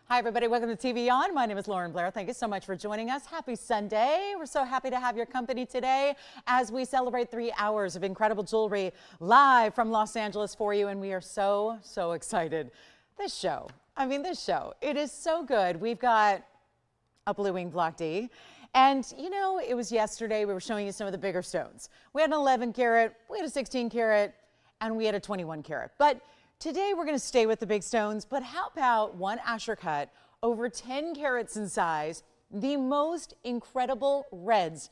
Hi, everybody. Welcome to TVON. My name is Blair. Thank you so much for joining us. Happy Sunday. We're so happy to have your company today as we celebrate 3 hours of incredible jewelry live from Los Angeles for you. And we are so excited. This show, it is so good. We've got a blue wing block D. And you know, it was yesterday we were showing you some of the bigger stones. We had an 11 karat, we had a 16 karat, and we had a 21 karat. But today we're going to stay with the big stones, but how about one Asher cut over 10 carats in size, the most incredible reds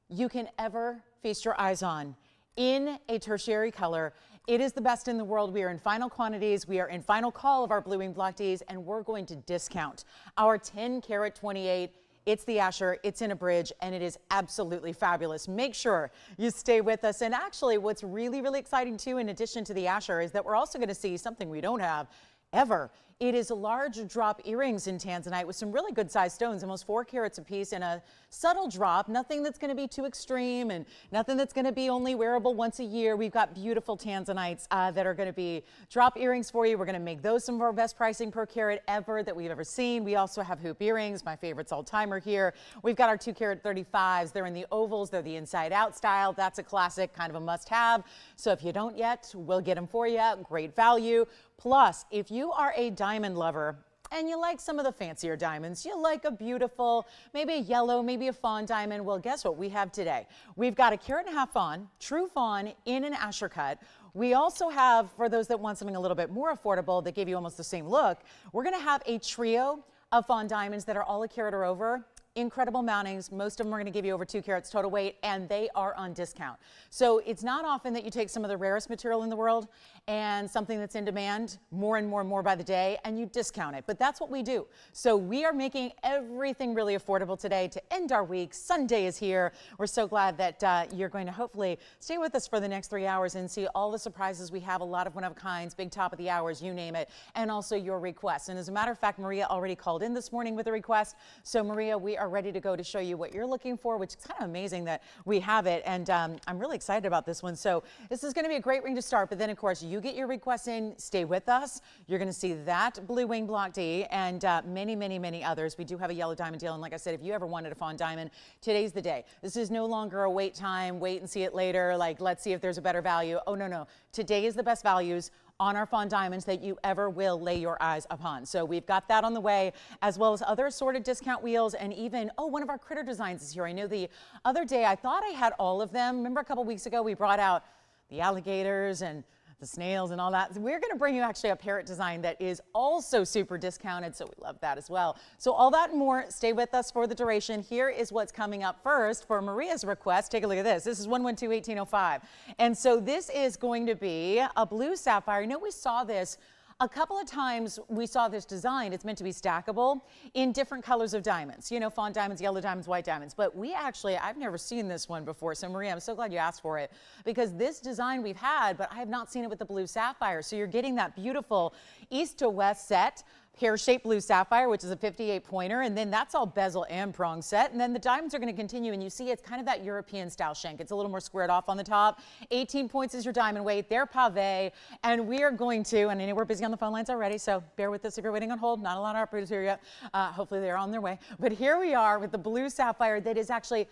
you can ever feast your eyes on in a tertiary color. It is the best in the world. We are in final quantities. We are in final call of our blue wing block Ds, and we're going to discount our 10 karat 28. It's the Asher, it's in a bridge, and it is absolutely fabulous. Make sure you stay with us. And actually, what's really exciting too, in addition to the Asher, is that we're also going to see something we don't have ever. It is large drop earrings in Tanzanite with some really good sized stones, almost 4 carats a piece, and a subtle drop, nothing that's going to be too extreme and nothing that's going to be only wearable once a year. We've got beautiful Tanzanites that are going to be drop earrings for you. We're going to make those some of our best pricing per carat ever that we've ever seen. We also have hoop earrings, my favorites all timer here. We've got our 2 carat 35s. They're in the ovals. They're the inside out style. That's a classic, kind of a must have. So if you don't yet, we'll get them for you. Great value. Plus, if you are a diamond lover and you like some of the fancier diamonds, you like a beautiful, maybe a yellow, maybe a fawn diamond, well, guess what we have today? We've got a 1.5 carat fawn, true fawn in an Asher cut. We also have, for those that want something a little bit more affordable that give you almost the same look, we're going to have a trio of fawn diamonds that are all 1 carat or over. Incredible mountings. Most of them are going to give you over 2 carats total weight, and they are on discount. So it's not often that you take some of the rarest material in the world and something that's in demand more and more by the day, and you discount it. But that's what we do. So we are making everything really affordable today to end our week. Sunday is here. We're so glad that you're going to hopefully stay with us for the next 3 hours and see all the surprises we have, a lot of one-of-a-kinds, big top of the hours, you name it, and also your requests. And as a matter of fact, Maria already called in this morning with a request. So Maria, we are ready to go to show you what you're looking for, which is kind of amazing that we have it. And I'm really excited about this one. So this is going to be a great ring to start. But then, of course, you get your requests in. Stay with us. You're going to see that blue wing block D and many others. We do have a yellow diamond deal. And like I said, if you ever wanted a fawn diamond, today's the day. This is no longer a wait time, wait and see it later. Like, let's see if there's a better value. Oh, no. Today is the best values on our fawn diamonds that you ever will lay your eyes upon. So we've got that on the way, as well as other assorted discount wheels, and even, one of our critter designs is here. I know the other day I thought I had all of them. Remember a couple weeks ago we brought out the alligators and the snails and all that. So we're going to bring you actually a parrot design that is also super discounted, so we love that as well. So all that and more, stay with us for the duration. Here is what's coming up first for Maria's request. Take a look at this. This is 112-1805. And so this is going to be a blue sapphire. You know, we saw this a couple of times. We saw this design. It's meant to be stackable in different colors of diamonds. You know, fawn diamonds, yellow diamonds, white diamonds. But I've never seen this one before. So Maria, I'm so glad you asked for it, because this design we've had, but I have not seen it with the blue sapphire. So you're getting that beautiful east to west set, pear-shaped blue sapphire, which is a 58 pointer, and then that's all bezel and prong set. And then the diamonds are going to continue, and you see it's kind of that European style shank. It's a little more squared off on the top. 18 points is your diamond weight. They're pave, and we are going to, and I know we're busy on the phone lines already, so bear with us if you're waiting on hold. Not a lot of operators here yet. Hopefully they're on their way. But here we are with the blue sapphire that is actually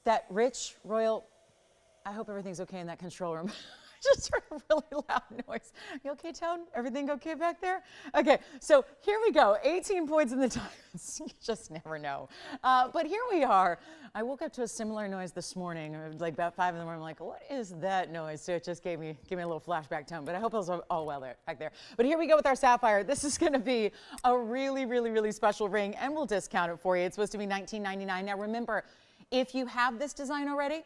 that rich, royal. I hope everything's okay in that control room. Just heard a really loud noise. You okay, Tone? Everything okay back there? Okay, so here we go. 18 points in the diamonds. You just never know. But here we are. I woke up to a similar noise this morning, like about 5 in the morning. I'm like, what is that noise? So it just gave me a little flashback tone. But I hope it was all well there, back there. But here we go with our sapphire. This is going to be a really special ring, and we'll discount it for you. It's supposed to be $19.99. Now remember, if you have this design already,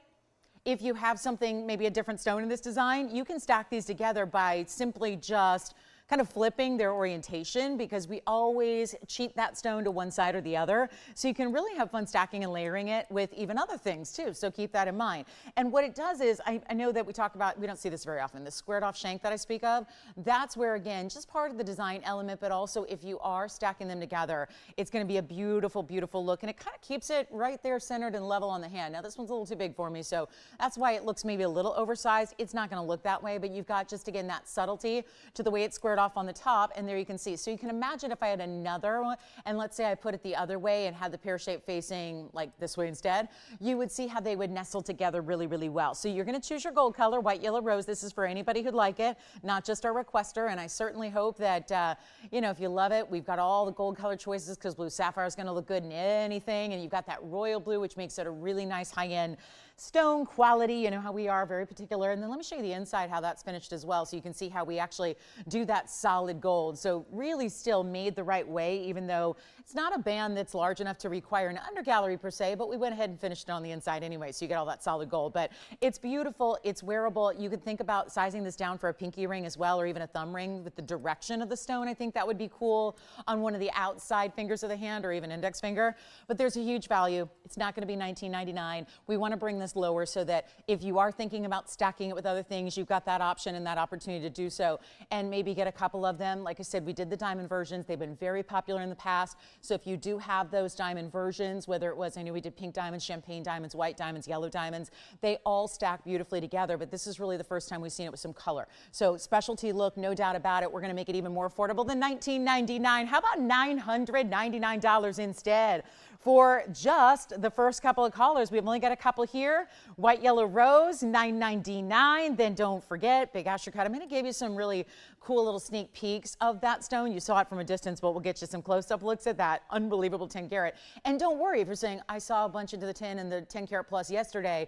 if you have something, maybe a different stone in this design, you can stack these together by simply just kind of flipping their orientation, because we always cheat that stone to one side or the other. So you can really have fun stacking and layering it with even other things too. So keep that in mind. And what it does is, I know that we talk about, we don't see this very often, the squared off shank that I speak of. That's where, again, just part of the design element, but also if you are stacking them together, it's going to be a beautiful look, and it kind of keeps it right there centered and level on the hand. Now this one's a little too big for me, so that's why it looks maybe a little oversized. It's not going to look that way, but you've got just, again, that subtlety to the way it's squared start off on the top, and there you can see. So you can imagine if I had another one, and let's say I put it the other way and had the pear shape facing like this way instead, you would see how they would nestle together really, really well. So you're going to choose your gold color, white, yellow, rose. This is for anybody who'd like it, not just our requester. And I certainly hope that, you know, if you love it, we've got all the gold color choices because blue sapphire is going to look good in anything. And you've got that royal blue, which makes it a really nice high-end stone quality. You know how we are, very particular. And then let me show you the inside, how that's finished as well, so you can see how we actually do that solid gold. So really still made the right way, even though it's not a band that's large enough to require an under gallery per se, but we went ahead and finished it on the inside anyway, so you get all that solid gold. But it's beautiful, it's wearable. You could think about sizing this down for a pinky ring as well, or even a thumb ring with the direction of the stone. I think that would be cool on one of the outside fingers of the hand, or even index finger. But there's a huge value. It's not going to be $19.99. We want to bring this lower so that if you are thinking about stacking it with other things, you've got that option and that opportunity to do so, and maybe get a couple of them. Like I said, we did the diamond versions. They've been very popular in the past. So if you do have those diamond versions, whether it was, I know we did pink diamonds, champagne diamonds, white diamonds, yellow diamonds, they all stack beautifully together. But this is really the first time we've seen it with some color. So specialty look, no doubt about it. We're going to make it even more affordable than $19.99. How about $999 instead? For just the first couple of callers. We've only got a couple here. White, yellow, rose, $9.99. Then don't forget, big astrocut. I'm going to give you some really cool little sneak peeks of that stone. You saw it from a distance, but we'll get you some close-up looks at that unbelievable 10 karat. And don't worry if you're saying, I saw a bunch into the 10 and the 10 karat plus yesterday.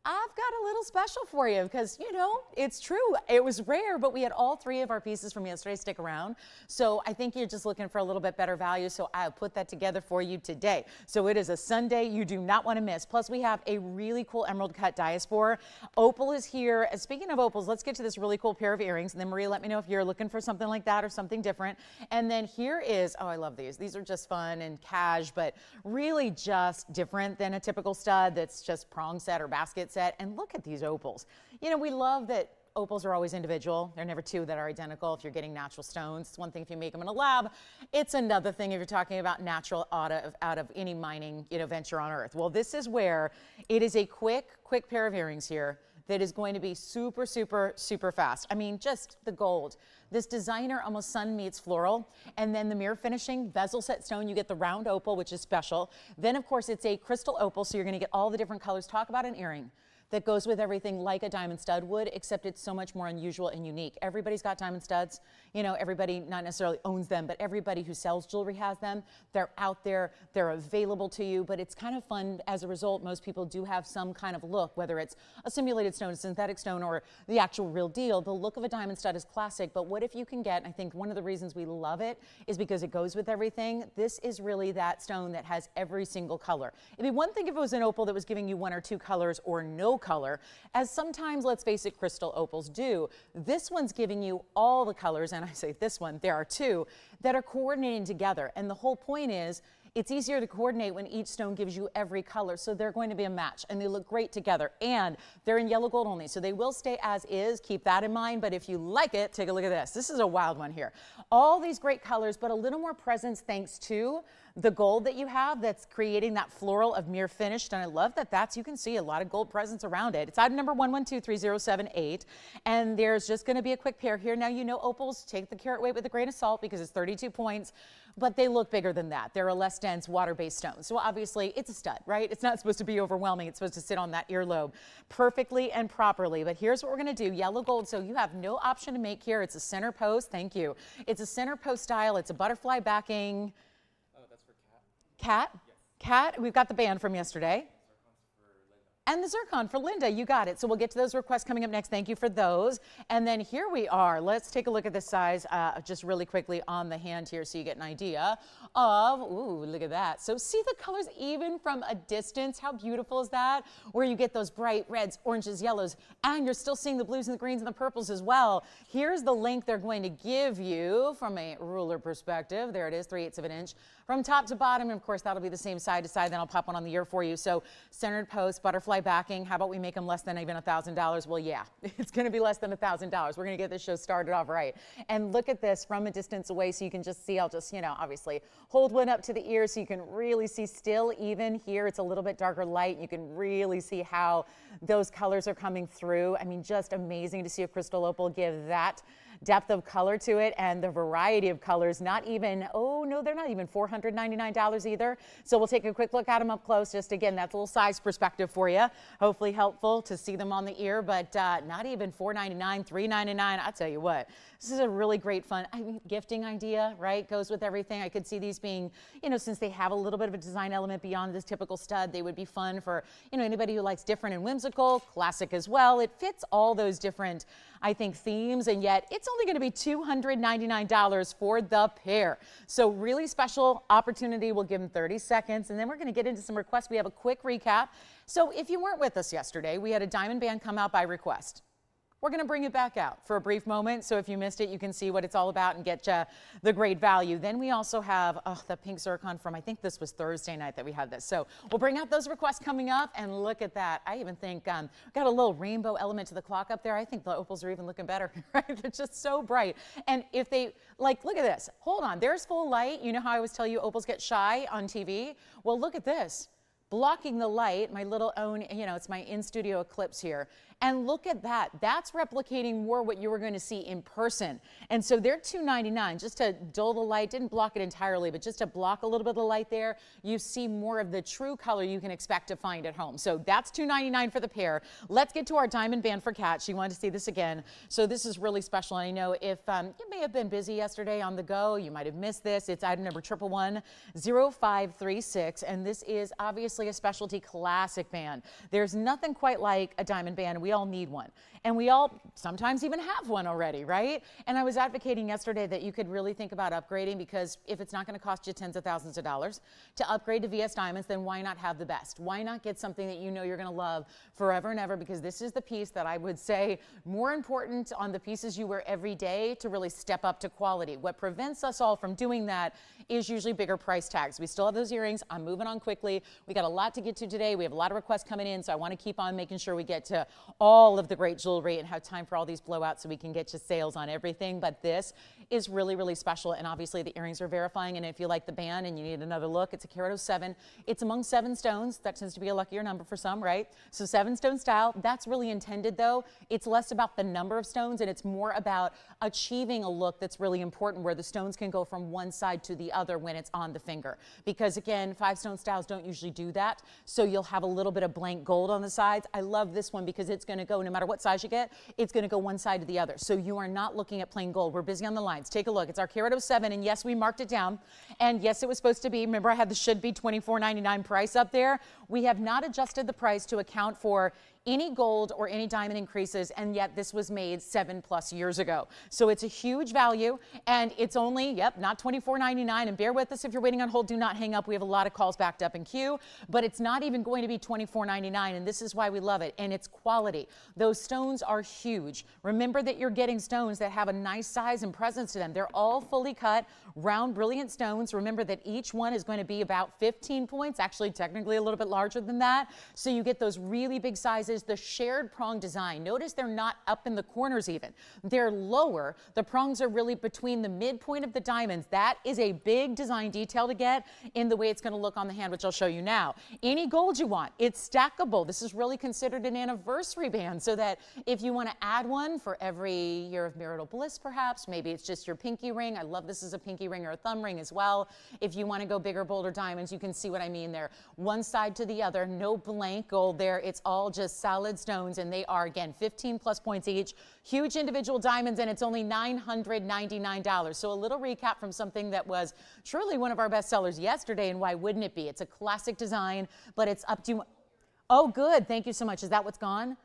I've got a little special for you because, you know, it's true. It was rare, but we had all three of our pieces from yesterday stick around. So I think you're just looking for a little bit better value. So I'll put that together for you today. So it is a Sunday you do not want to miss. Plus, we have a really cool emerald cut diaspore. Opal is here. Speaking of opals, let's get to this really cool pair of earrings. And then Maria, let me know if you're looking for something like that or something different. And then here is, oh, I love these. These are just fun and cash, but really just different than a typical stud that's just prong set or basket set. And look at these opals. You know, we love that opals are always individual. They're never two that are identical if you're getting natural stones. It's one thing if you make them in a lab. It's another thing if you're talking about natural out of any mining, you know, venture on earth. Well, this is where it is a quick pair of earrings here that is going to be super, super, super fast. I mean, just the gold. This designer almost sun meets floral. And then the mirror finishing bezel set stone, you get the round opal, which is special. Then, of course, it's a crystal opal, so you're going to get all the different colors. Talk about an earring that goes with everything like a diamond stud would, except it's so much more unusual and unique. Everybody's got diamond studs. You know, everybody not necessarily owns them, but everybody who sells jewelry has them. They're out there, they're available to you, but it's kind of fun. As a result, most people do have some kind of look, whether it's a simulated stone, a synthetic stone, or the actual real deal. The look of a diamond stud is classic, but what if you can get, and I think one of the reasons we love it is because it goes with everything. This is really that stone that has every single color. It'd be one thing if it was an opal that was giving you one or two colors or no color, as sometimes, let's face it, crystal opals do. This one's giving you all the colors, and I say this one, there are two, that are coordinating together. And the whole point is, it's easier to coordinate when each stone gives you every color, so they're going to be a match, and they look great together. And they're in yellow gold only, so they will stay as is. Keep that in mind, but if you like it, take a look at this. This is a wild one here. All these great colors, but a little more presence thanks to the gold that you have that's creating that floral of mirror finished. And I love that you can see a lot of gold presence around it. It's item number 11230078, and there's just going to be a quick pair here. Now, you know, opals, take the carat weight with a grain of salt because it's 32 points, but they look bigger than that. They're a less dense water-based stone. So obviously it's a stud, right? It's not supposed to be overwhelming. It's supposed to sit on that earlobe perfectly and properly. But here's what we're going to do. Yellow gold. So you have no option to make here. It's a center post. Thank you. It's a center post style. It's a butterfly backing. Oh, that's for cat. Cat? Yes. Cat. We've got the band from yesterday. And the zircon for Linda, you got it. So we'll get to those requests coming up next. Thank you for those. And then here we are. Let's take a look at the size just really quickly on the hand here so you get an idea of, ooh, look at that. So see the colors even from a distance. How beautiful is that? Where you get those bright reds, oranges, yellows, and you're still seeing the blues and the greens and the purples as well. Here's the length they're going to give you from a ruler perspective. There it is, 3/8 of an inch. From top to bottom, and of course, that'll be the same side to side. Then I'll pop one on the ear for you. So centered post, butterfly backing. How about we make them less than even $1,000? Well, yeah, it's going to be less than $1,000. We're going to get this show started off right. And look at this from a distance away so you can just see. I'll just, you know, obviously hold one up to the ear so you can really see still even here. It's a little bit darker light. You can really see how those colors are coming through. I mean, just amazing to see a crystal opal give that depth of color to it and the variety of colors. Not even, oh no, they're not even $499 either. So we'll take a quick look at them up close. Just again, that's a little size perspective for you. Hopefully helpful to see them on the ear, but not even $499, $399. I tell you what, this is a really great fun, gifting idea, right? Goes with everything. I could see these being, since they have a little bit of a design element beyond this typical stud, they would be fun for, anybody who likes different and whimsical, classic as well. It fits all those different, I think, themes, and yet it's only going to be $299 for the pair. So really special opportunity. We'll give them 30 seconds, and then we're going to get into some requests. We have a quick recap. So if you weren't with us yesterday, we had a diamond band come out by request. We're going to bring it back out for a brief moment. So if you missed it, you can see what it's all about and get the great value. Then we also have the pink zircon from, I think this was Thursday night that we had this. So we'll bring out those requests coming up, and look at that. I even think got a little rainbow element to the clock up there. I think the opals are even looking better, right? They're just so bright. And if they, look at this. Hold on, there's full light. You know how I always tell you opals get shy on TV? Well, look at this. Blocking the light, my little own, it's my in-studio eclipse here. And look at that. That's replicating more what you were going to see in person. And so they're $299 just to dull the light. Didn't block it entirely, but just to block a little bit of the light there, you see more of the true color you can expect to find at home. So that's $299 for the pair. Let's get to our diamond band for Kat. She wanted to see this again. So this is really special. And I know if you may have been busy yesterday on the go, you might have missed this. It's item number 111-0536. And this is obviously a specialty classic band. There's nothing quite like a diamond band. We all need one, and we all sometimes even have one already, right? And I was advocating yesterday that you could really think about upgrading, because if it's not going to cost you tens of thousands of dollars to upgrade to VS Diamonds, then why not have the best? Why not get something that you're going to love forever and ever? Because this is the piece that I would say more important on the pieces you wear every day to really step up to quality. What prevents us all from doing that is usually bigger price tags. We still have those earrings. I'm moving on quickly. We got a lot to get to today. We have a lot of requests coming in, so I want to keep on making sure we get to all of the great jewelry and have time for all these blowouts so we can get you sales on everything. But this is really, really special, and obviously the earrings are verifying. And if you like the band and you need another look, it's a carat 07. It's among 7 stones. That tends to be a luckier number for some, right? So 7-stone style. That's really intended, though. It's less about the number of stones, and it's more about achieving a look that's really important, where the stones can go from one side to the other when it's on the finger. Because again, 5-stone styles don't usually do that. So you'll have a little bit of blank gold on the sides. I love this one because it's going to go, no matter what size you get, it's going to go one side to the other. So you are not looking at plain gold. We're busy on the lines. Take a look. It's our carat 07, and yes, we marked it down. And yes, it was supposed to be, remember I had the should be $24.99 price up there. We have not adjusted the price to account for any gold or any diamond increases, and yet this was made 7+ years ago. So it's a huge value, and it's only, not $24.99. And bear with us if you're waiting on hold. Do not hang up. We have a lot of calls backed up in queue, but it's not even going to be $24.99, and this is why we love it. And it's quality. Those stones are huge. Remember that you're getting stones that have a nice size and presence to them. They're all fully cut, round, brilliant stones. Remember that each one is going to be about 15 points, actually technically a little bit larger than that. So you get those really big sizes. The shared prong design. Notice they're not up in the corners even. They're lower. The prongs are really between the midpoint of the diamonds. That is a big design detail to get in the way it's going to look on the hand, which I'll show you now. Any gold you want, it's stackable. This is really considered an anniversary band, so that if you want to add one for every year of marital bliss, perhaps, maybe it's just your pinky ring. I love this as a pinky ring or a thumb ring as well. If you want to go bigger, bolder diamonds, you can see what I mean there. One side to the other, no blank gold there. It's all just solid stones, and they are, again, 15+ points each. Huge individual diamonds, and it's only $999. So a little recap from something that was truly one of our best sellers yesterday, and why wouldn't it be? It's a classic design, but it's up to, oh, good. Thank you so much. Is that what's gone?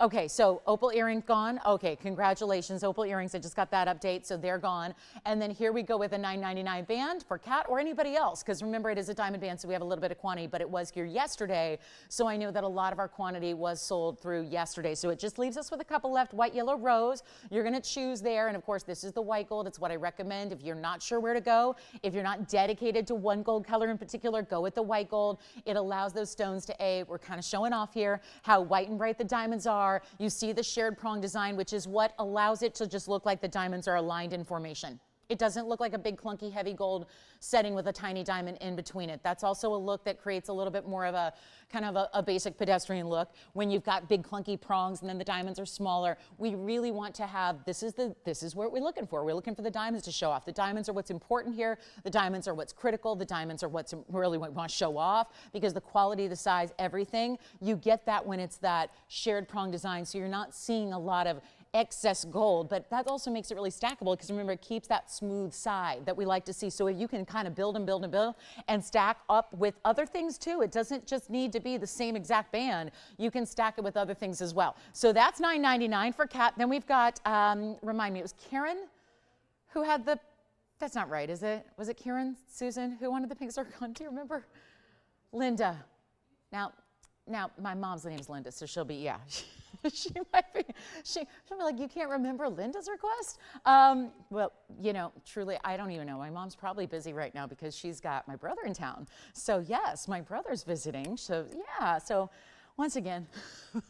Okay, so opal earrings gone. Okay, congratulations, opal earrings. I just got that update, so they're gone. And then here we go with a $9.99 band for Kat or anybody else, because remember, it is a diamond band, so we have a little bit of quantity, but it was here yesterday, so I know that a lot of our quantity was sold through yesterday. So it just leaves us with a couple left. White, yellow, rose. You're going to choose there, and of course, this is the white gold. It's what I recommend if you're not sure where to go. If you're not dedicated to one gold color in particular, go with the white gold. It allows those stones to, we're kind of showing off here how white and bright the diamonds are. You see the shared prong design, which is what allows it to just look like the diamonds are aligned in formation. It doesn't look like a big clunky heavy gold setting with a tiny diamond in between it. That's also a look that creates a little bit more of a kind of a basic pedestrian look when you've got big clunky prongs and then the diamonds are smaller. We really want to have, this is what we're looking for. We're looking for the diamonds to show off. The diamonds are what's important here. The diamonds are what's critical. The diamonds are what's really what we want to show off, because the quality, the size, everything, you get that when it's that shared prong design. So you're not seeing a lot of excess gold, but that also makes it really stackable, because remember, it keeps that smooth side that we like to see. So you can kind of build and build and build and stack up with other things too. It doesn't just need to be the same exact band. You can stack it with other things as well. So that's $9.99 for Kat. Then we've got, remind me, it was Karen who had the, that's not right, is it? Was it Karen, Susan, who wanted the pink zircon? Do you remember? Linda. Now my mom's name is Linda, so she'll be, yeah. She'll be like, you can't remember Linda's request? Well, you know, truly, I don't even know. My mom's probably busy right now because she's got my brother in town. So yes, my brother's visiting. So yeah, so once again,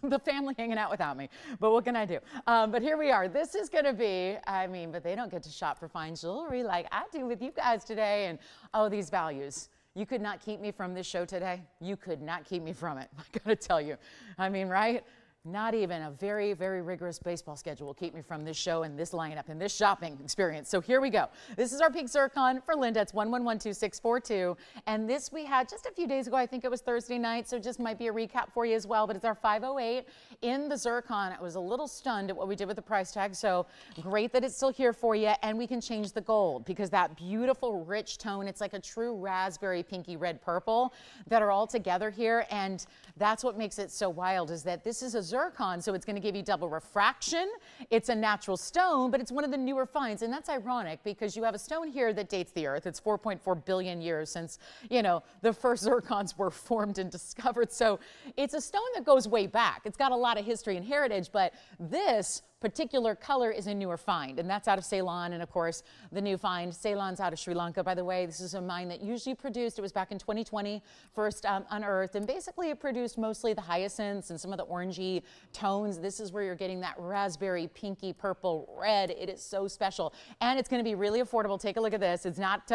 the family hanging out without me. But what can I do? But here we are. This is going to be, I mean, but they don't get to shop for fine jewelry like I do with you guys today. And oh, these values. You could not keep me from this show today. You could not keep me from it. I gotta tell you. I mean, right? Not even a very, very rigorous baseball schedule will keep me from this show and this lineup and this shopping experience. So here we go. This is our pink zircon for Linda. It's 1112-642. And this we had just a few days ago. I think it was Thursday night, so just might be a recap for you as well. But it's our 508 in the zircon. I was a little stunned at what we did with the price tag. So great that it's still here for you. And we can change the gold, because that beautiful rich tone, it's like a true raspberry, pinky, red, purple that are all together here. And that's what makes it so wild, is that this is a zircon, so it's going to give you double refraction. It's a natural stone, but it's one of the newer finds, and that's ironic because you have a stone here that dates the Earth. It's 4.4 billion years since, you know, the first zircons were formed and discovered. So it's a stone that goes way back. It's got a lot of history and heritage, but this particular color is a newer find, and that's out of Ceylon. And of course, the new find, Ceylon's out of Sri Lanka, by the way. This is a mine that usually produced, it was back in 2020, first unearthed, and basically it produced mostly the hyacinths and some of the orangey tones. This is where you're getting that raspberry, pinky, purple, red. It is so special, and it's going to be really affordable. Take a look at this. It's not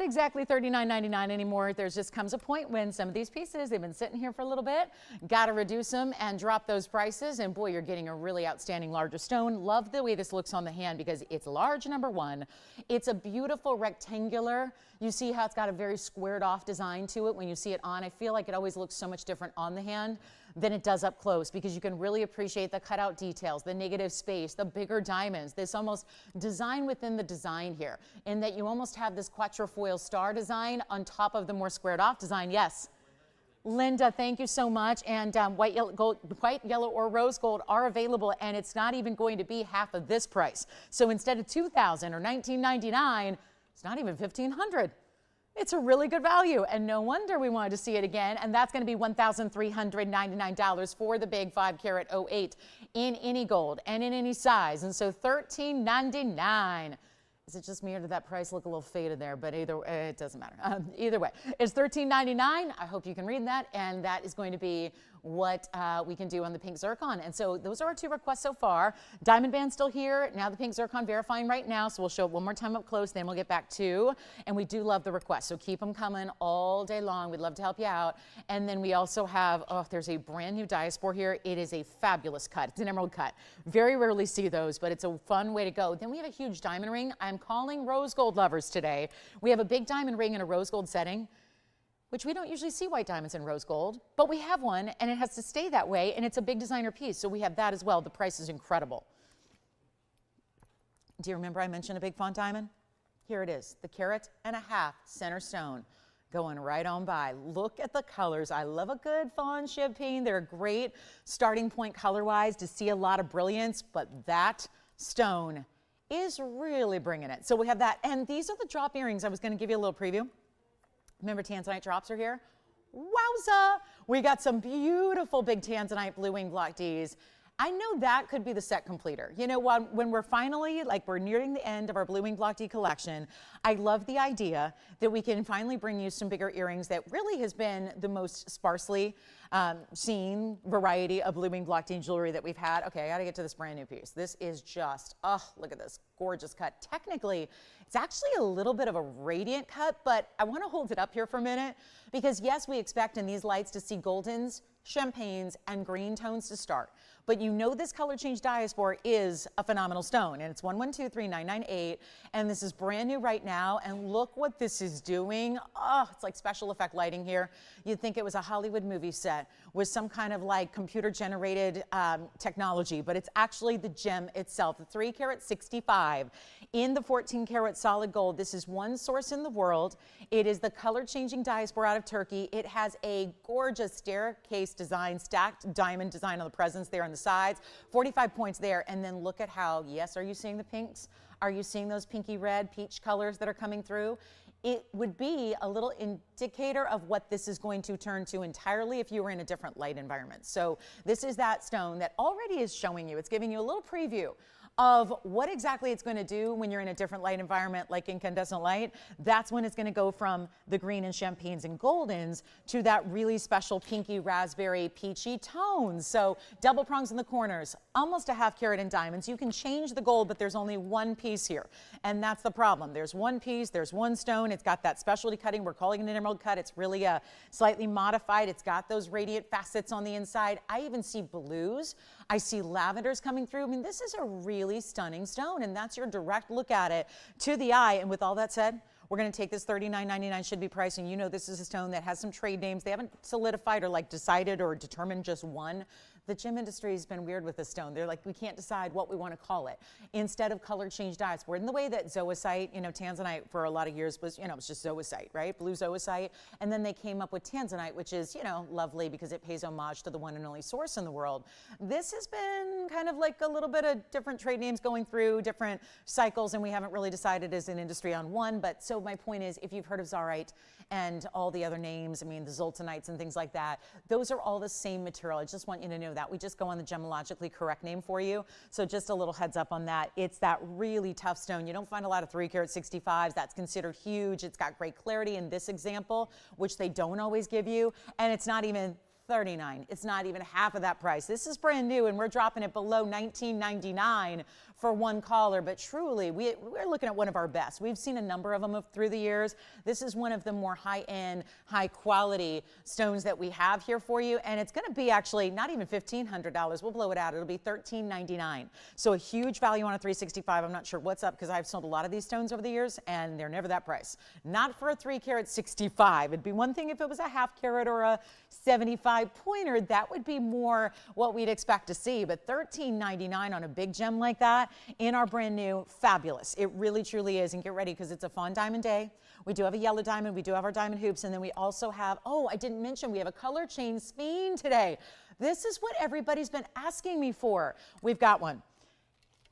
exactly $39.99 anymore. There's just comes a point when some of these pieces, they've been sitting here for a little bit, got to reduce them and drop those prices, and boy, you're getting a really outstanding larger stone. Love the way this looks on the hand because it's large, number one. It's a beautiful rectangular. You see how it's got a very squared off design to it when you see it on. I feel like it always looks so much different on the hand than it does up close, because you can really appreciate the cutout details, the negative space, the bigger diamonds, this almost design within the design here, in that you almost have this quatrefoil star design on top of the more squared off design. Yes. Linda, thank you so much. And white, yellow, or rose gold are available, and it's not even going to be half of this price. So instead of $2,000 or $1,999, it's not even $1,500. It's a really good value, and no wonder we wanted to see it again. And that's going to be $1,399 for the big 5-carat 08 in any gold and in any size. And so $1,399. Is it just me, or did that price look a little faded there? But either it doesn't matter. Either way, it's $13.99. I hope you can read that, and that is going to be what we can do on the pink zircon. And so those are our two requests so far. Diamond band still here. Now the pink zircon verifying right now. So we'll show it one more time up close, then we'll get back to. And we do love the requests, so keep them coming all day long. We'd love to help you out. And then we also have, oh, there's a brand new diaspore here. It is a fabulous cut. It's an emerald cut. Very rarely see those, but it's a fun way to go. Then we have a huge diamond ring. I'm calling rose gold lovers today. We have a big diamond ring in a rose gold setting, which we don't usually see white diamonds in rose gold, but we have one, and it has to stay that way, and it's a big designer piece, so we have that as well. The price is incredible. Do you remember I mentioned a big Fawn diamond? Here it is, the 1.5 carat center stone, going right on by. Look at the colors. I love a good Fawn champagne. They're a great starting point color-wise to see a lot of brilliance, but that stone is really bringing it. So we have that, and these are the drop earrings. I was going to give you a little preview. Remember, Tanzanite drops are here? Wowza! We got some beautiful big Tanzanite blue wing block Ds. I know that could be the set completer. You know, when we're finally, like we're nearing the end of our blue wing block D collection, I love the idea that we can finally bring you some bigger earrings that really has been the most sparsely seen variety of blooming block-chain jewelry that we've had. Okay, I got to get to this brand new piece. This is just, oh, look at this gorgeous cut. Technically, it's actually a little bit of a radiant cut, but I want to hold it up here for a minute because yes, we expect in these lights to see goldens, champagnes, and green tones to start. But you know this color change diaspore is a phenomenal stone, and it's 1123,998, and this is brand new right now, and look what this is doing. Oh, it's like special effect lighting here. You'd think it was a Hollywood movie set with some kind of like computer-generated technology, but it's actually the gem itself, the 3 carat 65 in the 14 karat solid gold. This is one source in the world. It is the color changing diaspore out of Turkey. It has a gorgeous staircase design, stacked diamond design on the presence there on the sides, 45 points there. And then look at how, yes, are you seeing the pinks? Are you seeing those pinky red peach colors that are coming through? It would be a little indicator of what this is going to turn to entirely if you were in a different light environment. So this is that stone that already is showing you, it's giving you a little preview of what exactly it's going to do when you're in a different light environment like incandescent light. That's when it's going to go from the green and champagnes and goldens to that really special pinky raspberry peachy tones. So double prongs in the corners, almost a ½ carat in diamonds. You can change the gold, but there's only one piece here, and that's the problem. There's one piece, there's one stone. It's got that specialty cutting. We're calling it an emerald cut. It's really slightly modified. It's got those radiant facets on the inside. I even see blues. I see lavenders coming through. I mean, this is a really stunning stone, and that's your direct look at it to the eye. And with all that said, we're going to take this $39.99 should be priced, and you know this is a stone that has some trade names. They haven't solidified or like decided or determined just one. The gem industry has been weird with this stone. They're like, we can't decide what we want to call it. Instead of color change diaspore, in the way that zoisite, you know, Tanzanite for a lot of years was, you know, it was just zoisite, right? Blue zoisite. And then they came up with Tanzanite, which is, you know, lovely because it pays homage to the one and only source in the world. This has been kind of like a little bit of different trade names going through different cycles, and we haven't really decided as an industry on one. But so my point is, if you've heard of Zarite and all the other names, I mean, the Zoltanites and things like that, those are all the same material. I just want you to know that. We just go on the gemologically correct name for you. So just a little heads up on that. It's that really tough stone. You don't find a lot of 3 carat 65s. That's considered huge. It's got great clarity in this example, which they don't always give you. And it's not even $39. It's not even half of that price. This is brand new, and we're dropping it below $19.99 for one caller. But truly, we're looking at one of our best. We've seen a number of them through the years. This is one of the more high-end, high-quality stones that we have here for you, and it's going to be actually not even $1,500. We'll blow it out. It'll be $13.99. So a huge value on a 365. I'm not sure what's up because I've sold a lot of these stones over the years, and they're never that price. Not for a 3 carat 65. It'd be one thing if it was a ½ carat or a 75 pointer. That would be more what we'd expect to see, but $13.99 on a big gem like that in our brand new, fabulous. It really truly is. And get ready because it's a Fawn diamond day. We do have a yellow diamond, we do have our diamond hoops, and then we also have, oh, I didn't mention, we have a color change Spen today. This is what everybody's been asking me for. We've got one.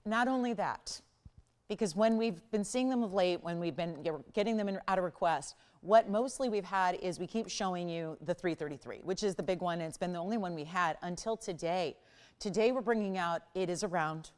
Not only that, because when we've been seeing them of late, when we've been getting them out of request, what mostly we've had is we keep showing you the 333, which is the big one, and it's been the only one we had until today. Today we're bringing out, it is a round.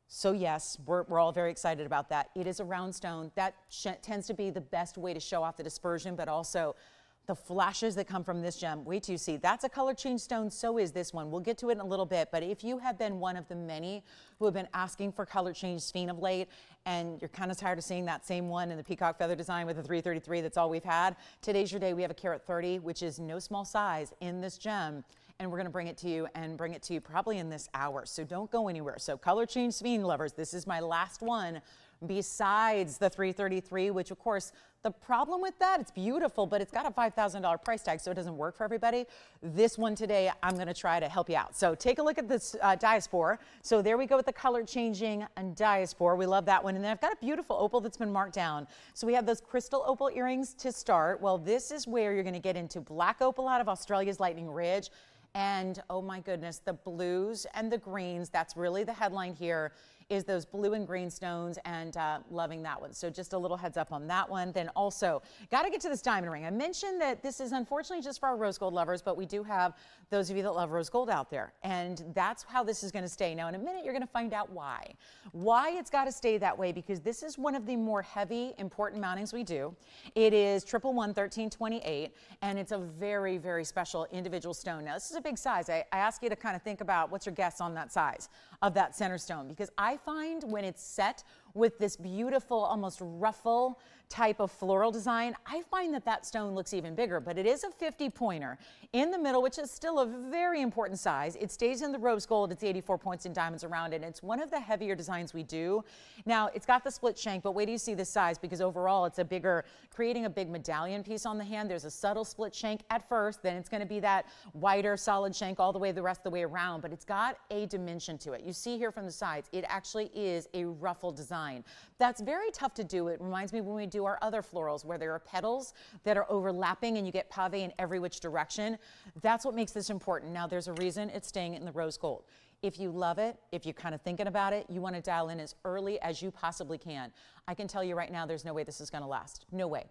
So yes, we're all very excited about that. It is a round stone. That tends to be the best way to show off the dispersion, but also the flashes that come from this gem. Wait till you see. That's a color change stone. So is this one. We'll get to it in a little bit. But if you have been one of the many who have been asking for color change Spen of late, and you're kind of tired of seeing that same one in the peacock feather design with the 333, that's all we've had. Today's your day. We have a carat 30, which is no small size in this gem. And we're going to bring it to you and bring it to you probably in this hour. So don't go anywhere. So color change Spen lovers, this is my last one besides the 333, which of course, the problem with that, it's beautiful, but it's got a $5,000 price tag, so it doesn't work for everybody. This one today, I'm going to try to help you out. So take a look at this diaspore. So there we go with the color changing and diaspore. We love that one. And then I've got a beautiful opal that's been marked down. So we have those crystal opal earrings to start. Well, this is where you're going to get into black opal out of Australia's Lightning Ridge. And oh my goodness, the blues and the greens, that's really the headline here. is those blue and green stones, and loving that one. So just a little heads up on that one. Then also got to get to this diamond ring. I mentioned that this is unfortunately just for our rose gold lovers, but we do have those of you that love rose gold out there, and that's how this is going to stay. Now in a minute you're going to find out why it's got to stay that way, because this is one of the more heavy important mountings we do. It is 111 1328, and it's a very, very special individual stone. Now this is a big size. I ask you to kind of think about what's your guess on that size of that center stone, because I find when it's set with this beautiful almost ruffle type of floral design, I find that that stone looks even bigger. But it is a 50 pointer in the middle, which is still a very important size. It stays in the rose gold. It's 84 points in diamonds around it. And it's one of the heavier designs we do. Now it's got the split shank, but wait till you see this size, because overall it's a bigger, creating a big medallion piece on the hand. There's a subtle split shank at first, then it's going to be that wider solid shank all the way the rest of the way around, but it's got a dimension to it. You see here from the sides, it actually is a ruffle design. That's very tough to do. It reminds me when we do our other florals where there are petals that are overlapping and you get pave in every which direction. That's what makes this important. Now there's a reason it's staying in the rose gold. If you love it, if you're kind of thinking about it, you want to dial in as early as you possibly can. I can tell you right now, there's no way this is going to last. No way.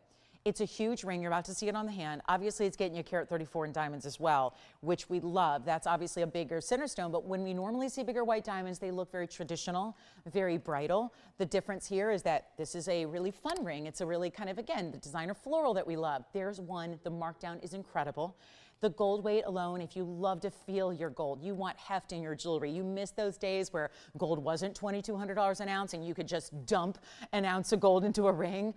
It's a huge ring. You're about to see it on the hand. Obviously, it's getting you carat 34 in diamonds as well, which we love. That's obviously a bigger center stone, but when we normally see bigger white diamonds, they look very traditional, very bridal. The difference here is that this is a really fun ring. It's a really kind of, again, the designer floral that we love. There's one. The markdown is incredible. The gold weight alone, if you love to feel your gold, you want heft in your jewelry. You miss those days where gold wasn't $2,200 an ounce and you could just dump an ounce of gold into a ring.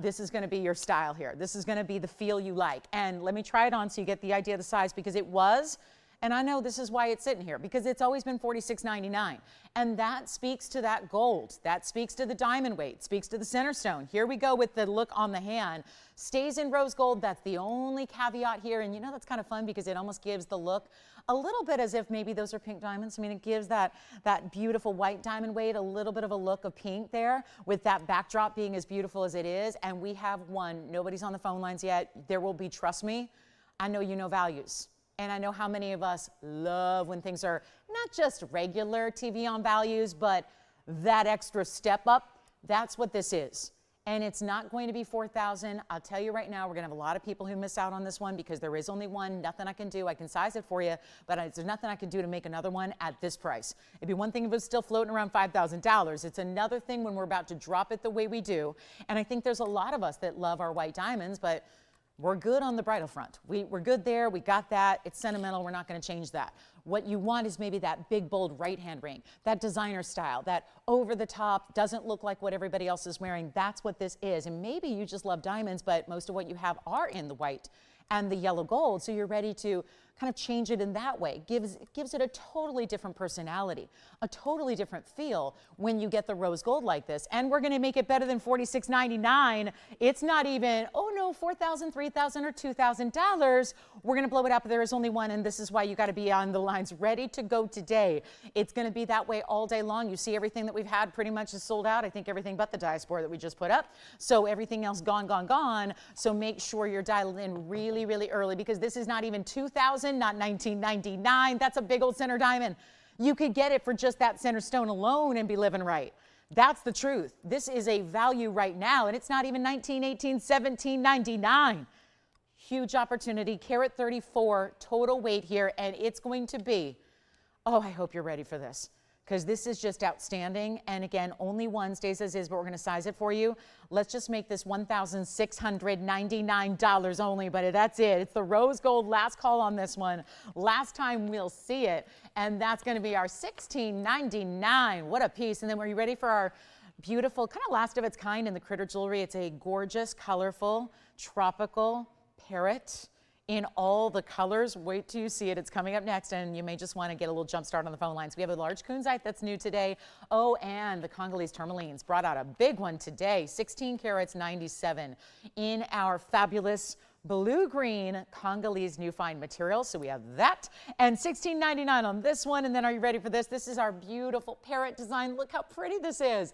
This is going to be your style here. This is going to be the feel you like. And let me try it on so you get the idea of the size, because it was, and I know this is why it's sitting here, because it's always been $46.99. And that speaks to that gold. That speaks to the diamond weight, speaks to the center stone. Here we go with the look on the hand. Stays in rose gold. That's the only caveat here. And you know, that's kind of fun because it almost gives the look a little bit as if maybe those are pink diamonds. I mean, it gives that beautiful white diamond weight a little bit of a look of pink there, with that backdrop being as beautiful as it is. And we have one. Nobody's on the phone lines yet. There will be, trust me, I know you know values. And I know how many of us love when things are not just regular TVON values, but that extra step up. That's what this is. And it's not going to be $4,000. I'll tell you right now, we're going to have a lot of people who miss out on this one because there is only one. Nothing I can do. I can size it for you, but there's nothing I can do to make another one at this price. It'd be one thing if it was still floating around $5,000. It's another thing when we're about to drop it the way we do. And I think there's a lot of us that love our white diamonds, but we're good on the bridal front. We're good there. We got that. It's sentimental. We're not going to change that. What you want is maybe that big, bold right hand ring, that designer style, that over the top, doesn't look like what everybody else is wearing. That's what this is. And maybe you just love diamonds, but most of what you have are in the white and the yellow gold. So you're ready to kind of change it in that way. Gives it a totally different personality, a totally different feel when you get the rose gold like this. And we're going to make it better than $46.99. It's not even, oh no, $4,000, $3,000, or $2,000. We're going to blow it up. There is only one, and this is why you got to be on the lines ready to go today. It's going to be that way all day long. You see everything that we've had pretty much is sold out. I think everything but the diaspore that we just put up. So everything else gone, gone, gone. So make sure you're dialed in really, really early, because this is not even $2,000. Not $19.99. That's a big old center diamond. You could get it for just that center stone alone and be living right. That's the truth. This is a value right now, and it's not even $19, $18, $17.99. Huge opportunity. Carat 34 total weight here, and it's going to be, oh, I hope you're ready for this, because this is just outstanding. And again, only one stays as is, but we're going to size it for you. Let's just make this $1,699 only, but that's it. It's the rose gold last call on this one. Last time we'll see it, and that's going to be our $16.99. What a piece. And then are you ready for our beautiful, kind of last of its kind in the critter jewelry? It's a gorgeous, colorful, tropical parrot in all the colors. Wait till you see it. It's coming up next, and you may just want to get a little jump start on the phone lines. We have a large Coonzite that's new today. Oh, and the Congolese Tourmalines brought out a big one today, 16 carats 97 in our fabulous blue-green Congolese new fine material. So we have that, and $16.99 on this one. And then are you ready for this? This is our beautiful parrot design. Look how pretty this is.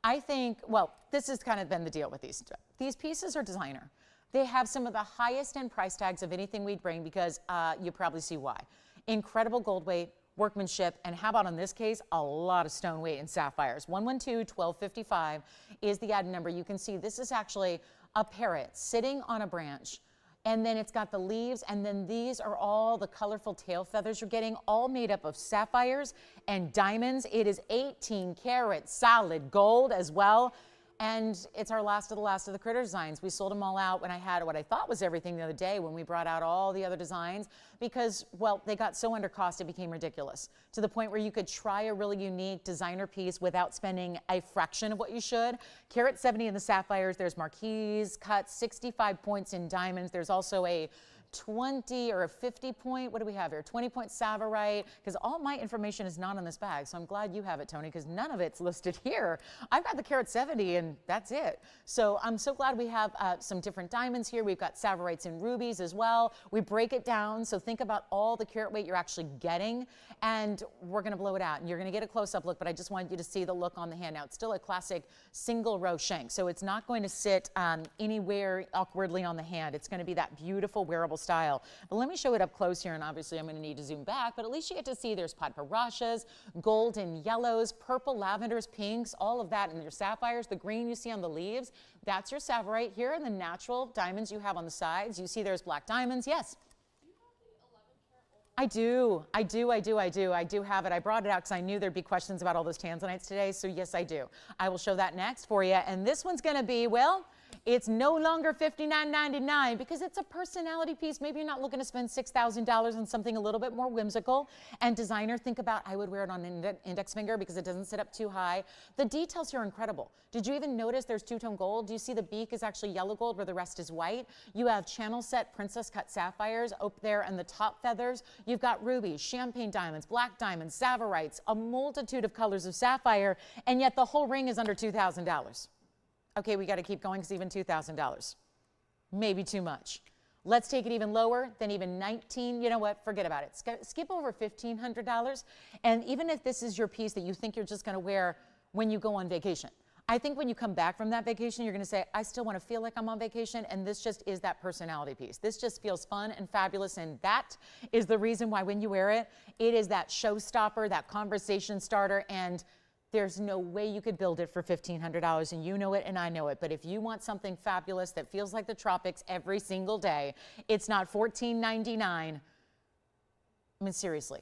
I think, well, this has kind of been the deal with these. These pieces are designer. They have some of the highest end price tags of anything we'd bring, because you probably see why. Incredible gold weight, workmanship. And how about on this case, a lot of stone weight in sapphires. 112-1255 is the item number. You can see this is actually a parrot sitting on a branch. And then it's got the leaves, and then these are all the colorful tail feathers you're getting, all made up of sapphires and diamonds. It is 18 karat solid gold as well. And it's our last of the critter designs. We sold them all out when I had what I thought was everything the other day when we brought out all the other designs because, well, they got so under cost it became ridiculous to the point where you could try a really unique designer piece without spending a fraction of what you should. Carat 70 in the sapphires, there's marquise, cuts, 65 points in diamonds. There's also a 20 or a 50 point, what do we have here? 20 point Sapphire, because all my information is not in this bag. So I'm glad you have it, Tony, because none of it's listed here. I've got the carat 70 and that's it. So I'm so glad we have some different diamonds here. We've got Sapphirites and rubies as well. We break it down. So think about all the carat weight you're actually getting and we're going to blow it out and you're going to get a close-up look, but I just wanted you to see the look on the hand. Now it's still a classic single row shank. So it's not going to sit anywhere awkwardly on the hand. It's going to be that beautiful wearable style. But let me show it up close here, and obviously I'm going to need to zoom back, but at least you get to see there's paparachas, golden yellows, purple lavenders, pinks, all of that, and your sapphires, the green you see on the leaves, that's your sapphirite. Here are the natural diamonds you have on the sides. You see there's black diamonds. Yes? I do have it. I brought it out because I knew there'd be questions about all those Tanzanites today, so yes, I do. I will show that next for you, and this one's going to be, well, it's no longer $59.99 because it's a personality piece. Maybe you're not looking to spend $6,000 on something a little bit more whimsical and designer. Think about, I would wear it on an index finger because it doesn't sit up too high. The details here are incredible. Did you even notice there's two-tone gold? Do you see the beak is actually yellow gold where the rest is white? You have channel set princess cut sapphires up there and the top feathers. You've got rubies, champagne diamonds, black diamonds, sapphirites, a multitude of colors of sapphire, and yet the whole ring is under $2,000. Okay, we got to keep going because even $2,000, maybe too much. Let's take it even lower than even 19. You know what? Forget about it. Skip over $1,500. And even if this is your piece that you think you're just going to wear when you go on vacation, I think when you come back from that vacation, you're going to say, I still want to feel like I'm on vacation. And this just is that personality piece. This just feels fun and fabulous. And that is the reason why when you wear it, it is that showstopper, that conversation starter. And there's no way you could build it for $1,500, and you know it and I know it. But if you want something fabulous that feels like the tropics every single day, it's not $14.99. I mean, seriously,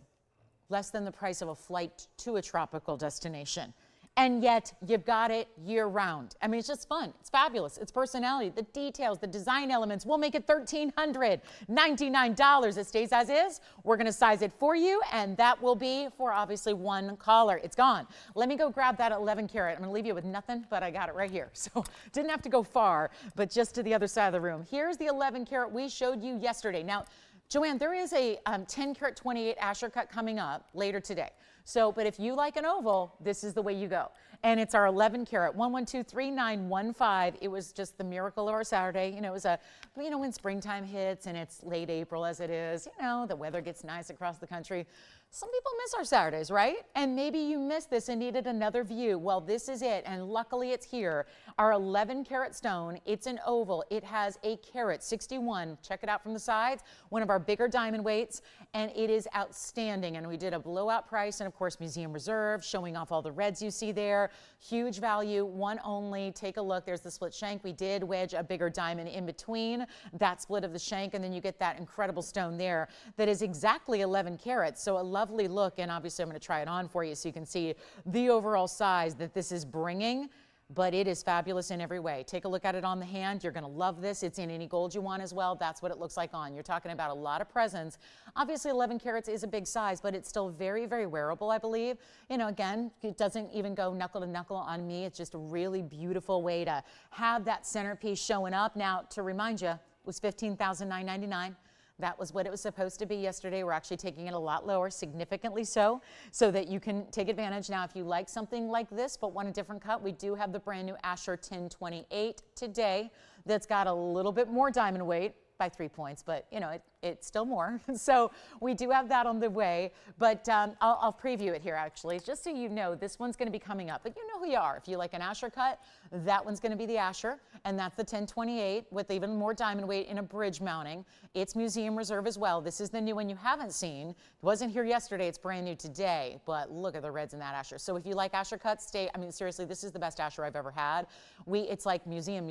less than the price of a flight to a tropical destination. And yet you've got it year round. I mean, it's just fun. It's fabulous. It's personality. The details, the design elements, we'll make it $1,399. It stays as is. We're going to size it for you, and that will be for obviously one caller. It's gone. Let me go grab that 11 karat. I'm going to leave you with nothing, but I got it right here. So didn't have to go far, but just to the other side of the room. Here's the 11 karat we showed you yesterday. Now, Joanne, there is a 10 karat 28 Asher cut coming up later today. So, but if you like an oval, this is the way you go. And it's our 11 karat, 1123915. It was just the miracle of our Saturday. You know, it was when springtime hits and it's late April as it is, the weather gets nice across the country. Some people miss our Saturdays, right? And maybe you missed this and needed another view. Well, this is it, and luckily it's here. Our 11 karat stone, it's an oval. It has a carat 61. Check it out from the sides, one of our bigger diamond weights, and it is outstanding. And we did a blowout price, and of course, museum reserve, showing off all the reds you see there. Huge value, one only. Take a look. There's the split shank. We did wedge a bigger diamond in between that split of the shank, and then you get that incredible stone there that is exactly 11 carats. So a lovely look, and obviously I'm going to try it on for you so you can see the overall size that this is bringing, but it is fabulous in every way. Take a look at it on the hand. You're going to love this. It's in any gold you want as well. That's what it looks like on. You're talking about a lot of presence. Obviously 11 carats is a big size, but it's still very, very wearable, I believe. Again, it doesn't even go knuckle to knuckle on me. It's just a really beautiful way to have that centerpiece showing up. Now, to remind you, it was $15,999. That was what it was supposed to be yesterday. We're actually taking it a lot lower, significantly so that you can take advantage. Now, if you like something like this but want a different cut, we do have the brand new Asher 1028 today that's got a little bit more diamond weight. by 3 points, but you know, it's still more. So we do have that on the way, but I'll preview it here actually, just so you know, this one's going to be coming up, but you know who you are. If you like an Asher cut, that one's going to be the Asher, and that's the 1028 with even more diamond weight in a bridge mounting. It's museum reserve as well. This is the new one you haven't seen. It wasn't here yesterday, it's brand new today, but look at the reds in that Asher. So if you like Asher cuts, I mean, seriously, this is the best Asher I've ever had. It's like museum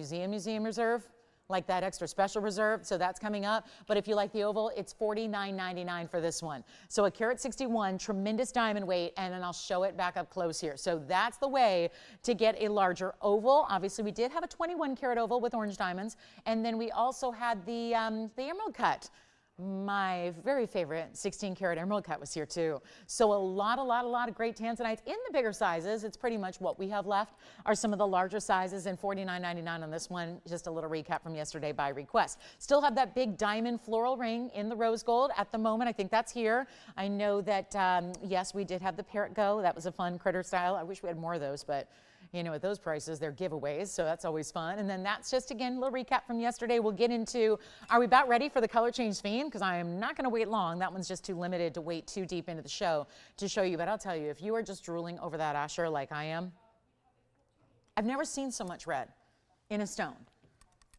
reserve, like that extra special reserve, so that's coming up. But if you like the oval, it's $49.99 for this one. So a carat 61, tremendous diamond weight, and then I'll show it back up close here. So that's the way to get a larger oval. Obviously, we did have a 21 carat oval with orange diamonds, and then we also had the emerald cut. My very favorite 16 karat emerald cut was here too. So a lot of great Tanzanites in the bigger sizes. It's pretty much what we have left are some of the larger sizes, and $49.99 on this one. Just a little recap from yesterday by request. Still have that big diamond floral ring in the rose gold at the moment. I think that's here. I know that, yes, we did have the parrot go. That was a fun critter style. I wish we had more of those, but you know, at those prices, they're giveaways, so that's always fun. And then that's just, again, a little recap from yesterday. We'll get into, are we about ready for the color change theme? Because I am not going to wait long. That one's just too limited to wait too deep into the show to show you. But I'll tell you, if you are just drooling over that Asher like I am, I've never seen so much red in a stone.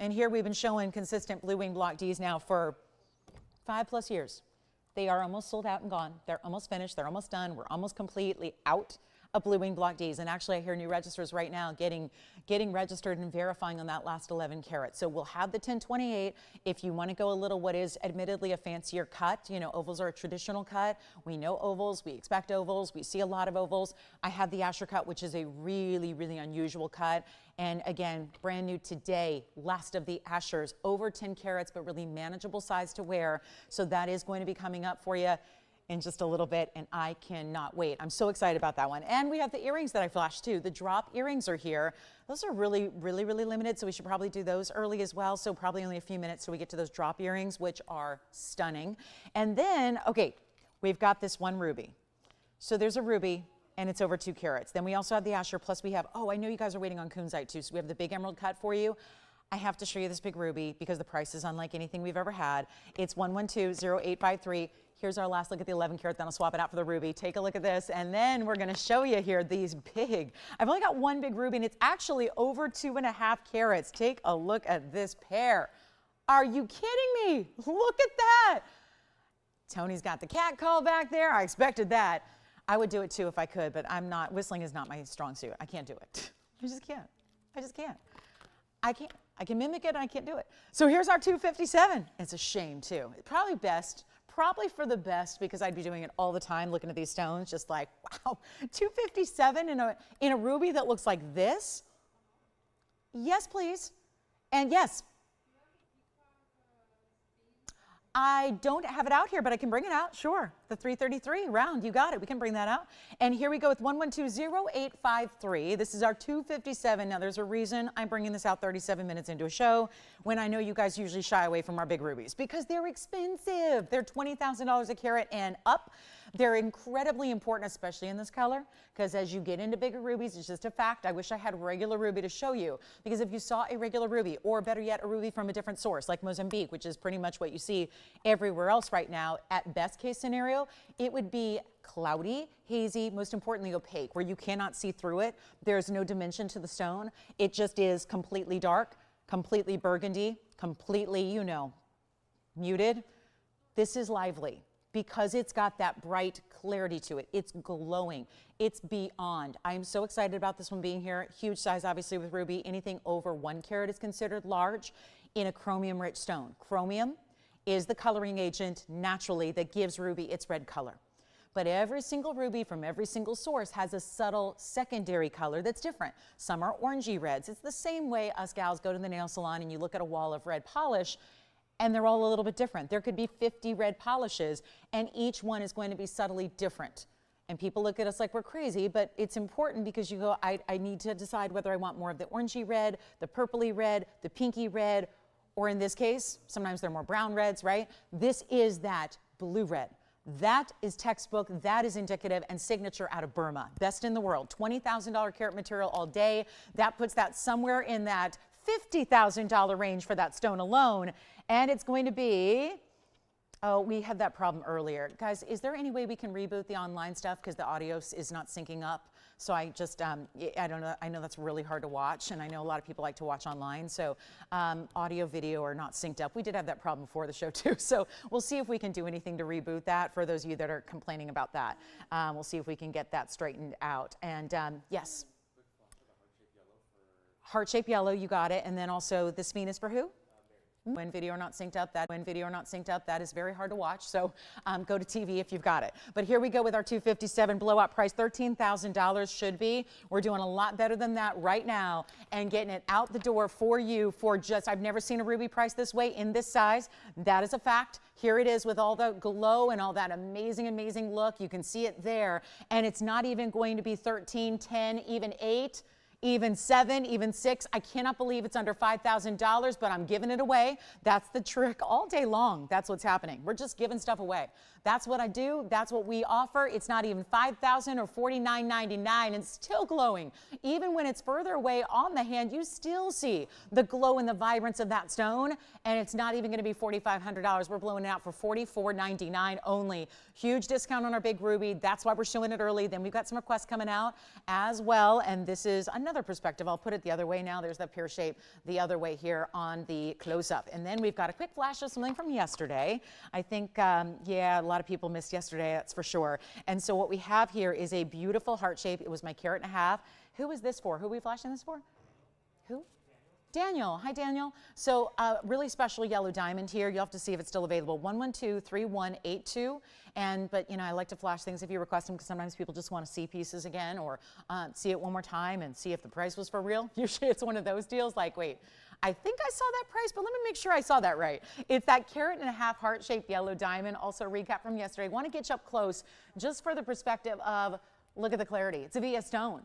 And here we've been showing consistent blue wing block Ds now for 5+ years. They are almost sold out and gone. They're almost finished. They're almost done. We're almost completely out of blue wing block Ds. And actually I hear new registers right now getting registered and verifying on that last 11 carats. So we'll have the 1028 if you want to go a little what is admittedly a fancier cut. You know, ovals are a traditional cut. We know ovals, we expect ovals, we see a lot of ovals. I have the Asher cut, which is a really unusual cut. And again, brand new today, last of the Ashers, over 10 carats, but really manageable size to wear. So that is going to be coming up for you in just a little bit, and I cannot wait. I'm so excited about that one. And we have the earrings that I flashed too. The drop earrings are here. Those are really limited, so we should probably do those early as well. So probably only a few minutes till we get to those drop earrings, which are stunning. And then, okay, we've got this one ruby. So there's a ruby, and it's over 2 carats. Then we also have the Asher, plus we have, oh, I know you guys are waiting on Coonzite too, so we have the big emerald cut for you. I have to show you this big ruby because the price is unlike anything we've ever had. It's 112-0853. Here's our last look at the 11 karat, then I'll swap it out for the ruby. Take a look at this, and then we're gonna show you here these big, I've only got one big ruby, and it's actually over 2.5 carats. Take a look at this pair. Are you kidding me? Look at that. Tony's got the cat call back there. I expected that. I would do it too if I could, but I'm not, whistling is not my strong suit. I can't do it. I just can't. I just can't. I can't. I can mimic it, and I can't do it. So here's our 257. It's a shame too. Probably for the best, because I'd be doing it all the time, looking at these stones, just like, wow, 257 in a ruby that looks like this? Yes, please. And yes, I don't have it out here, but I can bring it out, sure. The 333 round, you got it. We can bring that out. And here we go with 112-0853. This is our 257. Now, there's a reason I'm bringing this out 37 minutes into a show when I know you guys usually shy away from our big rubies because they're expensive. They're $20,000 a carat and up. They're incredibly important, especially in this color, because as you get into bigger rubies, it's just a fact. I wish I had regular ruby to show you, because if you saw a regular ruby, or better yet, a ruby from a different source, like Mozambique, which is pretty much what you see everywhere else right now, at best case scenario, it would be cloudy, hazy, most importantly opaque, where you cannot see through it. There's no dimension to the stone. It just is completely dark, completely burgundy, completely, you know, muted. This is lively because it's got that bright clarity to it. It's glowing. It's beyond. I'm so excited about this one being here. Huge size, obviously, with ruby. Anything over 1 carat is considered large in a chromium-rich stone. Chromium is the coloring agent naturally that gives ruby its red color. But every single ruby from every single source has a subtle secondary color that's different. Some are orangey reds. It's the same way us gals go to the nail salon and you look at a wall of red polish and they're all a little bit different. There could be 50 red polishes and each one is going to be subtly different. And people look at us like we're crazy, but it's important because you go, I need to decide whether I want more of the orangey red, the purpley red, the pinky red, or in this case, sometimes they're more brown reds, right? This is that blue red. That is textbook, that is indicative and signature out of Burma. Best in the world, $20,000 carat material all day. That puts that somewhere in that $50,000 range for that stone alone. And it's going to be, oh, we had that problem earlier. Guys, is there any way we can reboot the online stuff because the audio is not syncing up? So I just, I don't know, I know that's really hard to watch, and I know a lot of people like to watch online, so audio, video are not synced up. We did have that problem before the show too, so we'll see if we can do anything to reboot that for those of you that are complaining about that. We'll see if we can get that straightened out. And yes? Heart-shaped yellow, you got it, and then also the Spen is for who? When video are not synced up, that is very hard to watch. So go to TV if you've got it. But here we go with our 257 blowout price, $13,000 should be. We're doing a lot better than that right now and getting it out the door for you for just, I've never seen a ruby price this way in this size. That is a fact. Here it is with all the glow and all that amazing, amazing look. You can see it there. And it's not even going to be 13, 10, even 8. Even 7, even 6. I cannot believe it's under $5,000, but I'm giving it away. That's the trick all day long. That's what's happening. We're just giving stuff away. That's what I do. That's what we offer. It's not even $5,000 or $49.99 and still glowing. Even when it's further away on the hand, you still see the glow and the vibrance of that stone, and it's not even going to be $4,500. We're blowing it out for $44.99 only. Huge discount on our big ruby. That's why we're showing it early. Then we've got some requests coming out as well, and this is another perspective. I'll put it the other way now. There's that pear shape the other way here on the close-up. And then we've got a quick flash of something from yesterday. I think, yeah, a lot of people missed yesterday, that's for sure. And so what we have here is a beautiful heart shape. It was my carat and a half. Who is this for? Who are we flashing this for? Who? Daniel. Hi, Daniel. So really special yellow diamond here. You'll have to see if it's still available. 112-3182. But, you know, I like to flash things if you request them because sometimes people just want to see pieces again or see it one more time and see if the price was for real. Usually it's one of those deals like, wait, I think I saw that price, but let me make sure I saw that right. It's that carat and a half heart-shaped yellow diamond. Also a recap from yesterday. I want to get you up close just for the perspective of, look at the clarity. It's a VS stone.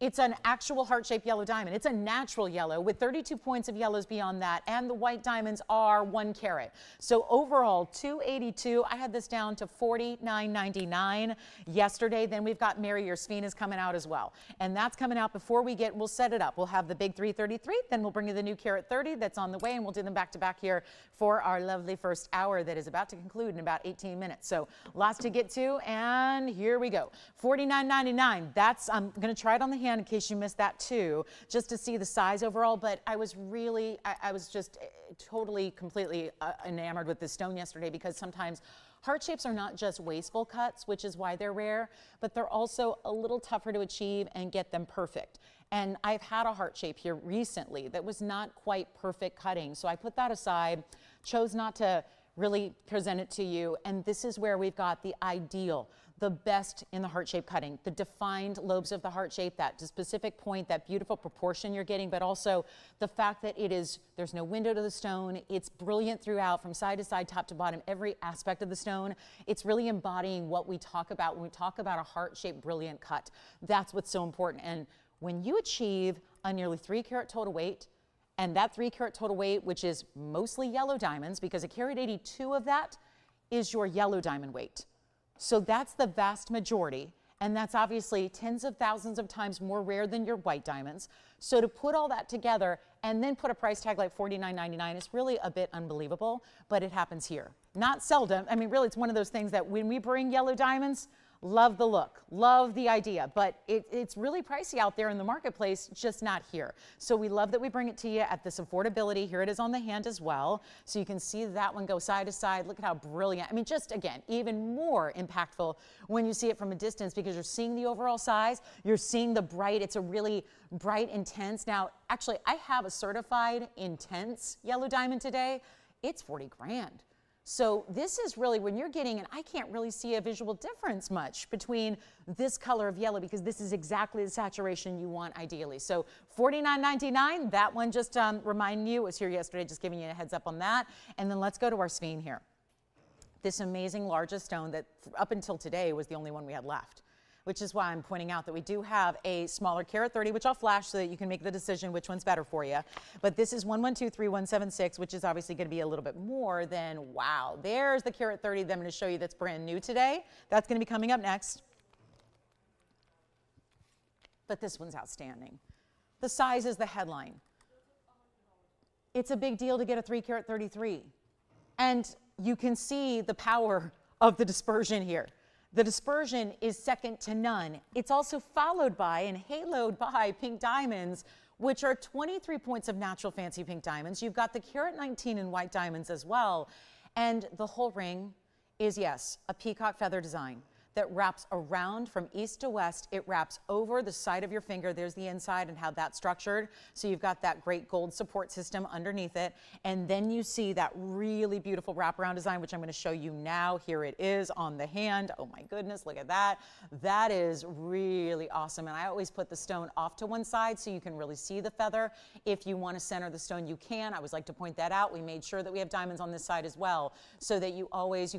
It's an actual heart-shaped yellow diamond. It's a natural yellow with 32 points of yellows beyond that, and the white diamonds are 1 carat. So overall, $282. I had this down to $49.99 yesterday. Then we've got Mary, your Spen is coming out as well. And that's coming out before we'll set it up. We'll have the big 333, then we'll bring you the new carat 30 that's on the way, and we'll do them back to back here for our lovely first hour that is about to conclude in about 18 minutes. So lots to get to, and here we go. $49.99. That's, I'm going to try it on the hand in case you missed that too, just to see the size overall. But I was really, I was just totally, completely enamored with this stone yesterday because sometimes heart shapes are not just wasteful cuts, which is why they're rare, but they're also a little tougher to achieve and get them perfect. And I've had a heart shape here recently that was not quite perfect cutting. So I put that aside, chose not to really present it to you. And this is where we've got the ideal, the best in the heart shape cutting, the defined lobes of the heart shape, that specific point, that beautiful proportion you're getting, but also the fact that there's no window to the stone. It's brilliant throughout, from side to side, top to bottom, every aspect of the stone. It's really embodying what we talk about when we talk about a heart shaped brilliant cut. That's what's so important. And when you achieve a nearly 3 carat total weight, and that 3 carat total weight, which is mostly yellow diamonds, because a carat 82 of that is your yellow diamond weight. So that's the vast majority, and that's obviously tens of thousands of times more rare than your white diamonds. So to put all that together and then put a price tag like $49.99 is really a bit unbelievable, but it happens here. Not seldom. I mean, really, it's one of those things that when we bring yellow diamonds, love the look, love the idea, but it's really pricey out there in the marketplace, just not here. So we love that we bring it to you at this affordability. Here it is on the hand as well. So you can see that one go side to side. Look at how brilliant. I mean, just again, even more impactful when you see it from a distance because you're seeing the overall size. You're seeing the bright. It's a really bright, intense. Now, actually, I have a certified intense yellow diamond today. It's 40 grand. So this is really when you're getting, and I can't really see a visual difference much between this color of yellow because this is exactly the saturation you want ideally. So $49.99, that one just remind you, was here yesterday, just giving you a heads up on that. And then let's go to our Spen here. This amazing largest stone that up until today was the only one we had left, which is why I'm pointing out that we do have a smaller carat 30, which I'll flash so that you can make the decision which one's better for you. But this is 1123176, which is obviously going to be a little bit more than, wow, there's the carat 30 that I'm going to show you that's brand new today. That's going to be coming up next. But this one's outstanding. The size is the headline. It's a big deal to get a 3 carat 33. And you can see the power of the dispersion here. The dispersion is second to none. It's also followed by and haloed by pink diamonds, which are 23 points of natural fancy pink diamonds. You've got the carat 19 in white diamonds as well. And the whole ring is, yes, a peacock feather design that wraps around from east to west. It wraps over the side of your finger. There's the inside and how that's structured. So you've got that great gold support system underneath it. And then you see that really beautiful wraparound design, which I'm going to show you now. Here it is on the hand. Oh my goodness, look at that. That is really awesome. And I always put the stone off to one side so you can really see the feather. If you want to center the stone, you can. I always like to point that out. We made sure that we have diamonds on this side as well so that you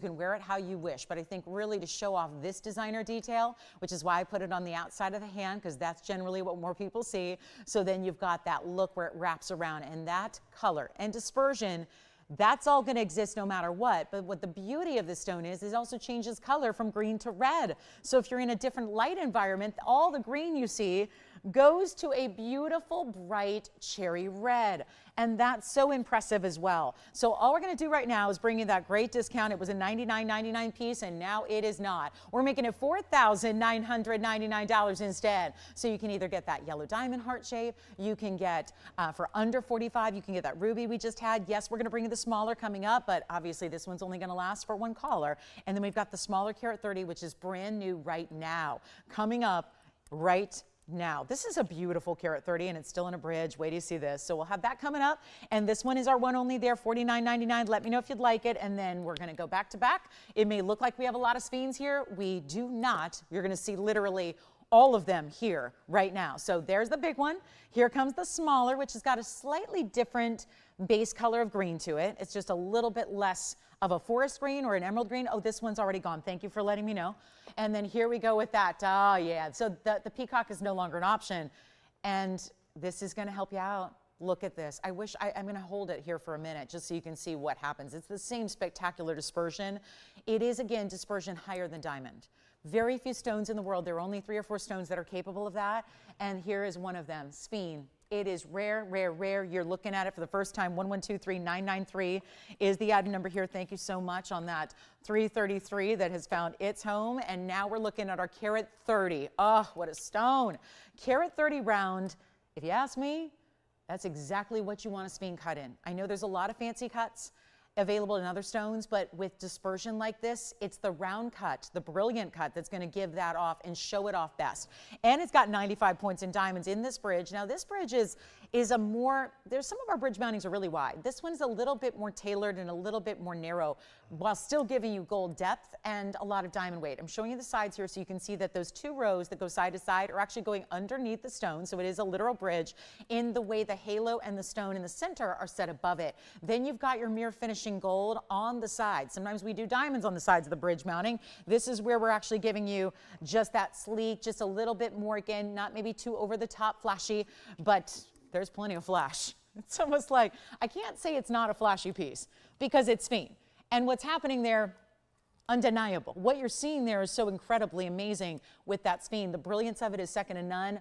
can wear it how you wish. But I think really to show off this designer detail, which is why I put it on the outside of the hand, because that's generally what more people see. So then you've got that look where it wraps around, and that color and dispersion, that's all going to exist no matter what. But what the beauty of this stone is, it also changes color from green to red. So if you're in a different light environment, all the green you see goes to a beautiful bright cherry red. And that's so impressive as well. So all we're going to do right now is bring you that great discount. It was a $99.99 piece, and now it is not. We're making it $4,999 instead. So you can either get that yellow diamond heart shape, you can get, for under $45, you can get that ruby we just had. Yes, we're going to bring you the smaller coming up, but obviously this one's only going to last for one caller. And then we've got the smaller carat 30, which is brand new right now, coming up right now. This is a beautiful carat 30, and it's still in a bridge. Wait till you see this. So we'll have that coming up, and this one is our one only there, $49.99. Let me know if you'd like it, and then we're going to go back to back. It may look like we have a lot of Spens here. We do not. You're going to see literally all of them here right now. So there's the big one. Here comes the smaller, which has got a slightly different base color of green to it. It's just a little bit less of a forest green or an emerald green. Oh, this one's already gone. Thank you for letting me know. And then here we go with that. Oh, yeah. So the peacock is no longer an option. And this is going to help you out. Look at this. I'm going to hold it here for a minute just so you can see what happens. It's the same spectacular dispersion. It is, again, dispersion higher than diamond. Very few stones in the world. There are only 3 or 4 stones that are capable of that. And here is one of them, Spen. It is rare, rare, rare. You're looking at it for the first time. 1123993 is the item number here. Thank you so much on that 333 that has found its home. And now we're looking at our carat 30. Oh, what a stone. Carat 30 round, if you ask me, that's exactly what you want a Spen cut in. I know there's a lot of fancy cuts available in other stones, but with dispersion like this, it's the round cut, the brilliant cut that's going to give that off and show it off best. And it's got 95 points in diamonds in this bridge. Now this bridge is a more, there's some of our bridge mountings are really wide. This one's a little bit more tailored and a little bit more narrow while still giving you gold depth and a lot of diamond weight. I'm showing you the sides here so you can see that those 2 rows that go side to side are actually going underneath the stone. So it is a literal bridge in the way the halo and the stone in the center are set above it. Then you've got your mirror finishing gold on the sides. Sometimes we do diamonds on the sides of the bridge mounting. This is where we're actually giving you just that sleek, just a little bit more, again, not maybe too over the top flashy, but there's plenty of flash. It's almost like, I can't say it's not a flashy piece because it's Spen. And what's happening there, undeniable. What you're seeing there is so incredibly amazing with that Spen. The brilliance of it is second to none.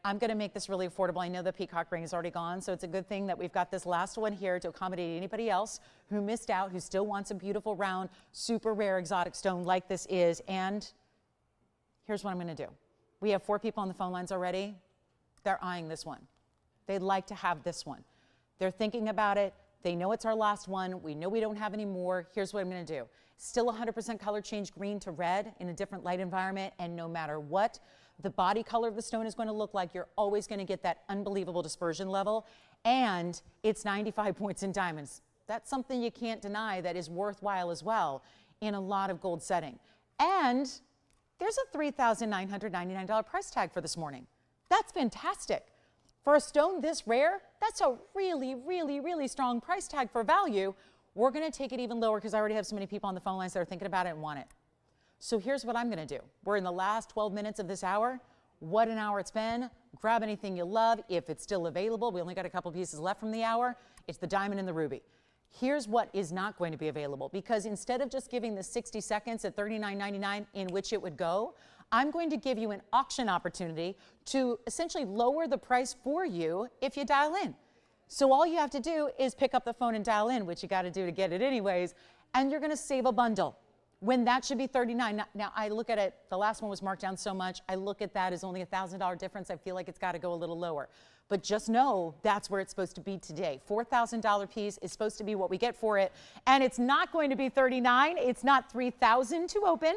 I'm going to make this really affordable. I know the peacock ring is already gone, so it's a good thing that we've got this last one here to accommodate anybody else who missed out, who still wants a beautiful, round, super rare exotic stone like this is. And here's what I'm going to do. We have 4 people on the phone lines already. They're eyeing this one. They'd like to have this one. They're thinking about it. They know it's our last one. We know we don't have any more. Here's what I'm going to do. Still 100% color change green to red in a different light environment, and no matter what the body color of the stone is going to look like, you're always going to get that unbelievable dispersion level, and it's 95 points in diamonds. That's something you can't deny that is worthwhile as well in a lot of gold setting. And there's a $3,999 price tag for this morning. That's fantastic. For a stone this rare, that's a really, really, really strong price tag for value. We're going to take it even lower because I already have so many people on the phone lines that are thinking about it and want it. So here's what I'm going to do. We're in the last 12 minutes of this hour. What an hour it's been. Grab anything you love if it's still available. We only got a couple pieces left from the hour. It's the diamond and the ruby. Here's what is not going to be available, because instead of just giving the 60 seconds at $39.99 in which it would go, I'm going to give you an auction opportunity to essentially lower the price for you if you dial in. So all you have to do is pick up the phone and dial in, which you got to do to get it anyways, and you're going to save a bundle when that should be $39. Now I look at it, the last one was marked down so much, I look at that as only $1,000 difference. I feel like it's got to go a little lower. But just know that's where it's supposed to be today. $4,000 piece is supposed to be what we get for it, and it's not going to be $39. It's not $3,000 to open.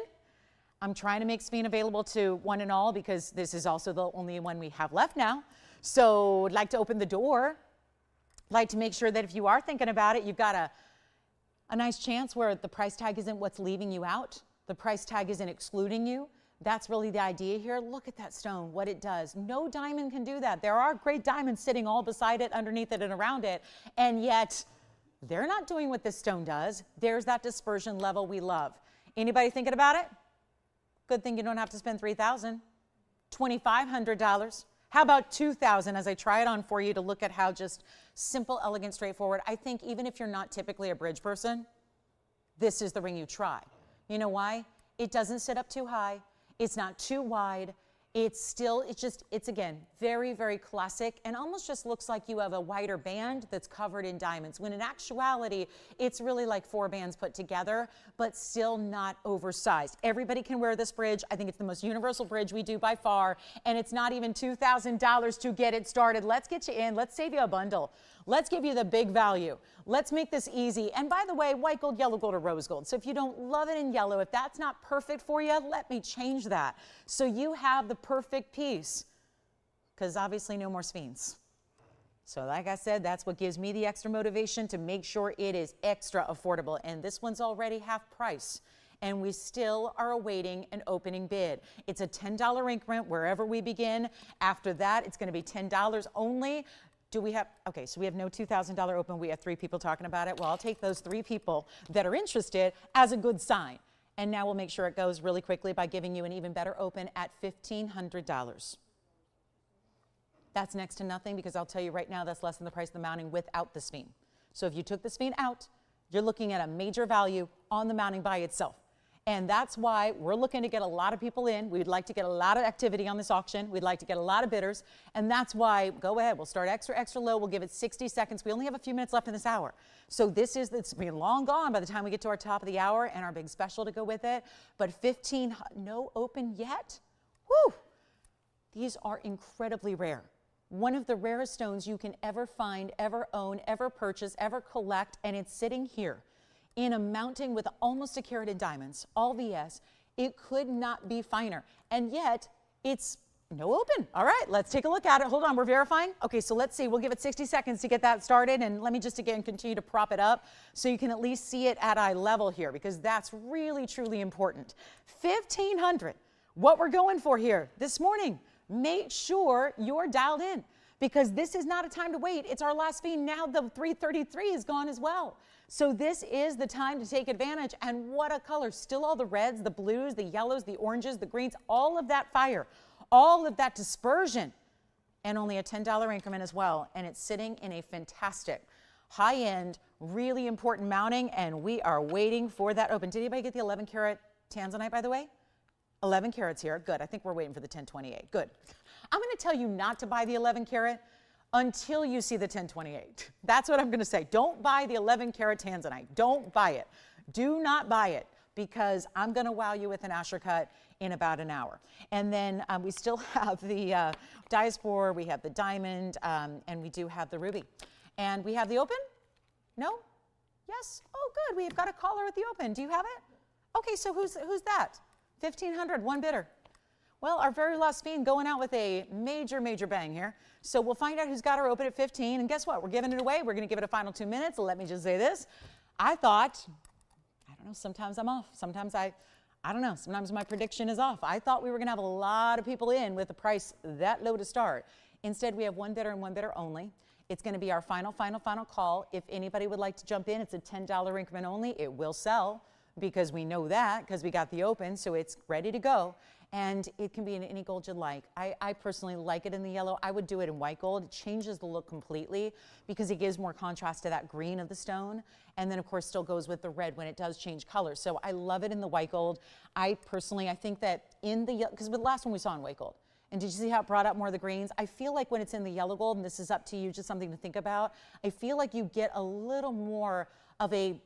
I'm trying to make Spen available to one and all because this is also the only one we have left now. So I'd like to open the door. Like to make sure that if you are thinking about it, you've got a nice chance where the price tag isn't what's leaving you out. The price tag isn't excluding you. That's really the idea here. Look at that stone, what it does. No diamond can do that. There are great diamonds sitting all beside it, underneath it, and around it, and yet they're not doing what this stone does. There's that dispersion level we love. Anybody thinking about it? Good thing you don't have to spend $3,000, $2,500. How about $2,000 as I try it on for you to look at how just simple, elegant, straightforward. I think even if you're not typically a bridge person, this is the ring you try. You know why? It doesn't sit up too high. It's not too wide. It's again, very, very classic and almost just looks like you have a wider band that's covered in diamonds, when in actuality, it's really like 4 bands put together, but still not oversized. Everybody can wear this bridge. I think it's the most universal bridge we do by far, and it's not even $2,000 to get it started. Let's get you in. Let's save you a bundle. Let's give you the big value. Let's make this easy. And by the way, white gold, yellow gold, or rose gold. So if you don't love it in yellow, if that's not perfect for you, let me change that. So you have the perfect piece, because obviously no more Spens. So like I said, that's what gives me the extra motivation to make sure it is extra affordable. And this one's already half price, and we still are awaiting an opening bid. It's a $10 increment wherever we begin. After that, it's going to be $10 only. Do we have, okay, so we have no $2,000 open. We have 3 people talking about it. Well, I'll take those 3 people that are interested as a good sign. And now we'll make sure it goes really quickly by giving you an even better open at $1,500. That's next to nothing, because I'll tell you right now, that's less than the price of the mounting without the Spen. So if you took the Spen out, you're looking at a major value on the mounting by itself. And that's why we're looking to get a lot of people in. We'd like to get a lot of activity on this auction. We'd like to get a lot of bidders. And that's why, go ahead, we'll start extra, extra low. We'll give it 60 seconds. We only have a few minutes left in this hour. So it's been long gone by the time we get to our top of the hour and our big special to go with it. But 15, no open yet? Woo! These are incredibly rare. One of the rarest stones you can ever find, ever own, ever purchase, ever collect, and it's sitting here in a mounting with almost a carat in diamonds, all VS. It could not be finer. And yet, it's no open. All right, let's take a look at it. Hold on, we're verifying. Okay, so let's see. We'll give it 60 seconds to get that started. And let me just again continue to prop it up so you can at least see it at eye level here, because that's really, truly important. 1,500, what we're going for here this morning. Make sure you're dialed in, because this is not a time to wait. It's our last Spen. Now the 333 is gone as well. So this is the time to take advantage. And what a color. Still all the reds, the blues, the yellows, the oranges, the greens, all of that fire, all of that dispersion, and only a $10 increment as well. And it's sitting in a fantastic, high-end, really important mounting, and we are waiting for that open. Did anybody get the 11 karat Tanzanite, by the way? 11 carats here. Good. I think we're waiting for the 1028. Good. I'm going to tell you not to buy the 11 carat until you see the 1028. That's what I'm going to say. Don't buy the 11 karat Tanzanite. Don't buy it. Do not buy it, because I'm going to wow you with an Asher cut in about an hour. And then we still have the diaspore, we have the diamond, and we do have the ruby. And we have the open? No? Yes? Oh, good. We've got a caller at the open. Do you have it? Okay, so who's that? 1,500, one bidder. Well, our very last Spen going out with a major, major bang here. So we'll find out who's got our open at 15. And guess what? We're giving it away. We're going to give it a final 2 minutes. Let me just say this. I thought, I don't know, sometimes I'm off. Sometimes I don't know. Sometimes my prediction is off. I thought we were going to have a lot of people in with the price that low to start. Instead, we have one bidder and one bidder only. It's going to be our final call. If anybody would like to jump in, it's a $10 increment only. It will sell, because we know that, because we got the open, so it's ready to go. And it can be in any gold you like. I personally like it in the yellow. I would do it in white gold. It changes the look completely, because it gives more contrast to that green of the stone. And then, of course, still goes with the red when it does change color. So I love it in the white gold. I think that in the, because the last one we saw in white gold, And did you see how it brought out more of the greens? I feel like when it's in the yellow gold, and this is up to you, just something to think about, I feel like you get a little more of a,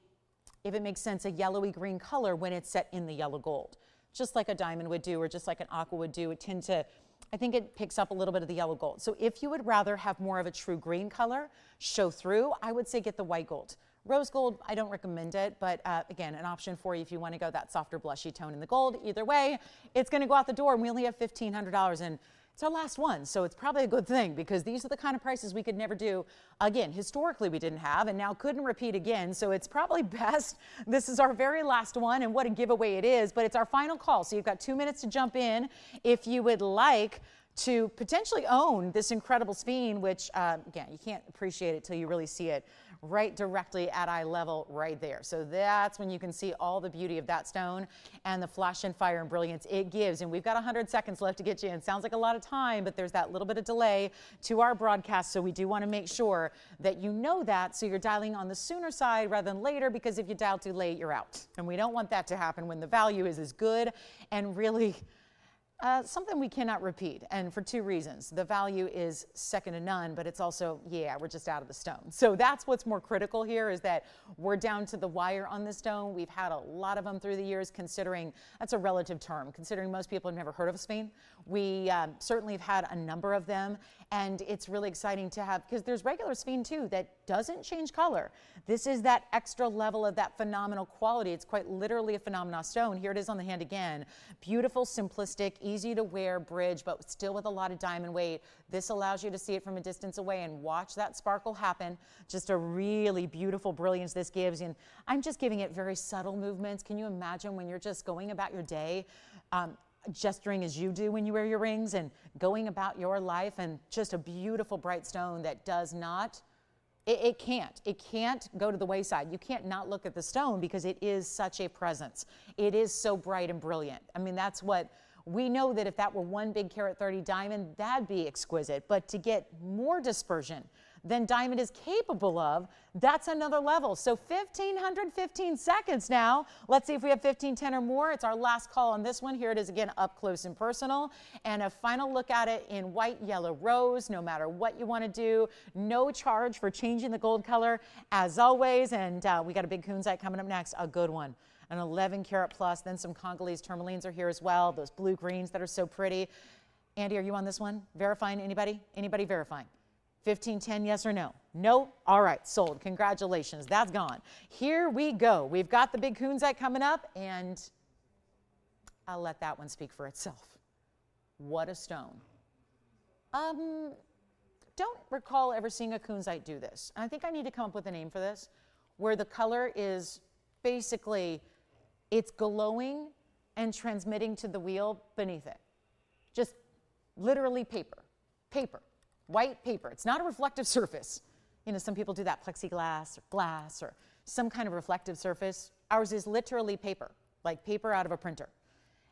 if it makes sense, a yellowy green color when it's set in the yellow gold. Just like a diamond would do, or just like an aqua would do. It tends to, I think it picks up a little bit of the yellow gold. So if you would rather have more of a true green color show through, I would say get the white gold. Rose gold, I don't recommend it, but again, an option for you if you want to go that softer blushy tone in the gold. Either way, it's going to go out the door, and we only have $1,500, and it's our last one, so it's probably a good thing, because these are the kind of prices we could never do again. Historically, we didn't have, and now couldn't repeat again, so it's probably best. This is our very last one, and what a giveaway it is, but it's our final call, so you've got 2 minutes to jump in if you would like to potentially own this incredible Spen, which, again, you can't appreciate it till you really see it right directly at eye level right there. So that's when you can see all the beauty of that stone and the flash and fire and brilliance it gives. And we've got 100 seconds left to get you in. Sounds like a lot of time, but there's that little bit of delay to our broadcast, so we do want to make sure that you know that, so you're dialing on the sooner side rather than later, because if you dial too late, you're out. And we don't want that to happen when the value is as good and really something we cannot repeat, and for two reasons. The value is second to none, but it's also, yeah, we're just out of the stone. So that's what's more critical here, is that we're down to the wire on the stone. We've had a lot of them through the years, considering that's a relative term, considering most people have never heard of a Spen. We certainly have had a number of them, and it's really exciting to have, because there's regular Spen too that doesn't change color. This is that extra level of that phenomenal quality. It's quite literally a phenomenal stone. Here it is on the hand again. Beautiful, simplistic, easy to wear bridge, but still with a lot of diamond weight. This allows you to see it from a distance away and watch that sparkle happen. Just a really beautiful brilliance this gives. And I'm just giving it very subtle movements. Can you imagine when you're just going about your day, gesturing as you do when you wear your rings, and going about your life, and just a beautiful bright stone that does not, it can't go to the wayside. You can't not look at the stone, because it is such a presence. It is so bright and brilliant. I mean, that's what we know, that if that were one big carat 30 diamond, that'd be exquisite. But to get more dispersion than diamond is capable of, that's another level. So 1,515 seconds now. Let's see if we have 1510 or more. It's our last call on this one. Here it is again, up close and personal. And a final look at it in white, yellow, rose, no matter what you want to do. No charge for changing the gold color, as always. And we got a big Coonzite coming up next, a good one. An 11 karat plus, then some Congolese Tourmalines are here as well. Those blue greens that are so pretty. Andy, are you on this one? Verifying anybody? Anybody verifying? 1510, yes or no? No? All right, sold. Congratulations. That's gone. Here we go. We've got the big Coonzite coming up, and I'll let that one speak for itself. What a stone. Don't recall ever seeing a Coonzite do this. I think I need to come up with a name for this, where the color is basically, it's glowing and transmitting to the wheel beneath it. Just literally paper. Paper. White paper. It's not a reflective surface. You know, some people do that, plexiglass or glass or some kind of reflective surface. Ours is literally paper, like paper out of a printer.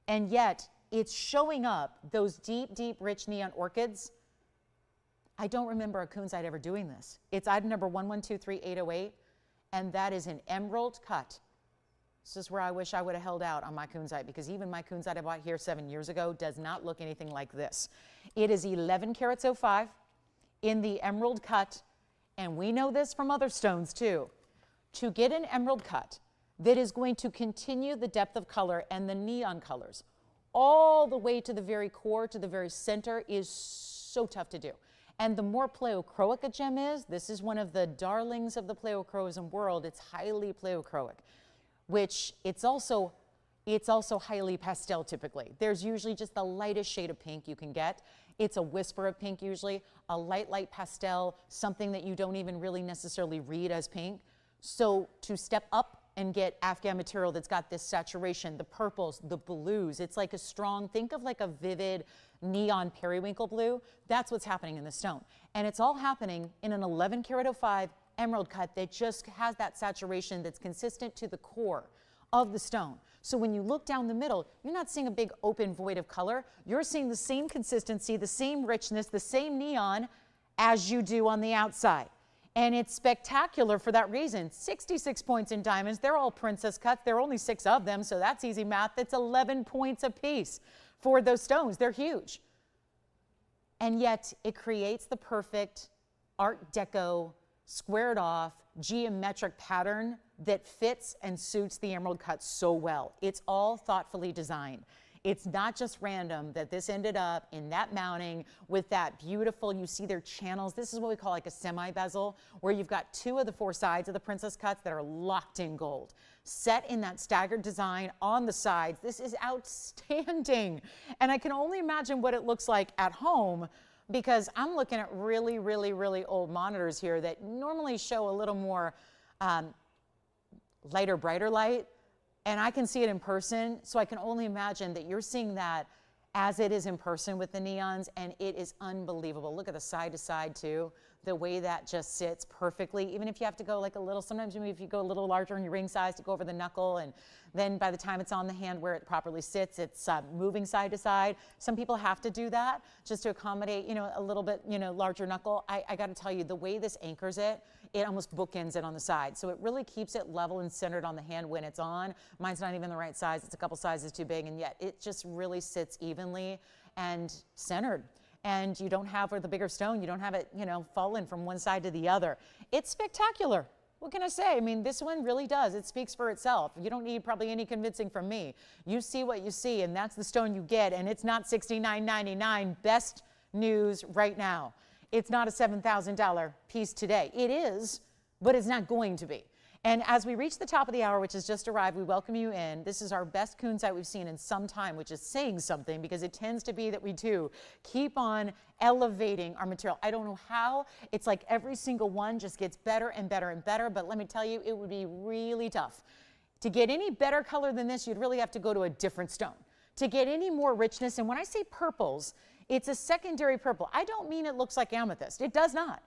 And yet it's showing up those deep, deep, rich neon orchids. I don't remember a Coonzite ever doing this. It's item number 1123808, and that is an emerald cut. This is where I wish I would have held out on my Coonzite, because even my Coonzite I bought here 7 years ago does not look anything like this. It is 11 carats 05 in the emerald cut, and we know this from other stones too. To get an emerald cut that is going to continue the depth of color and the neon colors all the way to the very core, to the very center, is so tough to do. And the more pleochroic a gem is, this is one of the darlings of the pleochroism world. It's highly pleochroic, which it's also highly pastel typically. There's usually just the lightest shade of pink you can get. It's a whisper of pink usually, a light, light pastel, something that you don't even really necessarily read as pink. So to step up and get Afghan material that's got this saturation, the purples, the blues, it's like a strong, think of like a vivid neon periwinkle blue. That's what's happening in the stone. And it's all happening in an 11 karat 05 emerald cut that just has that saturation that's consistent to the core of the stone. So when you look down the middle, you're not seeing a big open void of color. You're seeing the same consistency, the same richness, the same neon as you do on the outside. And it's spectacular for that reason. 66 points in diamonds. They're all princess cuts. There are only 6 of them, so that's easy math. That's 11 points apiece for those stones. They're huge. And yet it creates the perfect Art Deco, squared off, geometric pattern that fits and suits the emerald cut so well. It's all thoughtfully designed. It's not just random that this ended up in that mounting with that beautiful, you see their channels. This is what we call like a semi-bezel, where you've got 2 of the 4 sides of the princess cuts that are locked in gold. Set in that staggered design on the sides. This is outstanding. And I can only imagine what it looks like at home, because I'm looking at really, really, really old monitors here that normally show a little more lighter, brighter light. And I can see it in person, so I can only imagine that you're seeing that as it is in person with the neons, and it is unbelievable. Look at the side to side too, the way that just sits perfectly. Even if you have to go like a little, sometimes maybe if you go a little larger in your ring size to go over the knuckle, and then by the time it's on the hand where it properly sits, it's moving side to side. Some people have to do that just to accommodate, you know, a little bit, you know, larger knuckle. I got to tell you, the way this anchors it, it almost bookends it on the side. So it really keeps it level and centered on the hand when it's on. Mine's not even the right size. It's a couple sizes too big, and yet it just really sits evenly and centered. And you don't have, with the bigger stone, you don't have it, you know, falling from one side to the other. It's spectacular. What can I say? I mean, this one really does. It speaks for itself. You don't need probably any convincing from me. You see what you see, and that's the stone you get, and it's not $69.99. Best news right now. It's not a $7,000 piece today. It is, but it's not going to be. And as we reach the top of the hour, which has just arrived, we welcome you in. This is our best Coonzite we've seen in some time, which is saying something, because it tends to be that we do keep on elevating our material. I don't know how. It's like every single one just gets better and better and better, but let me tell you, it would be really tough. To get any better color than this, you'd really have to go to a different stone. To get any more richness, and when I say purples, it's a secondary purple. I don't mean it looks like amethyst. It does not.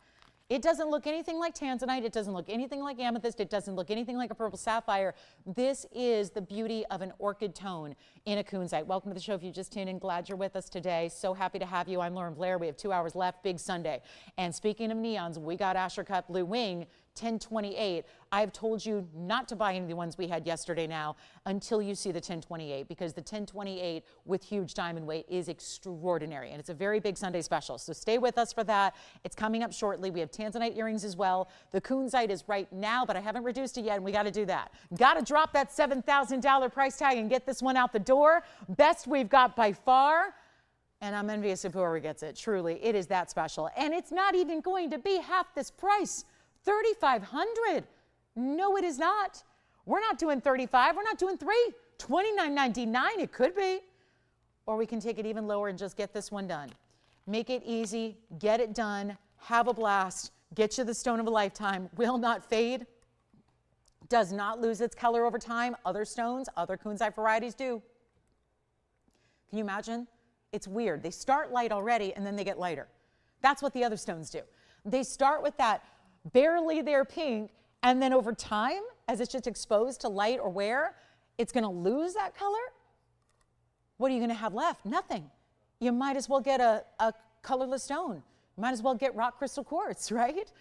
It doesn't look anything like Tanzanite. It doesn't look anything like amethyst. It doesn't look anything like a purple sapphire. This is the beauty of an orchid tone in a Coonzite. Welcome to the show. If you just tuned in, glad you're with us today. So happy to have you. I'm Lauren Blair. We have 2 hours left, big Sunday. And speaking of neons, we got Asher Cut Blue Wing 1028. I've told you not to buy any of the ones we had yesterday now until you see the 1028, because the 1028 with huge diamond weight is extraordinary, and it's a very big Sunday special. So stay with us for that. It's coming up shortly. We have Tanzanite earrings as well. The Coonzite is right now, but I haven't reduced it yet, and we got to do that. Got to drop that $7,000 price tag and get this one out the door. Best we've got by far. And I'm envious of whoever gets it. Truly, it is that special. And it's not even going to be half this price. $3,500. No, it is not. We're not doing 35. We're not doing 3. $29.99. It could be. Or we can take it even lower and just get this one done. Make it easy. Get it done. Have a blast. Get you the stone of a lifetime. Will not fade. Does not lose its color over time. Other stones, other Coonzite varieties do. Can you imagine? It's weird. They start light already, and then they get lighter. That's what the other stones do. They start with that barely there pink, and then over time, as it's just exposed to light or wear, it's going to lose that color. What are you going to have left? Nothing. You might as well get a colorless stone. You might as well get rock crystal quartz, right?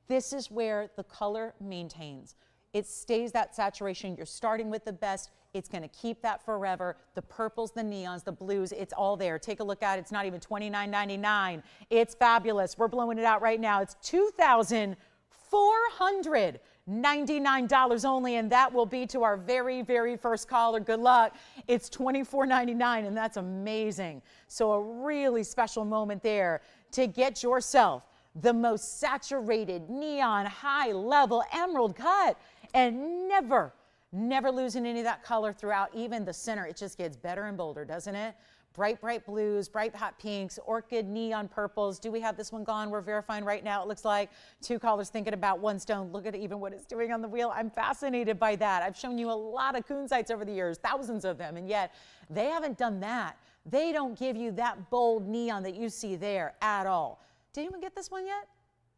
This is where the color maintains. It stays that saturation. You're starting with the best. It's going to keep that forever. The purples, the neons, the blues, it's all there. Take a look at it. It's not even $29.99. It's fabulous. We're blowing it out right now. It's $2,499 only, and that will be to our very, very first caller. Good luck. It's $24.99, and that's amazing. So a really special moment there to get yourself the most saturated, neon, high-level emerald cut, and never losing any of that color throughout, even the center. It just gets better and bolder, doesn't it? Bright, bright blues, bright hot pinks, orchid, neon purples. Do we have this one gone? We're verifying right now. It looks like 2 callers thinking about one stone. Look at even what it's doing on the wheel. I'm fascinated by that. I've shown you a lot of Coonzites over the years, thousands of them, and yet they haven't done that. They don't give you that bold neon that you see there at all. Did anyone get this one yet?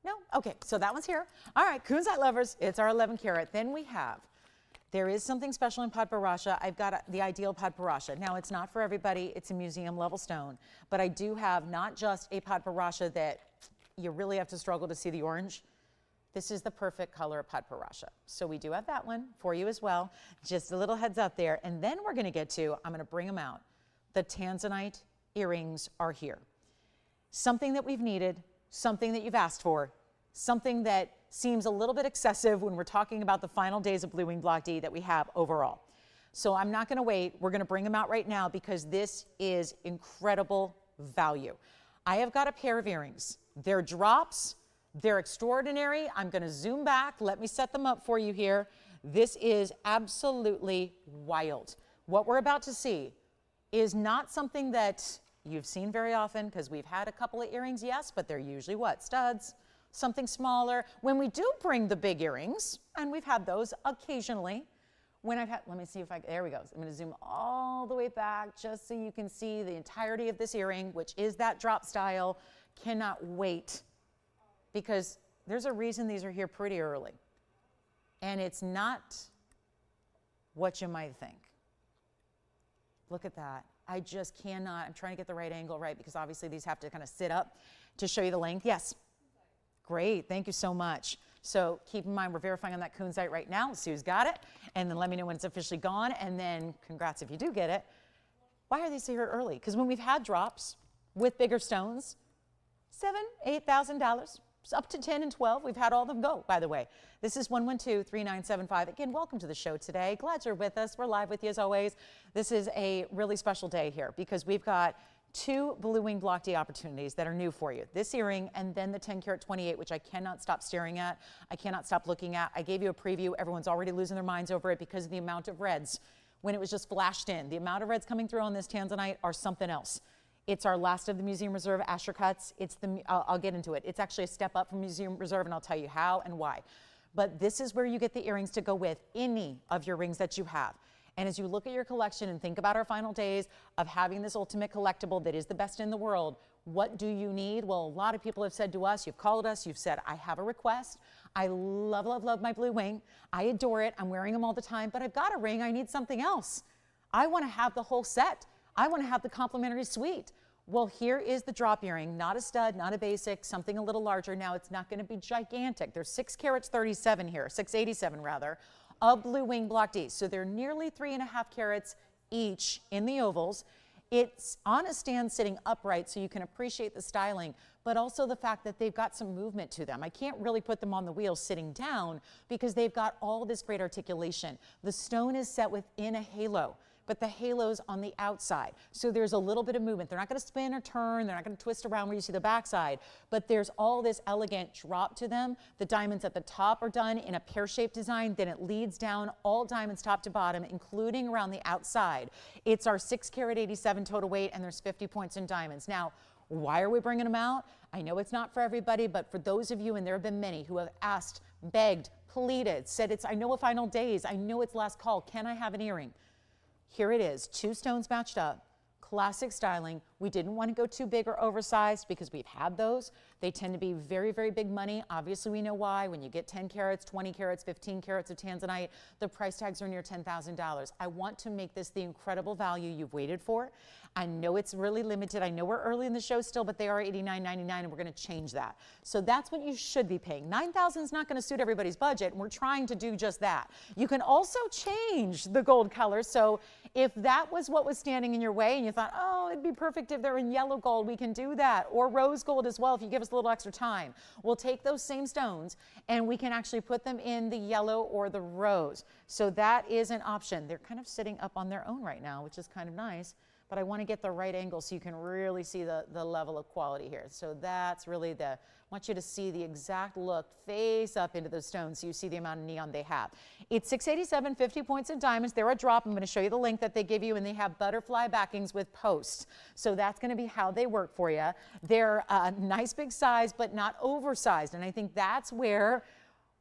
No? Okay, so that one's here. All right, Coonzite lovers, it's our 11 karat. Then we have, there is something special in Padbarasha. I've got the ideal Padbarasha. Now, it's not for everybody. It's a museum level stone. But I do have not just a Padbarasha that you really have to struggle to see the orange. This is the perfect color of Padbarasha. So we do have that one for you as well. Just a little heads up there. And then we're going to get to, I'm going to bring them out. The Tanzanite earrings are here. something that we've needed, something that you've asked for, something that seems a little bit excessive when we're talking about the final days of Blue Wing Block D that we have overall. So I'm not going to wait. We're going to bring them out right now because this is incredible value. I have got a pair of earrings. They're drops. They're extraordinary. I'm going to zoom back. Let me set them up for you here. This is absolutely wild. What we're about to see is not something that you've seen very often because we've had a couple of earrings, yes, but they're usually what? Studs, something smaller. When we do bring the big earrings, and we've had those occasionally, when I've had, let me see if I, there we go. I'm going to zoom all the way back just so you can see the entirety of this earring, which is that drop style. Cannot wait because there's a reason these are here pretty early. And it's not what you might think. Look at that. I just cannot, I'm trying to get the right angle right because obviously these have to kind of sit up to show you the length. Yes. Great. Thank you so much. So keep in mind, we're verifying on that Coonzite right now. Let's see who's got it. And then let me know when it's officially gone. And then congrats if you do get it. Why are these here early? Because when we've had drops with bigger stones, $7,000, $8,000, up to 10 and 12. We've had all of them go, by the way. This is 112-3975. Again, welcome to the show today. Glad you're with us. We're live with you as always. This is a really special day here because we've got two Blue Wing Block D opportunities that are new for you. This earring and then the 10 karat 28, which I cannot stop staring at. I cannot stop looking at. I gave you a preview. Everyone's already losing their minds over it because of the amount of reds when it was just flashed in. The amount of reds coming through on this Tanzanite are something else. It's our last of the Museum Reserve Asher cuts. It's the, I'll get into it. It's actually a step up from Museum Reserve, and I'll tell you how and why. But this is where you get the earrings to go with any of your rings that you have. And as you look at your collection and think about our final days of having this ultimate collectible that is the best in the world, what do you need? Well, a lot of people have said to us, you've called us, you've said, I have a request. I love, love, love my Blue Wing. I adore it. I'm wearing them all the time, but I've got a ring. I need something else. I want to have the whole set. I want to have the complimentary suite. Well, here is the drop earring, not a stud, not a basic, something a little larger. Now, it's not going to be gigantic. There's 6 carats 37 here, 687 rather, of Blue Wing Block D. So they're nearly 3.5 carats each in the ovals. It's on a stand sitting upright so you can appreciate the styling, but also the fact that they've got some movement to them. I can't really put them on the wheel sitting down because they've got all this great articulation. The stone is set within a halo, but the halo's on the outside. So there's a little bit of movement. They're not going to spin or turn. They're not going to twist around where you see the backside, but there's all this elegant drop to them. The diamonds at the top are done in a pear-shaped design. Then it leads down all diamonds top to bottom, including around the outside. It's our 6 carat 87 total weight, and there's 50 points in diamonds. Now, why are we bringing them out? I know it's not for everybody, but for those of you, and there have been many who have asked, begged, pleaded, said I know a final days. I know it's last call. Can I have an earring? Here it is, 2 stones matched up, classic styling. We didn't want to go too big or oversized because we've had those. They tend to be very, very big money. Obviously, we know why. When you get 10 carats, 20 carats, 15 carats of Tanzanite, the price tags are near $10,000. I want to make this the incredible value you've waited for. I know it's really limited. I know we're early in the show still, but they are $89.99, and we're going to change that. So that's what you should be paying. $9,000 is not going to suit everybody's budget, and we're trying to do just that. You can also change the gold color. So if that was what was standing in your way and you thought, oh, it'd be perfect if they're in yellow gold, we can do that. Or rose gold as well if you give us a little extra time. We'll take those same stones and we can actually put them in the yellow or the rose. So that is an option. They're kind of sitting up on their own right now, which is kind of nice. But I want to get the right angle so you can really see the level of quality here. So that's really I want you to see the exact look face up into those stones so you see the amount of neon they have. It's 687, 50 points in diamonds. They're a drop. I'm going to show you the link that they give you, and they have butterfly backings with posts. So that's going to be how they work for you. They're a nice big size, but not oversized. And I think that's where,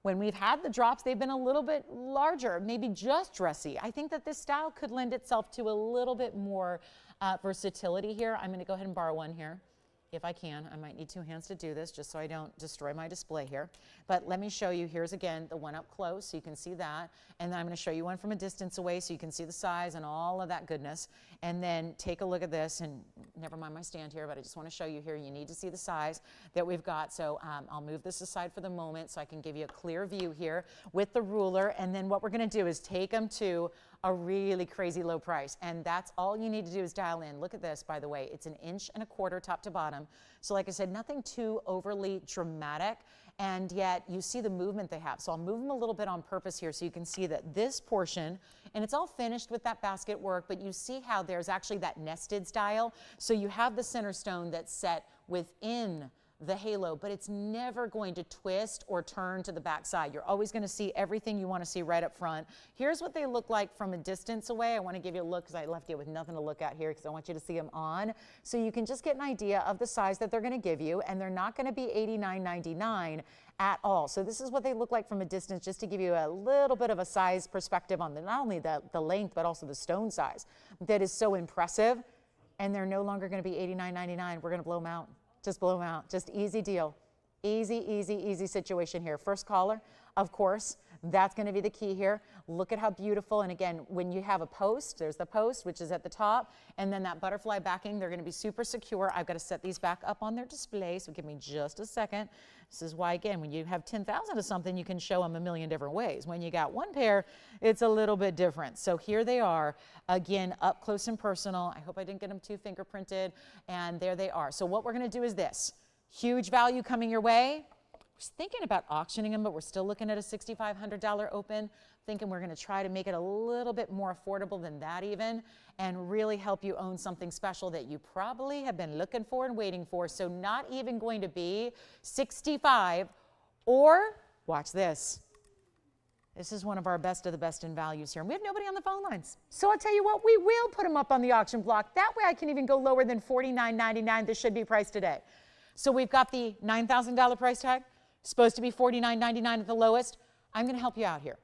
when we've had the drops, they've been a little bit larger, maybe just dressy. I think that this style could lend itself to a little bit more versatility here. I'm going to go ahead and borrow one here, if I can. I might need 2 hands to do this just so I don't destroy my display here. But let me show you. Here's again the one up close so you can see that. And then I'm going to show you one from a distance away so you can see the size and all of that goodness. And then take a look at this, and never mind my stand here, but I just want to show you here. You need to see the size that we've got. So I'll move this aside for the moment so I can give you a clear view here with the ruler. And then what we're going to do is take them to a really crazy low price. And that's all you need to do is dial in. Look at this, by the way. It's 1.25 inches top to bottom. So like I said, nothing too overly dramatic. And yet you see the movement they have. So I'll move them a little bit on purpose here so you can see that this portion, and it's all finished with that basket work, but you see how there's actually that nested style. So you have the center stone that's set within the halo, but it's never going to twist or turn to the back side. You're always going to see everything you want to see right up front. Here's what they look like from a distance away. I want to give you a look because I left you with nothing to look at here because I want you to see them on. So you can just get an idea of the size that they're going to give you, and they're not going to be $89.99 at all. So this is what they look like from a distance, just to give you a little bit of a size perspective on not only the length, but also the stone size. That is so impressive. And they're no longer going to be $89.99. We're going to blow them out. Just blow them out. Just easy deal. Easy, easy, easy situation here. First caller, of course, that's going to be the key here. Look at how beautiful. And again, when you have a post, there's the post, which is at the top, and then that butterfly backing, they're going to be super secure. I've got to set these back up on their display, so give me just a second. This is why, again, when you have 10,000 of something, you can show them a million different ways. When you got one pair, it's a little bit different. So here they are, again, up close and personal. I hope I didn't get them too fingerprinted, and there they are. So what we're going to do is this. Huge value coming your way. We're thinking about auctioning them, but we're still looking at a $6,500 open. Thinking we're going to try to make it a little bit more affordable than that even, and really help you own something special that you probably have been looking for and waiting for. So not even going to be $65, or watch this. This is one of our best of the best in values here. And we have nobody on the phone lines. So I'll tell you what, we will put them up on the auction block. That way I can even go lower than $49.99. This should be priced today. So we've got the $9,000 price tag, supposed to be $49.99 at the lowest. I'm going to help you out here.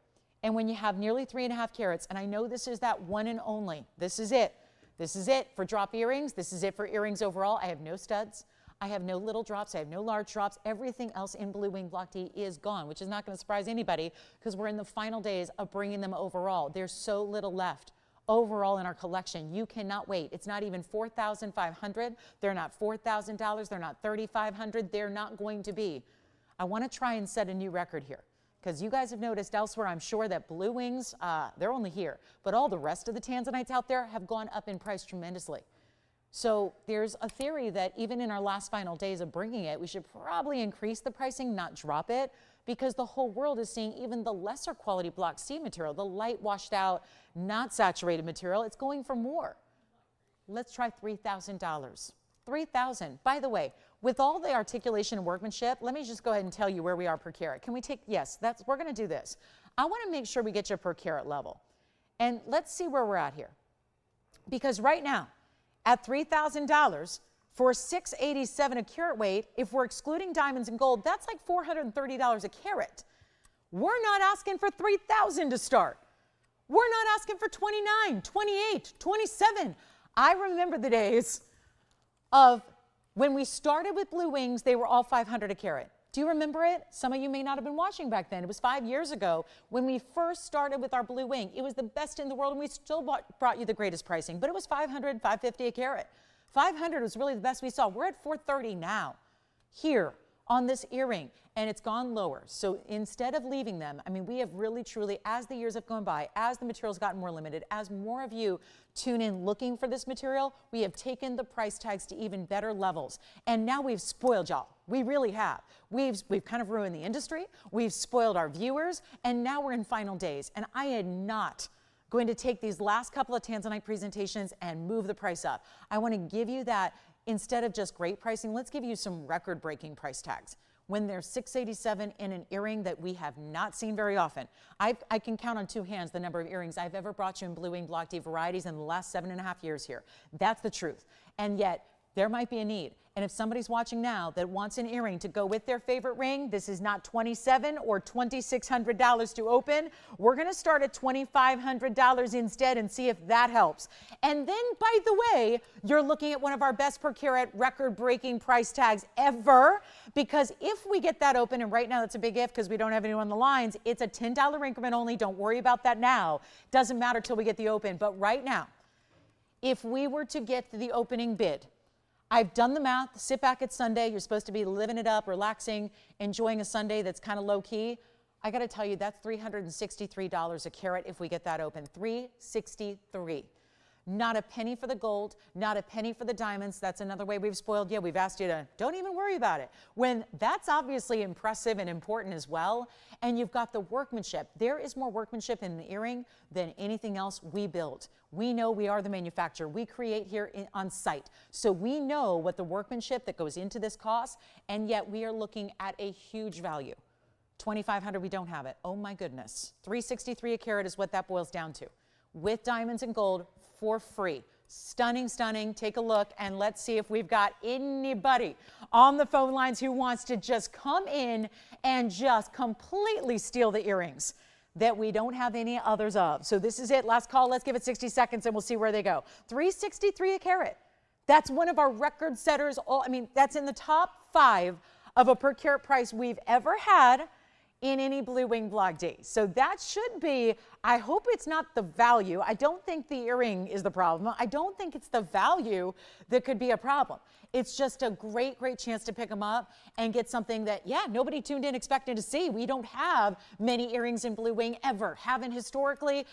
And when you have nearly 3.5 carats, and I know this is that one and only, this is it. This is it for drop earrings. This is it for earrings overall. I have no studs. I have no little drops. I have no large drops. Everything else in Blue Wing Block D is gone, which is not going to surprise anybody because we're in the final days of bringing them overall. There's so little left overall in our collection. You cannot wait. It's not even $4,500. They're not $4,000. They're not $3,500. They're not going to be. I want to try and set a new record here, because you guys have noticed elsewhere, I'm sure, that Blue Wings, they're only here, but all the rest of the Tanzanites out there have gone up in price tremendously. So there's a theory that even in our last final days of bringing it, we should probably increase the pricing, not drop it, because the whole world is seeing even the lesser quality Block C material, the light washed out, not saturated material, it's going for more. Let's try $3,000. $3,000. By the way, with all the articulation and workmanship, let me just go ahead and tell you where we are per carat. Can we take, yes, we're going to do this. I want to make sure we get you per carat level. And let's see where we're at here. Because right now, at $3,000 for $687 a carat weight, if we're excluding diamonds and gold, that's like $430 a carat. We're not asking for $3,000 to start. We're not asking for $29, $28, $27. I remember the days of when we started with Blue Wings, they were all $500 a carat. Do you remember it? Some of you may not have been watching back then. It was 5 years ago when we first started with our Blue Wing. It was the best in the world, and we still brought you the greatest pricing, but it was $500, $550 a carat. $500 was really the best we saw. We're at $430 now, here on this earring, and it's gone lower. So instead of leaving them, I mean, we have really, truly, as the years have gone by, as the material's gotten more limited, as more of you tune in looking for this material, we have taken the price tags to even better levels. And now we've spoiled y'all. We really have. We've kind of ruined the industry. We've spoiled our viewers, and now we're in final days. And I am not going to take these last couple of Tanzanite presentations and move the price up. I want to give you that. Instead of just great pricing, let's give you some record-breaking price tags. When there's $687 in an earring that we have not seen very often. I can count on two hands the number of earrings I've ever brought you in Blue Wing Block D varieties in the last 7.5 years here. That's the truth. And yet, there might be a need. And if somebody's watching now that wants an earring to go with their favorite ring, this is not $2,700 or $2,600 to open. We're going to start at $2,500 instead and see if that helps. And then, by the way, you're looking at one of our best per carat record-breaking price tags ever, because if we get that open, and right now that's a big if because we don't have anyone on the lines, it's a $10 increment only. Don't worry about that now. Doesn't matter till we get the open. But right now, if we were to get the opening bid, I've done the math. Sit back at Sunday. You're supposed to be living it up, relaxing, enjoying a Sunday that's kind of low-key. I got to tell you, that's $363 a carat if we get that open. $363. Not a penny for the gold, not a penny for the diamonds. That's another way we've spoiled you. We've asked you to don't even worry about it, when that's obviously impressive and important as well. And you've got the workmanship. There is more workmanship in the earring than anything else we build. We know we are the manufacturer. We create here on site. So we know what the workmanship that goes into this costs, and yet we are looking at a huge value. $2,500, we don't have it. Oh my goodness. $363 a carat is what that boils down to, with diamonds and gold for free. Stunning, stunning. Take a look and let's see if we've got anybody on the phone lines who wants to just come in and just completely steal the earrings that we don't have any others of. So this is it. Last call. Let's give it 60 seconds and we'll see where they go. $363 a carat. That's one of our record setters. I mean, that's in the top 5 of a per carat price we've ever had in any Blue Wing Block D. So that should be, I hope it's not the value. I don't think the earring is the problem. I don't think it's the value that could be a problem. It's just a great, great chance to pick them up and get something that, yeah, nobody tuned in expecting to see. We don't have many earrings in Blue Wing ever. Haven't historically,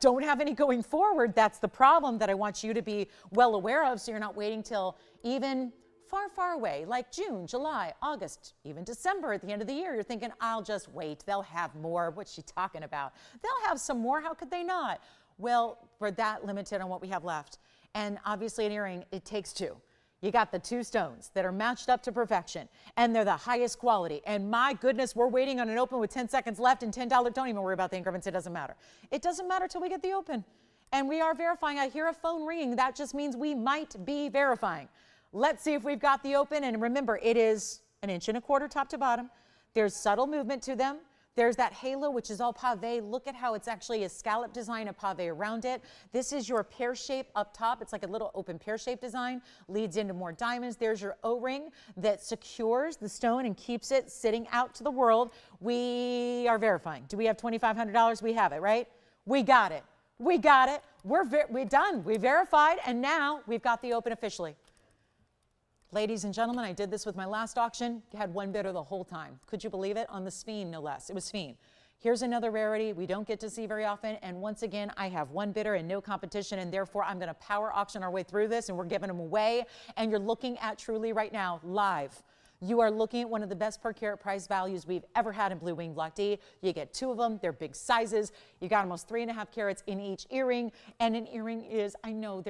don't have any going forward. That's the problem that I want you to be well aware of, so you're not waiting till even far, far away, like June, July, August, even December at the end of the year. You're thinking, I'll just wait. They'll have more. What's she talking about? They'll have some more. How could they not? Well, we're that limited on what we have left. And obviously an earring, it takes 2. You got the 2 stones that are matched up to perfection, and they're the highest quality. And my goodness, we're waiting on an open with 10 seconds left and $10. Don't even worry about the increments. It doesn't matter. It doesn't matter till we get the open. And we are verifying. I hear a phone ringing. That just means we might be verifying. Let's see if we've got the open. And remember, it is 1.25 inches top to bottom. There's subtle movement to them. There's that halo, which is all pave. Look at how it's actually a scallop design of pave around it. This is your pear shape up top. It's like a little open pear shape design, leads into more diamonds. There's your O-ring that secures the stone and keeps it sitting out to the world. We are verifying. Do we have $2,500? We have it, right? We got it. We got it. We're done. We verified, and now we've got the open officially. Ladies and gentlemen, I did this with my last auction. Had one bidder the whole time. Could you believe it? On the Spen, no less. It was Spen. Here's another rarity we don't get to see very often. And once again, I have one bidder and no competition. And therefore, I'm going to power auction our way through this. And we're giving them away. And you're looking at truly right now, live. You are looking at one of the best per carat price values we've ever had in Blue Wing Block D. You get 2 of them. They're big sizes. You got almost 3.5 carats in each earring. And an earring is, I know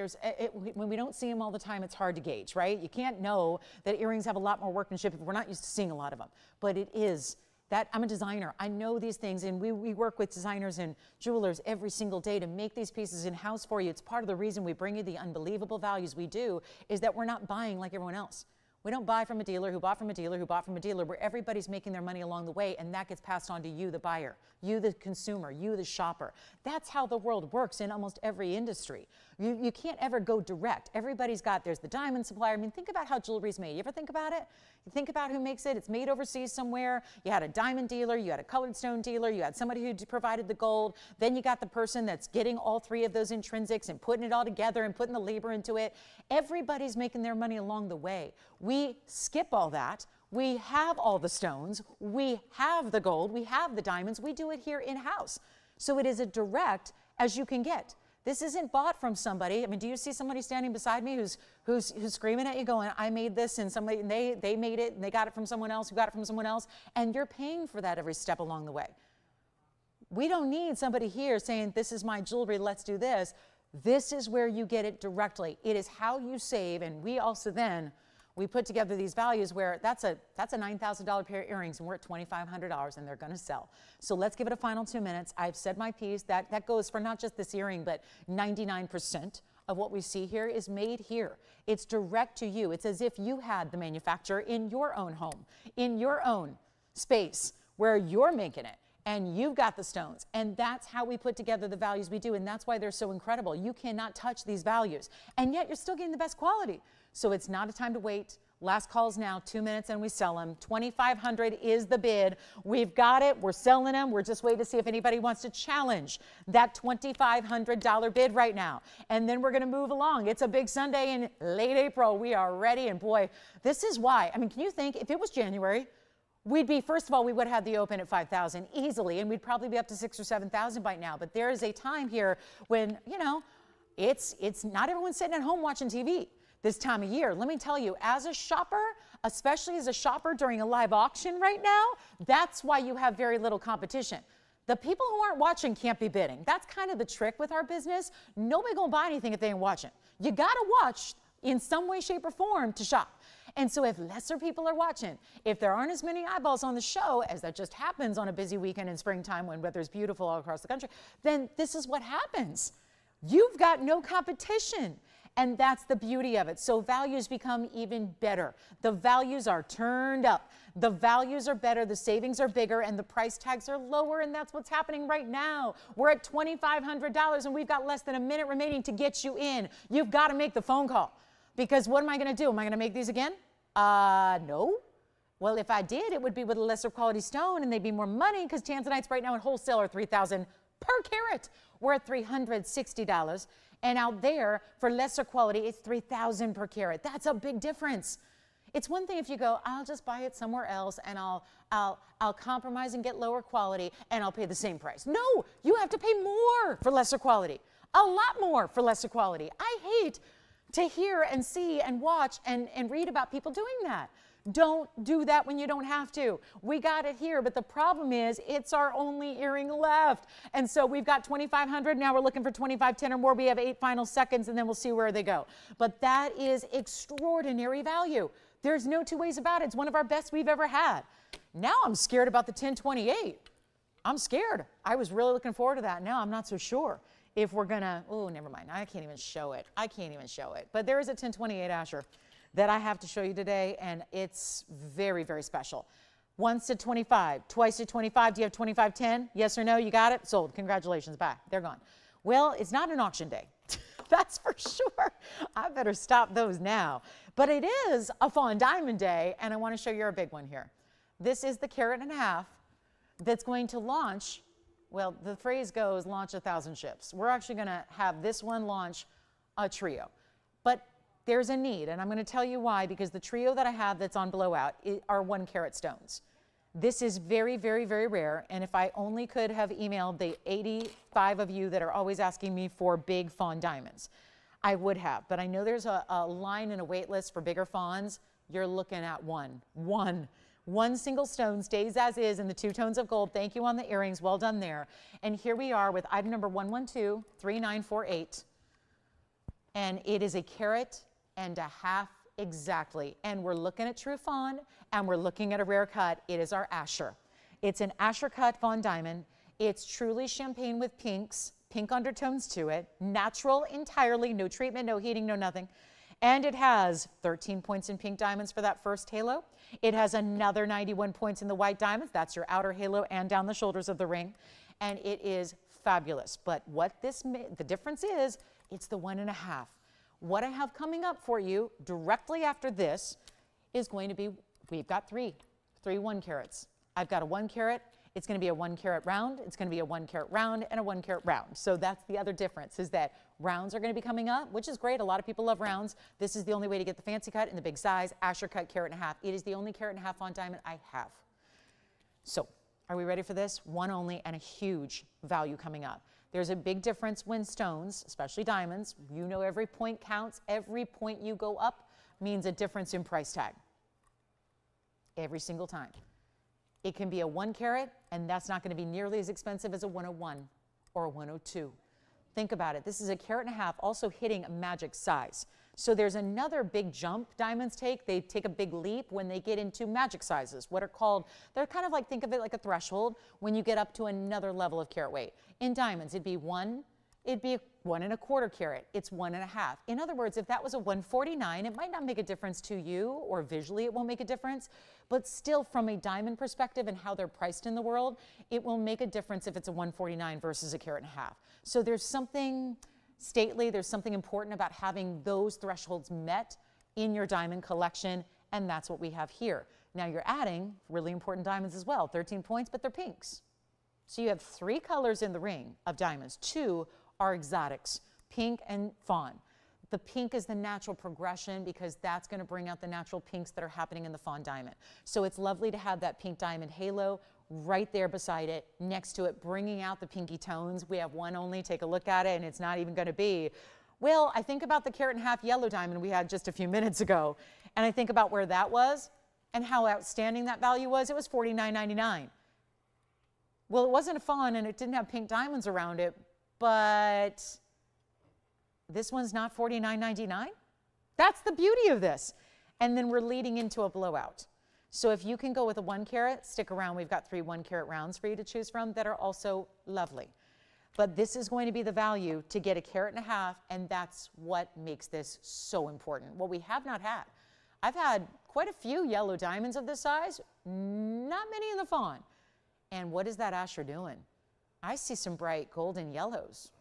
when we don't see them all the time, it's hard to gauge, right? You can't know that earrings have a lot more workmanship if we're not used to seeing a lot of them. But it is that I'm a designer. I know these things, and we work with designers and jewelers every single day to make these pieces in-house for you. It's part of the reason we bring you the unbelievable values we do, is that we're not buying like everyone else. We don't buy from a dealer who bought from a dealer who bought from a dealer, where everybody's making their money along the way, and that gets passed on to you, the buyer, you, the consumer, you, the shopper. That's how the world works in almost every industry. You can't ever go direct. Everybody's got, there's the diamond supplier. I mean, think about how jewelry's made. You ever think about it? You think about who makes it. It's made overseas somewhere. You had a diamond dealer. You had a colored stone dealer. You had somebody who provided the gold. Then you got the person that's getting all 3 of those intrinsics and putting it all together and putting the labor into it. Everybody's making their money along the way. We skip all that. We have all the stones. We have the gold. We have the diamonds. We do it here in-house. So it is as direct as you can get. This isn't bought from somebody. I mean, do you see somebody standing beside me who's screaming at you going, I made this, and somebody, and they made it, and they got it from someone else who got it from someone else, and you're paying for that every step along the way. We don't need somebody here saying, this is my jewelry, let's do this. This is where you get it directly. It is how you save, and we also then, we put together these values where that's a $9,000 pair of earrings, and we're at $2,500, and they're going to sell. So let's give it a final 2 minutes. I've said my piece. That goes for not just this earring, but 99% of what we see here is made here. It's direct to you. It's as if you had the manufacturer in your own home, in your own space where you're making it. And you've got the stones. And that's how we put together the values we do. And that's why they're so incredible. You cannot touch these values. And yet you're still getting the best quality. So it's not a time to wait. Last calls now, 2 minutes, and we sell them. $2,500 is the bid. We've got it. We're selling them. We're just waiting to see if anybody wants to challenge that $2,500 bid right now. And then we're going to move along. It's a big Sunday in late April. We are ready. And boy, this is why. I mean, can you think if it was January, we'd be, first of all, we would have the open at 5,000 easily, and we'd probably be up to 6,000 or 7,000 by now. But there is a time here when, you know, it's not everyone sitting at home watching TV this time of year. Let me tell you, as a shopper, especially as a shopper during a live auction right now, that's why you have very little competition. The people who aren't watching can't be bidding. That's kind of the trick with our business. Nobody gonna buy anything if they ain't watching. You gotta watch in some way, shape, or form to shop. And so if lesser people are watching, if there aren't as many eyeballs on the show, as that just happens on a busy weekend in springtime when weather's beautiful all across the country, then this is what happens. You've got no competition. And that's the beauty of it. So values become even better. The values are turned up. The values are better, the savings are bigger, and the price tags are lower, and that's what's happening right now. We're at $2,500, and we've got less than a minute remaining to get you in. You've got to make the phone call, because what am I going to do? Am I going to make these again? No. Well, if I did, it would be with a lesser quality stone, and they'd be more money, because Tanzanites right now at wholesale are $3,000 per carat. We're at $360. And out there, for lesser quality, it's $3,000 per carat. That's a big difference. It's one thing if you go, I'll just buy it somewhere else, and I'll compromise and get lower quality, and I'll pay the same price. No, you have to pay more for lesser quality, a lot more for lesser quality. I hate to hear and see and watch and read about people doing that. Don't do that when you don't have to. We got it here, but the problem is it's our only earring left. And so we've got 2,500. Now we're looking for 2,510 or more. We have 8 final seconds, and then we'll see where they go. But that is extraordinary value. There's no two ways about it. It's one of our best we've ever had. Now I'm scared about the 1028. I'm scared. I was really looking forward to that. Now I'm not so sure if we're going to, oh, never mind. I can't even show it. I can't even show it. But there is a 1028 Asher that I have to show you today, and it's very, very special. Once to 25, twice to 25. Do you have 2510? Yes or no? You got it? Sold. Congratulations. Bye. They're gone. Well, it's not an auction day. That's for sure. I better stop those now. But it is a Fawn Diamond Day, and I want to show you a big one here. This is the carat and a half that's going to launch, well, the phrase goes, launch 1,000 ships. We're actually going to have this one launch a trio. But there's a need, and I'm going to tell you why, because the trio that I have that's on blowout are 1 carat stones. This is very, very, very rare, and if I only could have emailed the 85 of you that are always asking me for big fawn diamonds, I would have. But I know there's a line and a wait list for bigger fawns. You're looking at one single stone stays as is in the 2 tones of gold. Thank you on the earrings. Well done there. And here we are with item number 1123948, and it is a carat and a half exactly. And we're looking at true fawn, and we're looking at a rare cut. It is our Asher. It's an Asher cut fawn diamond. It's truly champagne with pinks, pink undertones to it, natural entirely, no treatment, no heating, no nothing. And it has 13 points in pink diamonds for that first halo. It has another 91 points in the white diamonds. That's your outer halo and down the shoulders of the ring. And it is fabulous. But what the difference is, it's the 1.5. What I have coming up for you directly after this is going to be, we've got three 1 carats. I've got a 1 carat. It's going to be a 1 carat round. It's going to be a 1 carat round and a 1 carat round. So that's the other difference, is that rounds are going to be coming up, which is great. A lot of people love rounds. This is the only way to get the fancy cut in the big size, Asher cut carat and a half. It is the only carat and a half on diamond I have. So are we ready for this? One only, and a huge value coming up. There's a big difference when stones, especially diamonds, you know every point counts. Every point you go up means a difference in price tag. Every single time. It can be a 1 carat, and that's not going to be nearly as expensive as a 101 or a 102. Think about it. This is a carat and a half, also hitting a magic size. So there's another big jump diamonds take. They take a big leap when they get into magic sizes, what are called, they're kind of like, think of it like a threshold when you get up to another level of carat weight. In diamonds, it'd be 1 1.25 carat. It's 1.5. In other words, if that was a 149, it might not make a difference to you, or visually it won't make a difference, but still from a diamond perspective and how they're priced in the world, it will make a difference if it's a 149 versus a carat and a half. So there's something stately, there's something important about having those thresholds met in your diamond collection, and that's what we have here. Now you're adding really important diamonds as well, 13 points, but they're pinks. So you have 3 colors in the ring of diamonds. 2 are exotics, pink and fawn. The pink is the natural progression because that's going to bring out the natural pinks that are happening in the Fawn diamond. So it's lovely to have that pink diamond halo right there beside it, next to it, bringing out the pinky tones. We have one only. Take a look at it, and it's not even going to be. Well, I think about the carat and a half yellow diamond we had just a few minutes ago, and I think about where that was and how outstanding that value was. It was $49.99. Well, it wasn't a Fawn, and it didn't have pink diamonds around it, but this one's not $49.99. That's the beauty of this. And then we're leading into a blowout. So if you can go with a 1 carat, stick around. We've got 3 1-carat rounds for you to choose from that are also lovely. But this is going to be the value to get a carat and a half, and that's what makes this so important. What we have not had. I've had quite a few yellow diamonds of this size, not many in the Fawn. And what is that Asher doing? I see some bright golden yellows.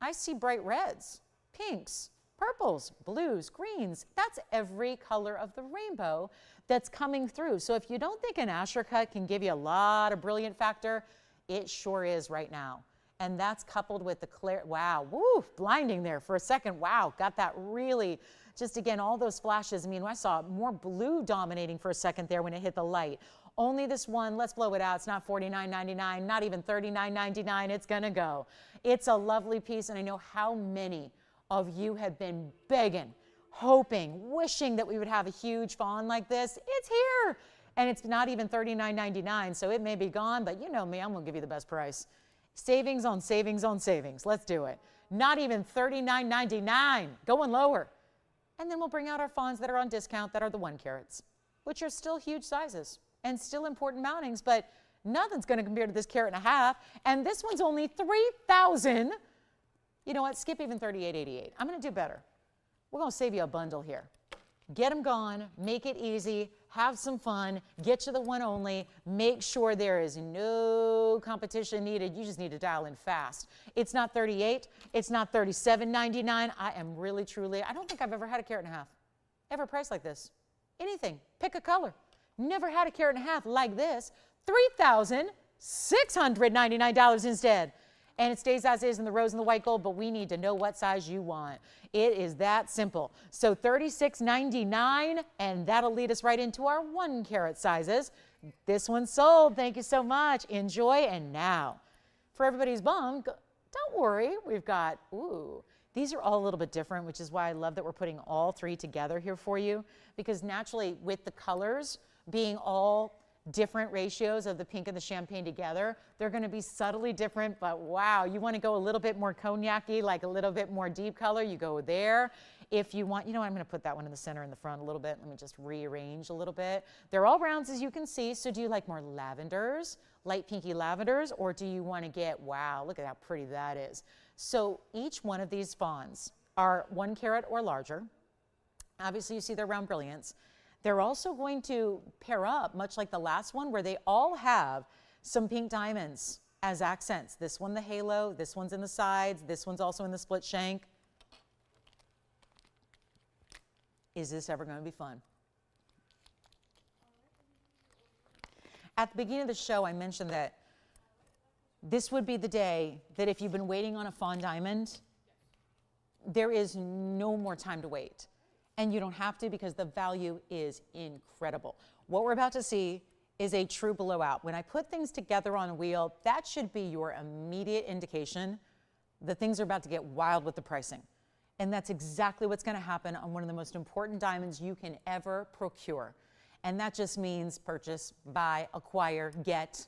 I see bright reds, pinks, purples, blues, greens. That's every color of the rainbow that's coming through. So if you don't think an Asher cut can give you a lot of brilliant factor, it sure is right now. And that's coupled with the clear, wow, woo, blinding there for a second. Wow, got that really, just again, all those flashes. I mean, I saw more blue dominating for a second there when it hit the light. Only this one, let's blow it out. It's not $49.99, not even $39.99. It's gonna go. It's a lovely piece, and I know how many of you have been begging, hoping, wishing that we would have a huge Fawn like this. It's here, and it's not even $39.99, so it may be gone, but you know me, I'm gonna give you the best price. Savings on savings on savings. Let's do it. Not even $39.99, going lower. And then we'll bring out our Fawns that are on discount that are the 1 carats, which are still huge sizes and still important mountings, but nothing's going to compare to this carat and a half. And this one's only $3,000. You know what? Skip even $38.88. I'm going to do better. We're going to save you a bundle here. Get them gone, make it easy, have some fun, get you the one only, make sure there is no competition needed. You just need to dial in fast. It's not $38, it's not $37.99. I am really, truly, I don't think I've ever had a carat and a half, ever priced like this. Anything, pick a color. Never had a carat and a half like this. $3,699 instead. And it stays as is in the rose and the white gold, but we need to know what size you want. It is that simple. So $36.99, and that'll lead us right into our 1 carat sizes. This one's sold. Thank you so much. Enjoy. And now, for everybody's bummed, don't worry. We've got, ooh, these are all a little bit different, which is why I love that we're putting all 3 together here for you, because naturally with the colors being all different ratios of the pink and the champagne together, they're going to be subtly different, but wow, you want to go a little bit more cognac-y, like a little bit more deep color, you go there. If you want, you know, I'm going to put that one in the center in the front a little bit. Let me just rearrange a little bit. They're all rounds, as you can see. So do you like more lavenders, light pinky lavenders, or do you want to get, wow, look at how pretty that is. So each one of these fawns are 1 carat or larger. Obviously you see their round brilliance. They're also going to pair up, much like the last one, where they all have some pink diamonds as accents. This one, the halo, this one's in the sides, this one's also in the split shank. Is this ever going to be fun? At the beginning of the show, I mentioned that this would be the day that if you've been waiting on a fawn diamond, there is no more time to wait. And you don't have to, because the value is incredible. What we're about to see is a true blowout. When I put things together on a wheel, that should be your immediate indication that things are about to get wild with the pricing. And that's exactly what's going to happen on one of the most important diamonds you can ever procure. And that just means purchase, buy, acquire, get,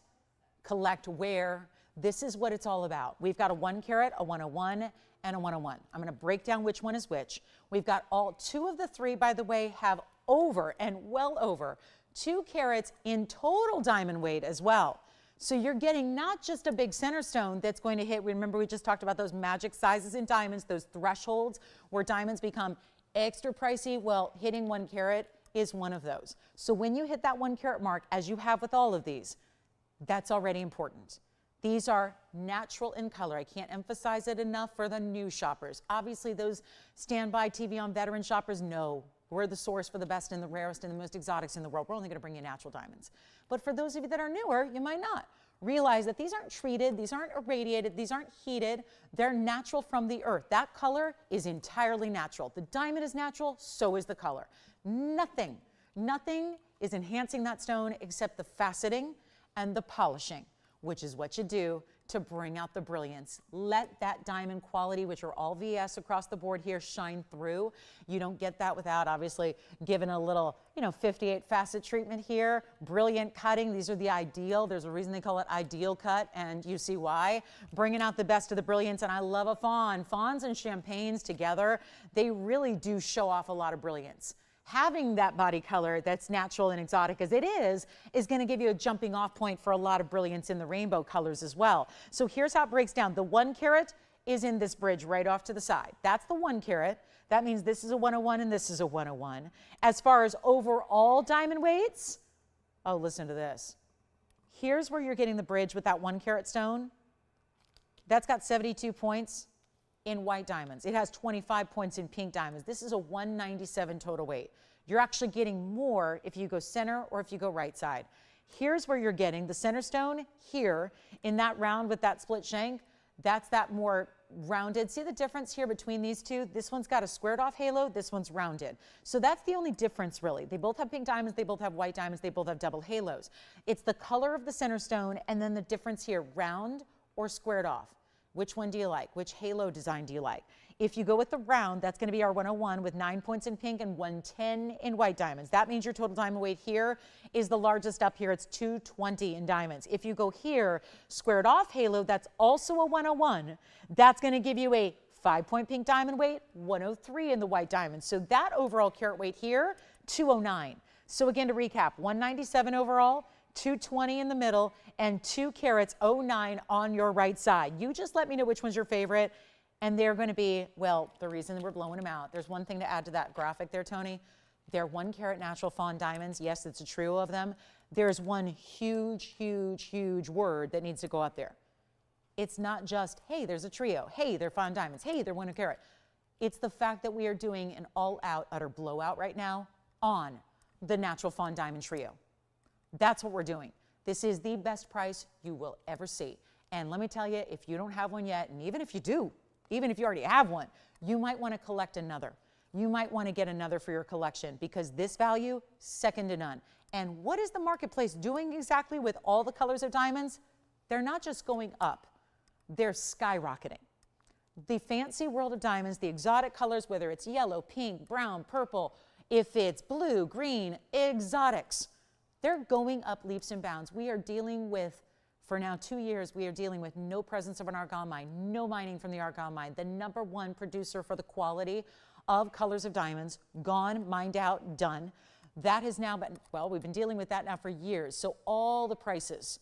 collect, wear. This is what it's all about. We've got a 1 carat, a 101, and a 101. I'm going to break down which one is which. We've got all 2 of the 3, by the way, have over and well over 2 carats in total diamond weight as well. So you're getting not just a big center stone that's going to hit. Remember, we just talked about those magic sizes in diamonds, those thresholds where diamonds become extra pricey. Well, hitting 1 carat is one of those. So when you hit that 1 carat mark, as you have with all of these, that's already important. These are natural in color. I can't emphasize it enough for the new shoppers. Obviously, those standby TVON veteran shoppers know we're the source for the best and the rarest and the most exotics in the world. We're only going to bring you natural diamonds. But for those of you that are newer, you might not. Realize that these aren't treated, these aren't irradiated, these aren't heated. They're natural from the earth. That color is entirely natural. The diamond is natural, so is the color. Nothing is enhancing that stone except the faceting and the polishing, which is what you do to bring out the brilliance. Let that diamond quality, which are all VS across the board here, shine through. You don't get that without obviously giving a little, 58 facet treatment here. Brilliant cutting. These are the ideal. There's a reason they call it ideal cut, and you see why. Bringing out the best of the brilliance, and I love a fawn. Fawns and champagnes together, they really do show off a lot of brilliance. Having that body color that's natural and exotic as it is going to give you a jumping off point for a lot of brilliance in the rainbow colors as well. So here's how it breaks down. The 1 carat is in this bridge right off to the side. That's the 1 carat. That means this is a 101 and this is a 101. As far as overall diamond weights, oh, listen to this. Here's where you're getting the bridge with that 1 carat stone. That's got 72 points in white diamonds. It has 25 points in pink diamonds. This is a 197 total weight. You're actually getting more if you go center or if you go right side. Here's where you're getting the center stone here in that round with that split shank. That's that more rounded. See the difference here between these two? This one's got a squared off halo. This one's rounded. So that's the only difference really. They both have pink diamonds. They both have white diamonds. They both have double halos. It's the color of the center stone and then the difference here, round or squared off. Which one do you like? Which halo design do you like? If you go with the round, that's going to be our 101 with 9 points in pink and 110 in white diamonds. That means your total diamond weight here is the largest up here. It's 220 in diamonds. If you go here, squared off halo, that's also a 101. That's going to give you a 5-point pink diamond weight, 103 in the white diamonds. So that overall carat weight here, 209. So again, to recap, 197 overall, 220 in the middle, and 2 carats, 09 on your right side. You just let me know which one's your favorite, and they're going to be, well, the reason we're blowing them out. There's one thing to add to that graphic there, Tony. They're 1 carat natural fawn diamonds. Yes, it's a trio of them. There's one huge, huge, huge word that needs to go up there. It's not just, hey, there's a trio. Hey, they're fawn diamonds. Hey, they're 1 carat. It's the fact that we are doing an all-out, utter blowout right now on the natural fawn diamond trio. That's what we're doing. This is the best price you will ever see. And let me tell you, if you don't have one yet, and even if you do, even if you already have one, you might want to collect another. You might want to get another for your collection because this value, second to none. And what is the marketplace doing exactly with all the colors of diamonds? They're not just going up, they're skyrocketing. The fancy world of diamonds, the exotic colors, whether it's yellow, pink, brown, purple, if it's blue, green, exotics, they're going up leaps and bounds. We are dealing with, for now 2 years, we are dealing with no presence of an argon mine, no mining from the argon mine, the #1 producer for the quality of colors of diamonds, gone, mined out, done. That has now been, well, we've been dealing with that now for years. So all the prices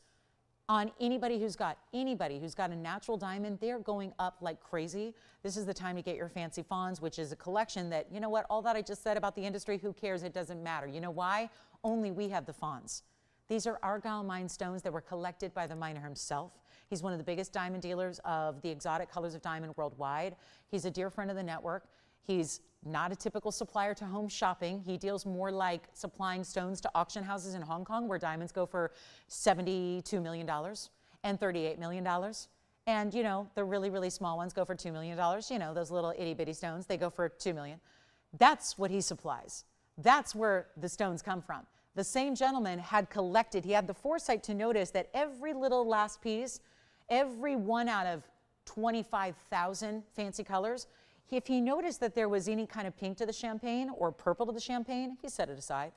on anybody who's got a natural diamond, they're going up like crazy. This is the time to get your fancy fawns, which is a collection that, you know what, all that I just said about the industry, who cares? It doesn't matter. You know why? Only we have the fawns. These are Argyle mine stones that were collected by the miner himself. He's one of the biggest diamond dealers of the exotic colors of diamond worldwide. He's a dear friend of the network. He's not a typical supplier to home shopping. He deals more like supplying stones to auction houses in Hong Kong where diamonds go for $72 million and $38 million. And, you know, the really, really small ones go for $2 million. You know, those little itty bitty stones, they go for $2 million. That's what he supplies. That's where the stones come from. The same gentleman had collected, he had the foresight to notice that every little last piece, every one out of 25,000 fancy colors, if he noticed that there was any kind of pink to the champagne or purple to the champagne, he set it aside,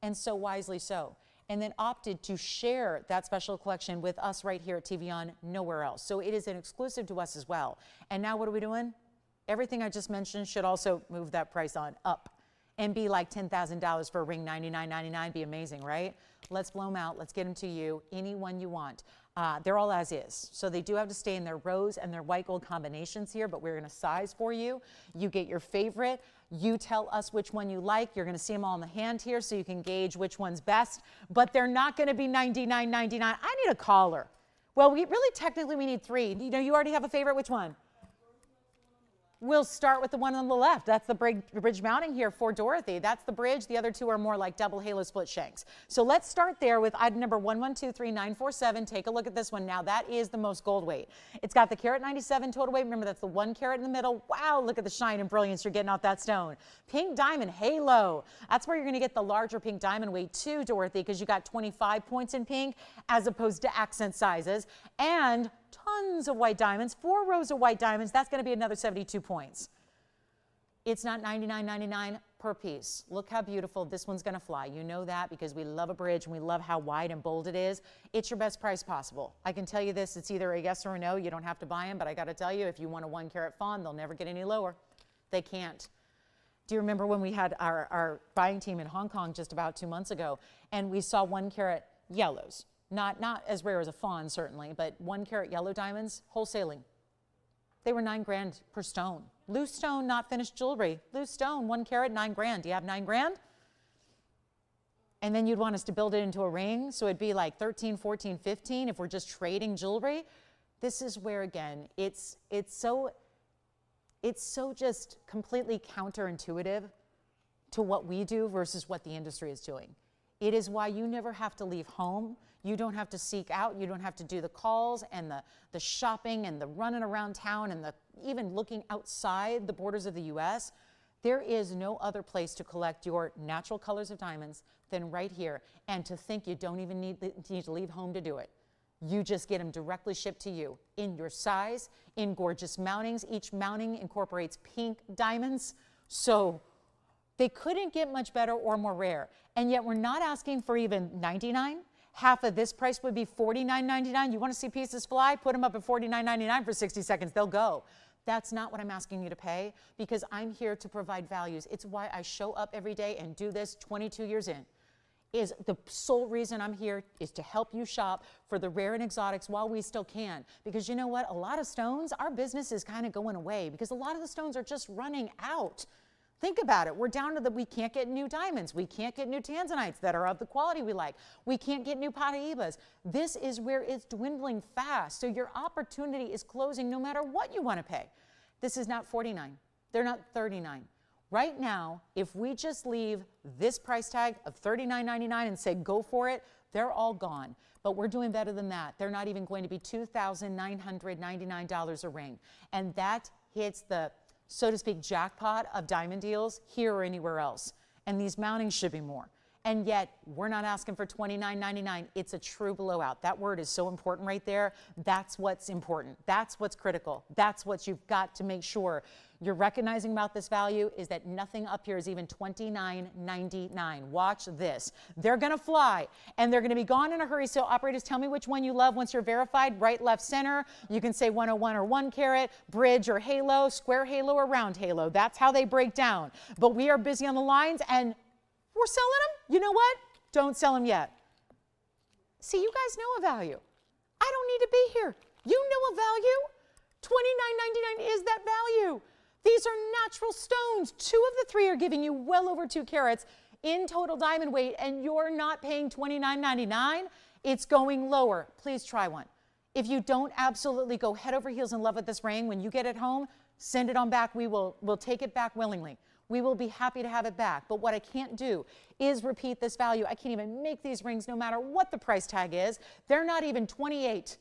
and so wisely so, and then opted to share that special collection with us right here at TVON, nowhere else. So it is an exclusive to us as well. And now what are we doing? Everything I just mentioned should also move that price on up and be like $10,000 for a ring, $99.99, be amazing, right? Let's blow them out. Let's get them to you, any one you want. They're all as is. So they do have to stay in their rose and their white gold combinations here, but we're gonna size for you. You get your favorite. You tell us which one you like. You're gonna see them all in the hand here so you can gauge which one's best, but they're not gonna be $99.99. I need a caller. Well, we really technically we need 3. You know, you already have a favorite, which one? We'll start with the one on the left. That's the bridge mounting here for Dorothy. That's the bridge. The other two are more like double halo split shanks. So let's start there with item number 1123,947. Take a look at this one. Now that is the most gold weight. It's got the carat 97 total weight. Remember, that's the 1 carat in the middle. Wow, look at the shine and brilliance you're getting off that stone. Pink diamond halo. That's where you're going to get the larger pink diamond weight too, Dorothy, because you got 25 points in pink as opposed to accent sizes. And tons of white diamonds, 4 rows of white diamonds. That's going to be another 72 points. It's not $99.99 per piece. Look how beautiful this one's going to fly. You know that because we love a bridge and we love how wide and bold it is. It's your best price possible. I can tell you this, it's either a yes or a no. You don't have to buy them, but I got to tell you, if you want a 1 carat fawn, they'll never get any lower. They can't. Do you remember when we had our buying team in Hong Kong just about 2 months ago, and we saw 1 carat yellows? Not as rare as a fawn, certainly, but 1 carat yellow diamonds, wholesaling. They were $9 grand per stone. Loose stone, not finished jewelry. Loose stone, 1 carat, $9 grand. Do you have $9 grand? And then you'd want us to build it into a ring, so it'd be like 13, 14, 15 if we're just trading jewelry. This is where, again, it's so just completely counterintuitive to what we do versus what the industry is doing. It is why you never have to leave home. You don't have to seek out. You don't have to do the calls and the shopping and the running around town and even looking outside the borders of the U.S. There is no other place to collect your natural colors of diamonds than right here. And to think you don't even need to leave home to do it. You just get them directly shipped to you in your size, in gorgeous mountings. Each mounting incorporates pink diamonds. So they couldn't get much better or more rare. And yet we're not asking for even $99. Half of this price would be $49.99. You want to see pieces fly? Put them up at $49.99 for 60 seconds. They'll go. That's not what I'm asking you to pay because I'm here to provide values. It's why I show up every day and do this 22 years in. Is the sole reason I'm here is to help you shop for the rare and exotics while we still can. Because you know what? A lot of stones, our business is kind of going away because a lot of the stones are just running out. Think about it. We're down to we can't get new diamonds. We can't get new Tanzanites that are of the quality we like. We can't get new Paraibas. This is where it's dwindling fast. So your opportunity is closing no matter what you want to pay. This is not $49. They're not $39. Right now, if we just leave this price tag of $39.99 and say go for it, they're all gone. But we're doing better than that. They're not even going to be $2,999 a ring. And that hits the, so to speak, jackpot of diamond deals here or anywhere else. And these mountings should be more. And yet, we're not asking for $29.99. It's a true blowout. That word is so important right there. That's what's important. That's what's critical. That's what you've got to make sure you're recognizing about this value is that nothing up here is even $29.99. Watch this. They're going to fly, and they're going to be gone in a hurry. So operators, tell me which one you love once you're verified. Right, left, center. You can say 101 or 1 carat, bridge or halo, square halo or round halo. That's how they break down. But we are busy on the lines, and we're selling them. You know what? Don't sell them yet. See, you guys know a value. I don't need to be here. You know a value. $29.99 is that value. These are natural stones. 2 of the 3 are giving you well over 2 carats in total diamond weight, and you're not paying $29.99. It's going lower. Please try one. If you don't absolutely go head over heels in love with this ring, when you get it home, send it on back. We'll take it back willingly. We will be happy to have it back. But what I can't do is repeat this value. I can't even make these rings no matter what the price tag is. They're not even 28,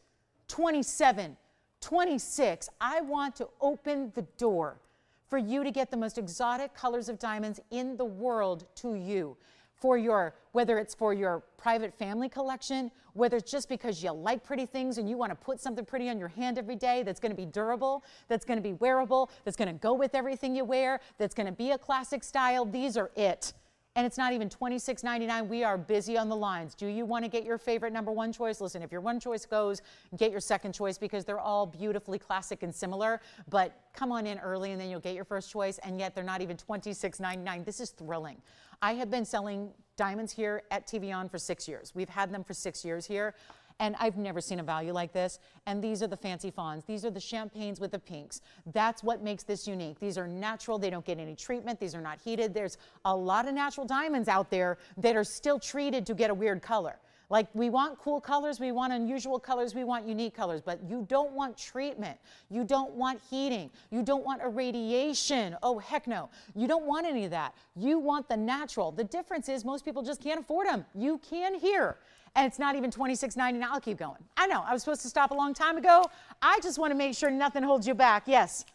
27, 26. I want to open the door for you to get the most exotic colors of diamonds in the world to you. For your, whether it's for your private family collection, whether it's just because you like pretty things and you want to put something pretty on your hand every day that's going to be durable, that's going to be wearable, that's going to go with everything you wear, that's going to be a classic style, these are it. And it's not even $26.99. We are busy on the lines. Do you want to get your favorite number 1 choice? Listen, if your 1 choice goes, get your 2nd choice because they're all beautifully classic and similar. But come on in early and then you'll get your 1st choice. And yet they're not even $26.99. This is thrilling. I have been selling diamonds here at TVON for 6 years. We've had them for 6 years here. And I've never seen a value like this. And these are the fancy fawns. These are the champagnes with the pinks. That's what makes this unique. These are natural. They don't get any treatment. These are not heated. There's a lot of natural diamonds out there that are still treated to get a weird color. Like, we want cool colors, we want unusual colors, we want unique colors, but you don't want treatment. You don't want heating. You don't want irradiation. Oh, heck no. You don't want any of that. You want the natural. The difference is most people just can't afford them. You can here. And it's not even $26.99. I'll keep going. I know, I was supposed to stop a long time ago. I just want to make sure nothing holds you back. Yes.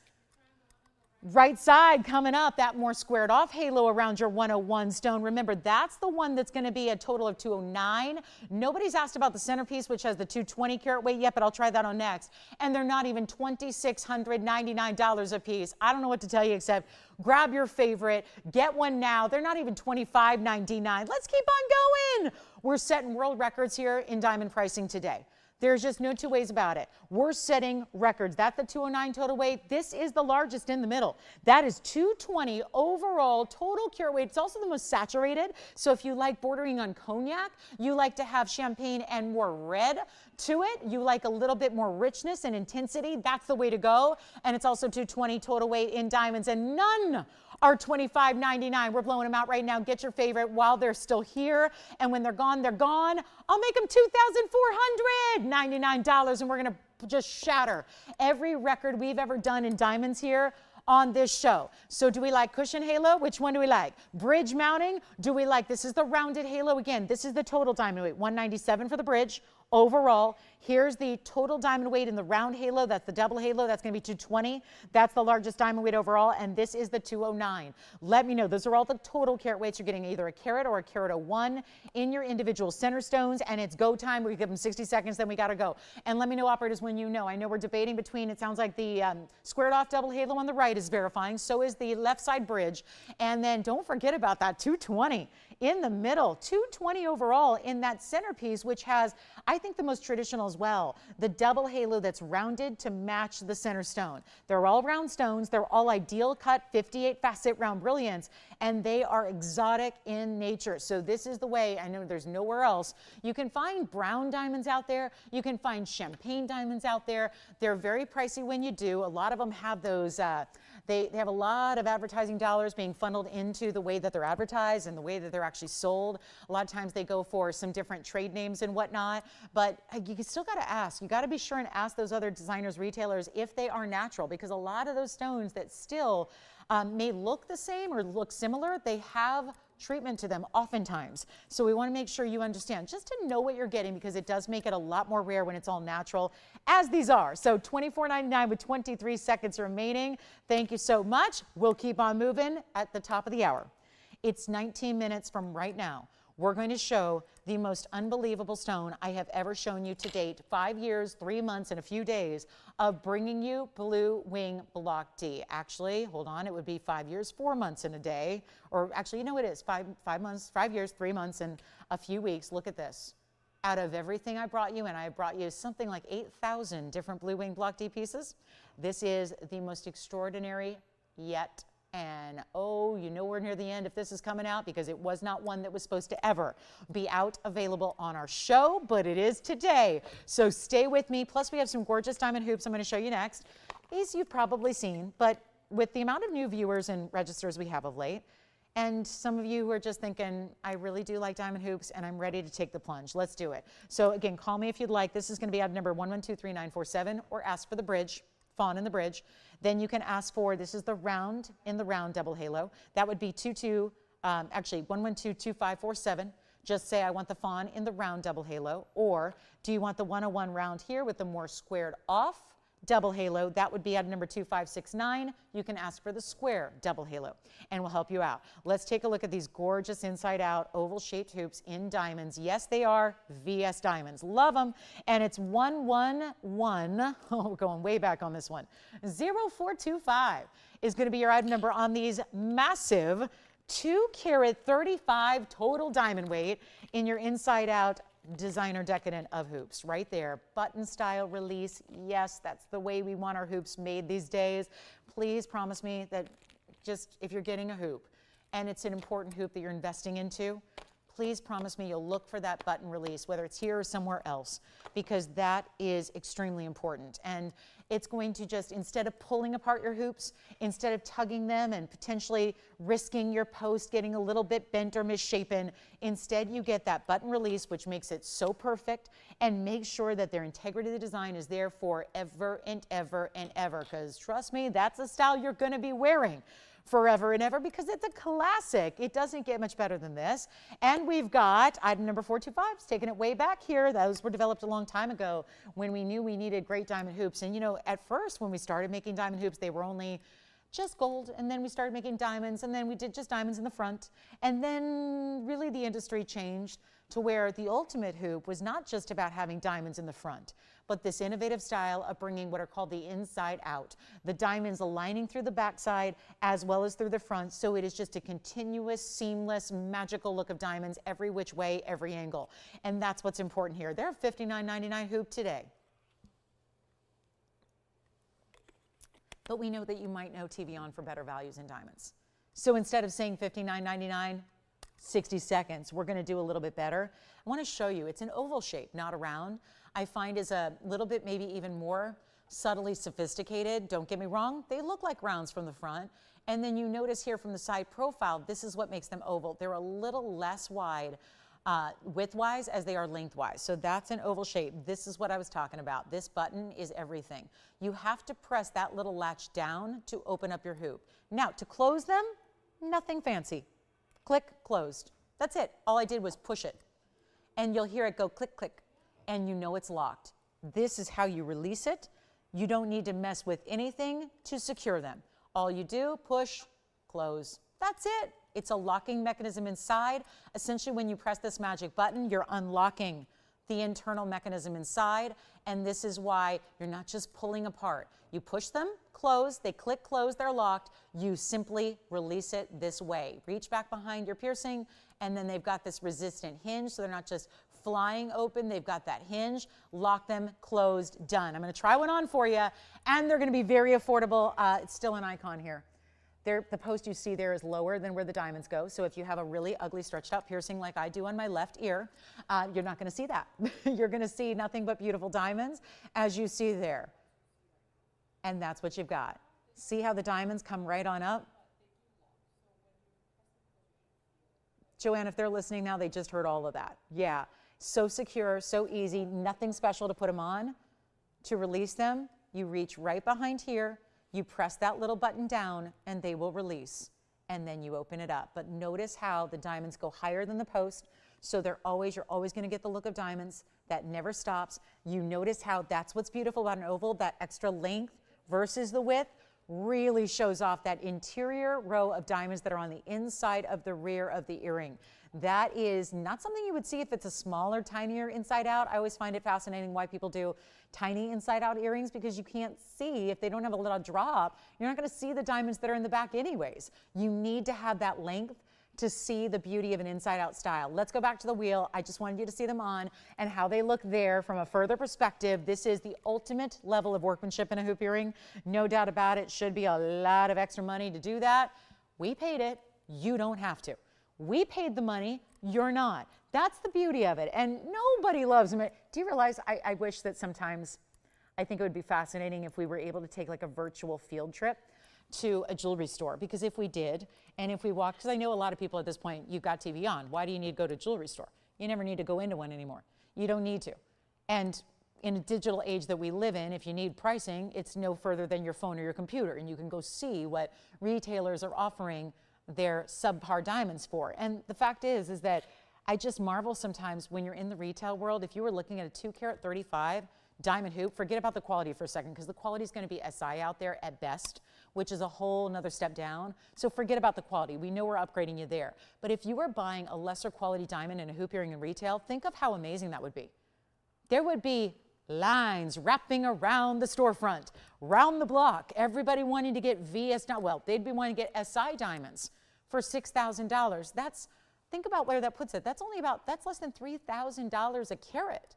Right side coming up, that more squared off halo around your 101 stone. Remember, that's the one that's going to be a total of 209. Nobody's asked about the centerpiece, which has the 220 carat weight yet, but I'll try that on next. And they're not even $2,699 a piece. I don't know what to tell you except grab your favorite, get one now. They're not even $25.99. Let's keep on going. We're setting world records here in diamond pricing today. There's just no two ways about it. We're setting records. That's the 209 total weight. This is the largest in the middle. That is 220 overall total carat weight. It's also the most saturated. So if you like bordering on cognac, you like to have champagne and more red to it, you like a little bit more richness and intensity, that's the way to go. And it's also 220 total weight in diamonds, and none are $25.99. We're blowing them out right now. Get your favorite while they're still here. And when they're gone, they're gone. I'll make them $2,499, and we're going to just shatter every record we've ever done in diamonds here on this show. So do we like cushion halo? Which one do we like? Bridge mounting? Do we like, this is the rounded halo. Again, this is the total diamond weight, 197 for the bridge. Overall, here's the total diamond weight in the round halo. That's the double halo. That's going to be 220. That's the largest diamond weight overall. And this is the 209. Let me know. Those are all the total carat weights. You're getting either a carat or a carat 01 in your individual center stones. And it's go time. We give them 60 seconds, then we got to go. And let me know, operators, when you know. I know we're debating between, it sounds like the squared off double halo on the right is verifying. So is the left side bridge. And then don't forget about that 220 in the middle. 220 overall in that centerpiece, which has, I think, the most traditional as well, the double halo that's rounded to match the center stone. They're all round stones. They're all ideal cut 58 facet round brilliance, and they are exotic in nature. So this is the way, I know there's nowhere else. You can find brown diamonds out there. You can find champagne diamonds out there. They're very pricey when you do. A lot of them have those, they have a lot of advertising dollars being funneled into the way that they're advertised and the way that they're actually sold. A lot of times they go for some different trade names and whatnot, but you still got to ask. You got to be sure and ask those other designers, retailers, if they are natural, because a lot of those stones that still may look the same or look similar, they have treatment to them oftentimes. So we want to make sure you understand, just to know what you're getting, because it does make it a lot more rare when it's all natural, as these are. So $24.99 with 23 seconds remaining. Thank you so much. We'll keep on moving at the top of the hour. It's 19 minutes from right now. We're going to show the most unbelievable stone I have ever shown you to date. 5 years, 3 months, and a few days of bringing you Blue Wing Block D. Actually, hold on, it would be 5 years, 4 months, and a day. Or actually, you know it is, 5 months, 5 years, 3 months, and a few weeks. Look at this. Out of everything I brought you, and I brought you something like 8,000 different Blue Wing Block D pieces, this is the most extraordinary yet. And oh, you know we're near the end if this is coming out, because it was not one that was supposed to ever be out available on our show, but it is today. So stay with me. Plus we have some gorgeous diamond hoops I'm going to show you next. These you've probably seen, but with the amount of new viewers and registers we have of late, and some of you who are just thinking, I really do like diamond hoops and I'm ready to take the plunge. Let's do it. So again, call me if you'd like. This is going to be item number 1123-947, or ask for the bridge. Fawn in the bridge. Then you can ask for, this is the round in the round double halo. That would be 1122547. Just say I want the fawn in the round double halo. Or do you want the 101 round here with the more squared off double halo? That would be item number 2569. You can ask for the square double halo, and we'll help you out. Let's take a look at these gorgeous inside out oval shaped hoops in diamonds. Yes, they are VS diamonds. Love them. And it's 111. Oh, we're going way back on this one. 0425 is going to be your item number on these massive 2 carat 35 total diamond weight in your inside out designer decadent of hoops. Right there, button style release. Yes, that's the way we want our hoops made these days. Please promise me that just if you're getting a hoop and it's an important hoop that you're investing into, please promise me you'll look for that button release, whether it's here or somewhere else, because that is extremely important. And it's going to just, instead of pulling apart your hoops, instead of tugging them and potentially risking your post getting a little bit bent or misshapen, instead you get that button release, which makes it so perfect, and make sure that their integrity of the design is there forever and ever and ever, because trust me, that's the style you're going to be wearing forever and ever, because it's a classic. It doesn't get much better than this. And we've got item number 425, taking it way back here. Those were developed a long time ago when we knew we needed great diamond hoops. And you know, at first when we started making diamond hoops, they were only just gold, and then we started making diamonds, and then we did just diamonds in the front. And then really the industry changed to where the ultimate hoop was not just about having diamonds in the front, but this innovative style of bringing what are called the inside out. The diamonds aligning through the backside as well as through the front, so it is just a continuous, seamless, magical look of diamonds every which way, every angle. And that's what's important here. They're a $59.99 hoop today. But we know that you might know TVON for better values in diamonds. So instead of saying $59.99, 60 seconds, we're going to do a little bit better. I want to show you, it's an oval shape, not a round. I find is a little bit maybe even more subtly sophisticated. Don't get me wrong, they look like rounds from the front. And then you notice here from the side profile, this is what makes them oval. They're a little less wide width-wise as they are lengthwise. So that's an oval shape. This is what I was talking about. This button is everything. You have to press that little latch down to open up your hoop. Now, to close them, nothing fancy. Click, closed. That's it. All I did was push it. And you'll hear it go click, click, and you know it's locked. This is how you release it. You don't need to mess with anything to secure them. All you do, push, close. That's it. It's a locking mechanism inside. Essentially, when you press this magic button, you're unlocking the internal mechanism inside, and this is why you're not just pulling apart. You push them, close, they click close, they're locked. You simply release it this way. Reach back behind your piercing, and then they've got this resistant hinge, so they're not just flying open, they've got that hinge. Lock them, closed, done. I'm gonna try one on for you, and they're gonna be very affordable. It's still an icon here. The post you see there is lower than where the diamonds go. So if you have a really ugly stretched out piercing like I do on my left ear, you're not gonna see that. You're gonna see nothing but beautiful diamonds as you see there. And that's what you've got. See how the diamonds come right on up? Joanne, if they're listening now, they just heard all of that. Yeah, so secure, so easy, nothing special to put them on. To release them, you reach right behind here, you press that little button down, and they will release. And then you open it up. But notice how the diamonds go higher than the post, so you're always gonna get the look of diamonds. That never stops. You notice how that's what's beautiful about an oval, that extra length versus the width really shows off that interior row of diamonds that are on the inside of the rear of the earring. That is not something you would see if it's a smaller, tinier inside out. I always find it fascinating why people do tiny inside out earrings, because you can't see, if they don't have a little drop, you're not gonna see the diamonds that are in the back anyways. You need to have that length to see the beauty of an inside out style. Let's go back to the wheel. I just wanted you to see them on and how they look there from a further perspective. This is the ultimate level of workmanship in a hoop earring. No doubt about it. Should be a lot of extra money to do that. We paid it. You don't have to. We paid the money. You're not. That's the beauty of it. And nobody loves them. Do you realize I wish that sometimes, I think it would be fascinating if we were able to take like a virtual field trip to a jewelry store, because if we did, and if we walked, because I know a lot of people at this point, you've got TVON. Why do you need to go to a jewelry store? You never need to go into one anymore. You don't need to. And in a digital age that we live in, if you need pricing, it's no further than your phone or your computer, and you can go see what retailers are offering their subpar diamonds for. And the fact is that I just marvel sometimes when you're in the retail world, if you were looking at a 2 carat 35 diamond hoop, forget about the quality for a second, because the quality is going to be SI out there at best, which is a whole nother step down. So forget about the quality. We know we're upgrading you there. But if you were buying a lesser quality diamond in a hoop earring in retail, think of how amazing that would be. There would be lines wrapping around the storefront, round the block, everybody wanting to get VS, well, they'd be wanting to get SI diamonds for $6,000. Think about where that puts it. That's less than $3,000 a carat.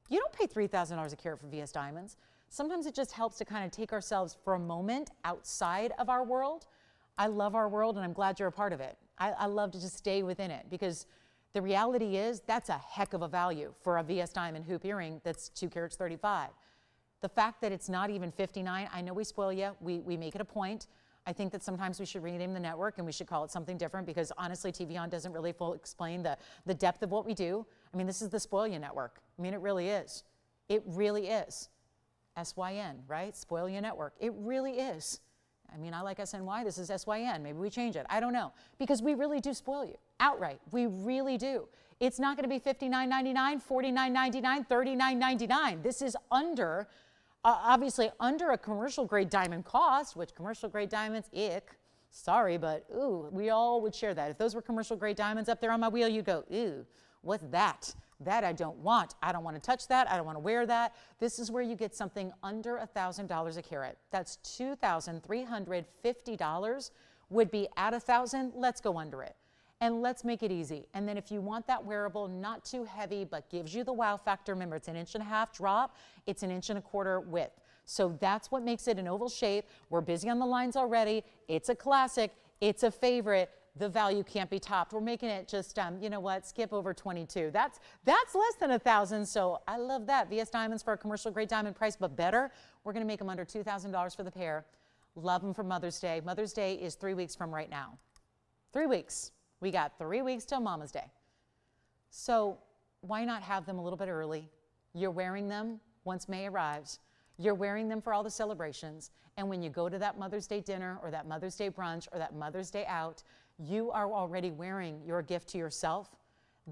You don't pay $3,000 a carat for VS diamonds. Sometimes it just helps to kind of take ourselves for a moment outside of our world. I love our world, and I'm glad you're a part of it. I love to just stay within it, because The reality is that's a heck of a value for a VS diamond hoop earring that's 2 carats 35. The fact that it's not even 59, I know we spoil you, we make it a point. I think that sometimes we should rename the network and we should call it something different, because honestly, TVON doesn't really explain the depth of what we do. I mean, this is the Spoil You Network. I mean, it really is. It really is. SYN, right? Spoil You Network. It really is. I mean, I like SNY. This is SYN. Maybe we change it. I don't know. Because we really do spoil you outright. We really do. It's not going to be $59.99, $49.99, $39.99. This is under, obviously under a commercial grade diamond cost, which commercial grade diamonds, ick. Sorry, but ooh, we all would share that. If those were commercial grade diamonds up there on my wheel, you'd go, ew, what's that? That I don't want. I don't want to touch that. I don't want to wear that. This is where you get something under $1,000 a carat. That's $2,350 would be at $1,000. Let's go under it. And let's make it easy. And then if you want that wearable, not too heavy, but gives you the wow factor, remember it's 1.5 inch drop, it's 1.25 inch width. So that's what makes it an oval shape. We're busy on the lines already. It's a classic. It's a favorite. The value can't be topped. We're making it just, you know what, skip over 22. That's less than $1,000, so I love that. VS Diamonds for a commercial grade diamond price, but better. We're gonna make them under $2,000 for the pair. Love them for Mother's Day. Mother's Day is 3 weeks from right now. 3 weeks. We got 3 weeks till Mama's Day. So why not have them a little bit early? You're wearing them once May arrives. You're wearing them for all the celebrations. And when you go to that Mother's Day dinner or that Mother's Day brunch or that Mother's Day out, you are already wearing your gift to yourself.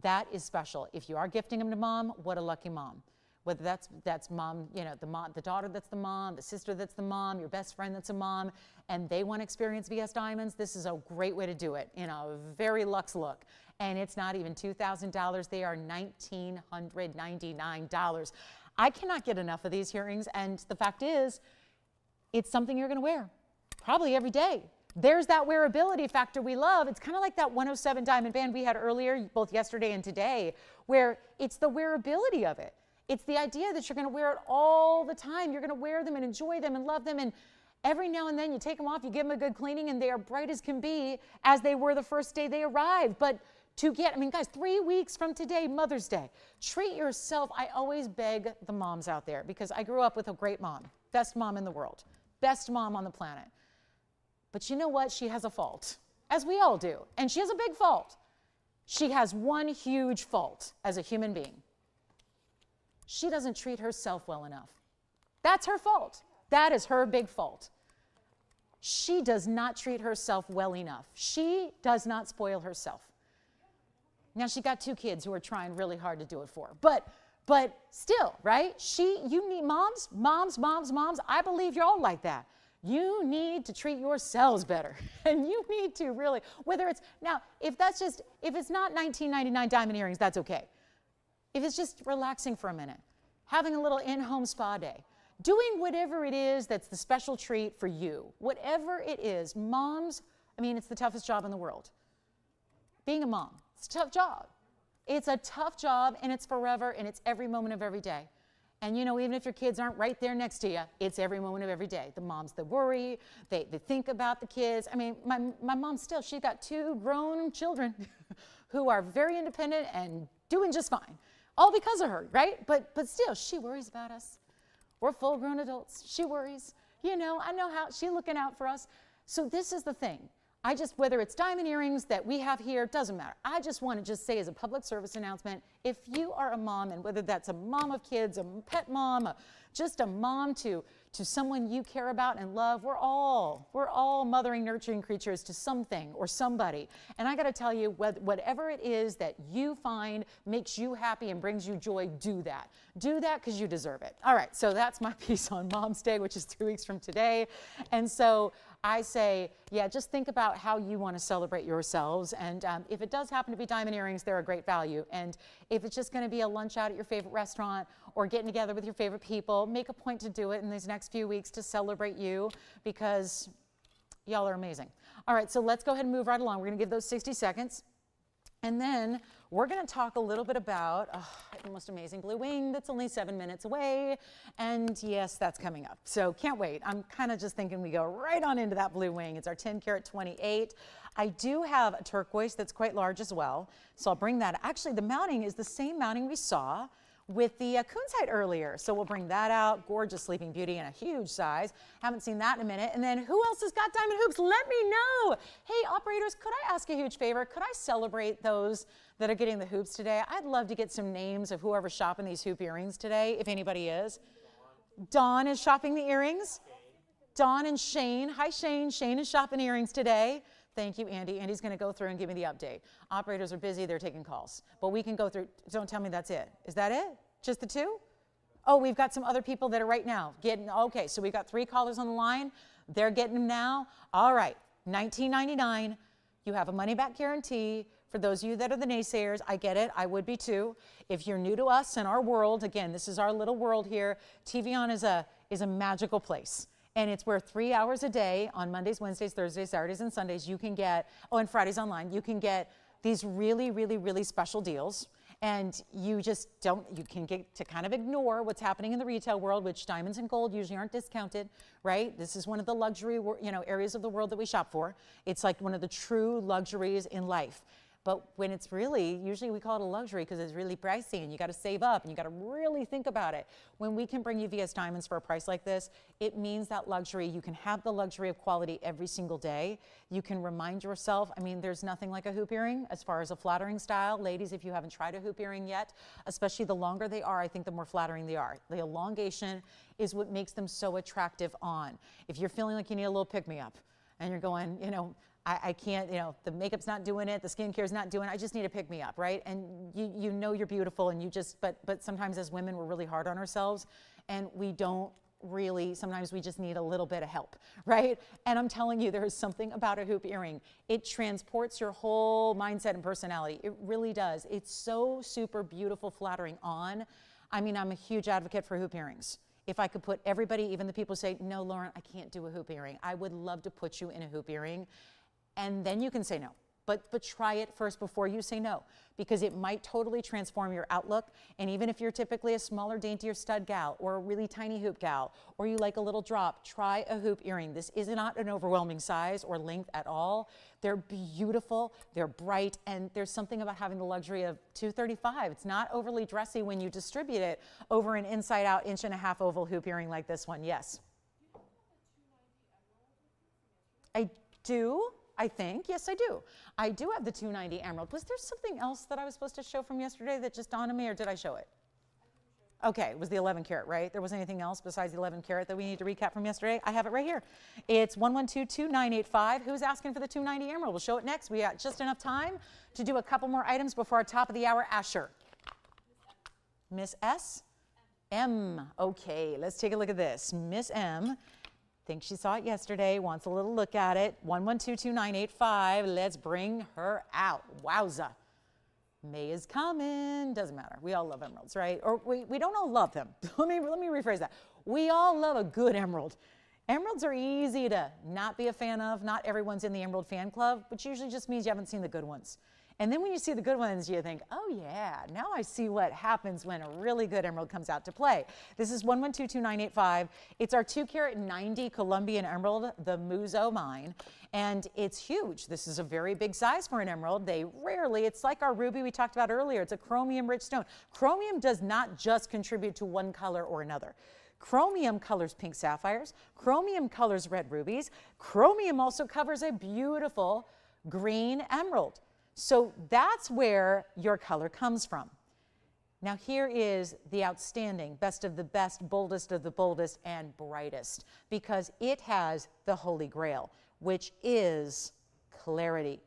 That is special. If you are gifting them to mom, what a lucky mom. Whether that's mom, you know, the daughter that's the mom, the sister that's the mom, your best friend that's a mom, and they want to experience VS Diamonds, this is a great way to do it in a very luxe look. And it's not even $2,000. They are $1,999. I cannot get enough of these earrings, and the fact is, it's something you're going to wear probably every day. There's that wearability factor we love. It's kind of like that 107 diamond band we had earlier, both yesterday and today, where it's the wearability of it. It's the idea that you're going to wear it all the time. You're going to wear them and enjoy them and love them, and every now and then you take them off, you give them a good cleaning, and they are bright as can be as they were the first day they arrived. But to get, I mean, guys, 3 weeks from today, Mother's Day, treat yourself. I always beg the moms out there, because I grew up with a great mom, best mom in the world, best mom on the planet. But you know what? She has a fault, as we all do. And she has a big fault. She has one huge fault as a human being. She doesn't treat herself well enough. That's her fault. That is her big fault. She does not treat herself well enough. She does not spoil herself. Now, she got 2 kids who are trying really hard to do it for her. But still, right? You need moms. I believe you're all like that. You need to treat yourselves better. And you need to really, whether it's, now, if it's not $19.99 diamond earrings, that's okay. If it's just relaxing for a minute, having a little in-home spa day, doing whatever it is that's the special treat for you, whatever it is, moms, I mean, it's the toughest job in the world. Being a mom, it's a tough job. It's a tough job, and it's forever, and it's every moment of every day. And you know, even if your kids aren't right there next to you, it's every moment of every day. The moms that worry, they think about the kids. I mean, my mom still, she's got 2 grown children who are very independent and doing just fine. All because of her, right? But still, she worries about us. We're full-grown adults. She worries. You know, I know how she's looking out for us. So this is the thing. Whether it's diamond earrings that we have here, doesn't matter. I just want to just say as a public service announcement, if you are a mom, and whether that's a mom of kids, a pet mom, just a mom to someone you care about and love, we're all mothering, nurturing creatures to something or somebody. And I got to tell you, whatever it is that you find makes you happy and brings you joy, do that. Do that because you deserve it. All right, so that's my piece on Mom's Day, which is 2 weeks from today. And so I say, yeah, just think about how you want to celebrate yourselves. And if it does happen to be diamond earrings, they're a great value. And if it's just going to be a lunch out at your favorite restaurant or getting together with your favorite people, make a point to do it in these next few weeks to celebrate you, because y'all are amazing. All right, so let's go ahead and move right along. We're going to give those 60 seconds. And then we're going to talk a little bit about the most amazing blue wing that's only 7 minutes away. And yes, that's coming up. So can't wait. I'm kind of just thinking we go right on into that blue wing. It's our 10 karat 28. I do have a turquoise that's quite large as well. So I'll bring that. Actually, the mounting is the same mounting we saw with the Coonzite earlier. So we'll bring that out. Gorgeous Sleeping Beauty in a huge size. Haven't seen that in a minute. And then who else has got diamond hoops? Let me know. Hey, operators, could I ask a huge favor? Could I celebrate those that are getting the hoops today? I'd love to get some names of whoever's shopping these hoop earrings today, if anybody is. Dawn is shopping the earrings. Dawn and Shane. Hi, Shane. Shane is shopping earrings today. Thank you, Andy. Andy's going to go through and give me the update. Operators are busy. They're taking calls. But we can go through. Don't tell me that's it. Is that it? Just the two? Oh, we've got some other people that are right now getting. Okay, so we've got 3 callers on the line. They're getting them now. All right, $19.99. You have a money-back guarantee. For those of you that are the naysayers, I get it. I would be too. If you're new to us and our world, again, this is our little world here. TVON is a magical place. And it's where 3 hours a day on Mondays, Wednesdays, Thursdays, Saturdays, and Sundays, you can get, and Fridays online, you can get these really, really, really special deals. And you just don't, you can get to kind of ignore what's happening in the retail world, which diamonds and gold usually aren't discounted, right? This is one of the luxury, areas of the world that we shop for. It's like one of the true luxuries in life. But when it's really, usually we call it a luxury because it's really pricey and you got to save up and you got to really think about it. When we can bring you VS Diamonds for a price like this, it means that luxury. You can have the luxury of quality every single day. You can remind yourself, I mean, there's nothing like a hoop earring as far as a flattering style. Ladies, if you haven't tried a hoop earring yet, especially the longer they are, I think the more flattering they are. The elongation is what makes them so attractive on. If you're feeling like you need a little pick-me-up and you're going, I can't, the makeup's not doing it, the skincare's not doing it, I just need a pick-me-up, right? And you know you're beautiful and you just, but sometimes as women we're really hard on ourselves and we don't really, sometimes we just need a little bit of help, right? And I'm telling you, there is something about a hoop earring. It transports your whole mindset and personality. It really does. It's so super beautiful, flattering on. I mean, I'm a huge advocate for hoop earrings. If I could put everybody, even the people who say, no, Lauren, I can't do a hoop earring. I would love to put you in a hoop earring. And then you can say no. But try it first before you say no, because it might totally transform your outlook. And even if you're typically a smaller, daintier stud gal or a really tiny hoop gal, or you like a little drop, try a hoop earring. This is not an overwhelming size or length at all. They're beautiful, they're bright, and there's something about having the luxury of 235. It's not overly dressy when you distribute it over an inside-out 1.5 inch oval hoop earring like this one. Yes? I do. I think, yes, I do. I do have the 290 emerald. Was there something else that I was supposed to show from yesterday that just dawned on me, or did I show it? Okay, it was the 11 karat, right? There wasn't anything else besides the 11 karat that we need to recap from yesterday. I have it right here. It's 1122985. Who's asking for the 290 emerald? We'll show it next. We got just enough time to do a couple more items before our top of the hour. Asher. Miss S? M. Okay, let's take a look at this. Miss M. Think she saw it yesterday, wants a little look at it. 1122985. Let's bring her out. Wowza. May is coming. Doesn't matter. We all love emeralds, right? Or we don't all love them. Let me rephrase that. We all love a good emerald. Emeralds are easy to not be a fan of. Not everyone's in the emerald fan club, which usually just means you haven't seen the good ones. And then when you see the good ones, you think, oh yeah, now I see what happens when a really good emerald comes out to play. This is 1122985. It's our 2 karat 90 Colombian emerald, the Muzo mine. And it's huge. This is a very big size for an emerald. They rarely, it's like our ruby we talked about earlier. It's a chromium rich stone. Chromium does not just contribute to one color or another. Chromium colors pink sapphires. Chromium colors red rubies. Chromium also covers a beautiful green emerald. So that's where your color comes from. Now here is the outstanding, best of the best, boldest of the boldest, and brightest, because it has the holy grail, which is clarity,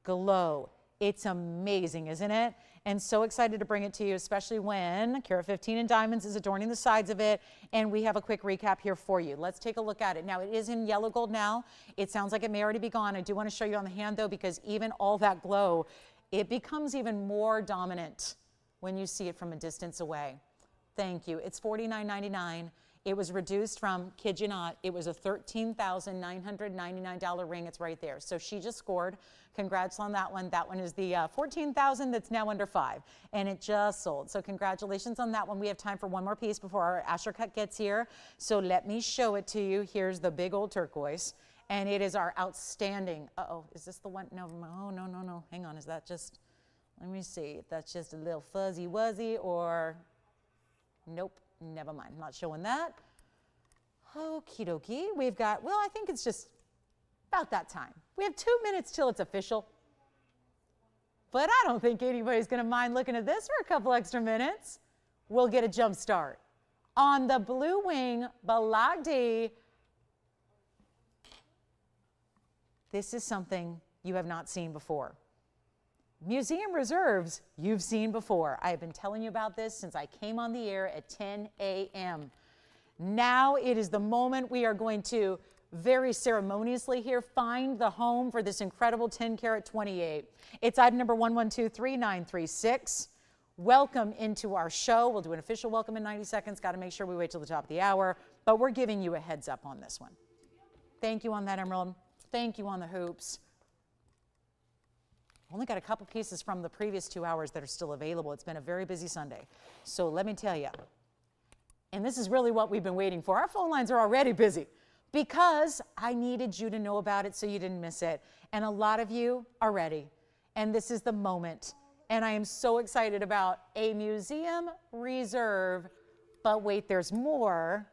glow. It's amazing, isn't it? And so excited to bring it to you, especially when Carat 15 in diamonds is adorning the sides of it. And we have a quick recap here for you. Let's take a look at it. Now, it is in yellow gold now. It sounds like it may already be gone. I do want to show you on the hand, though, because even all that glow, it becomes even more dominant when you see it from a distance away. Thank you. It's $49.99. It was reduced from, kid you not, it was a $13,999 ring. It's right there. So she just scored. Congrats on that one. That one is the $14,000 that's now under 5, and it just sold. So congratulations on that one. We have time for one more piece before our Asher cut gets here. So let me show it to you. Here's the big old turquoise, and it is our outstanding. Uh-oh, is this the one? No, oh, no, no, no. Hang on, is that just, let me see if that's just a little fuzzy wuzzy or, nope, never mind. Not showing that. Okie dokie. We've got, well, I think it's just about that time. We have 2 minutes till it's official. But I don't think anybody's going to mind looking at this for a couple extra minutes. We'll get a jump start on the blue wing Balagdi. This is something you have not seen before. Museum reserves you've seen before. I have been telling you about this since I came on the air at 10 a.m. Now it is the moment we are going to very ceremoniously here find the home for this incredible 10 karat 28. It's item number 11233936. Welcome into our show. We'll do an official welcome in 90 seconds. Got to make sure we wait till the top of the hour, but we're giving you a heads up on this one. Thank you on that emerald. Thank you on the hoops. Only got a couple pieces from the previous 2 hours that are still available. It's been a very busy Sunday. So let me tell you, and this is really what we've been waiting for. Our phone lines are already busy because I needed you to know about it so you didn't miss it. And a lot of you are ready. And this is the moment. And I am so excited about a museum reserve. But wait, there's more.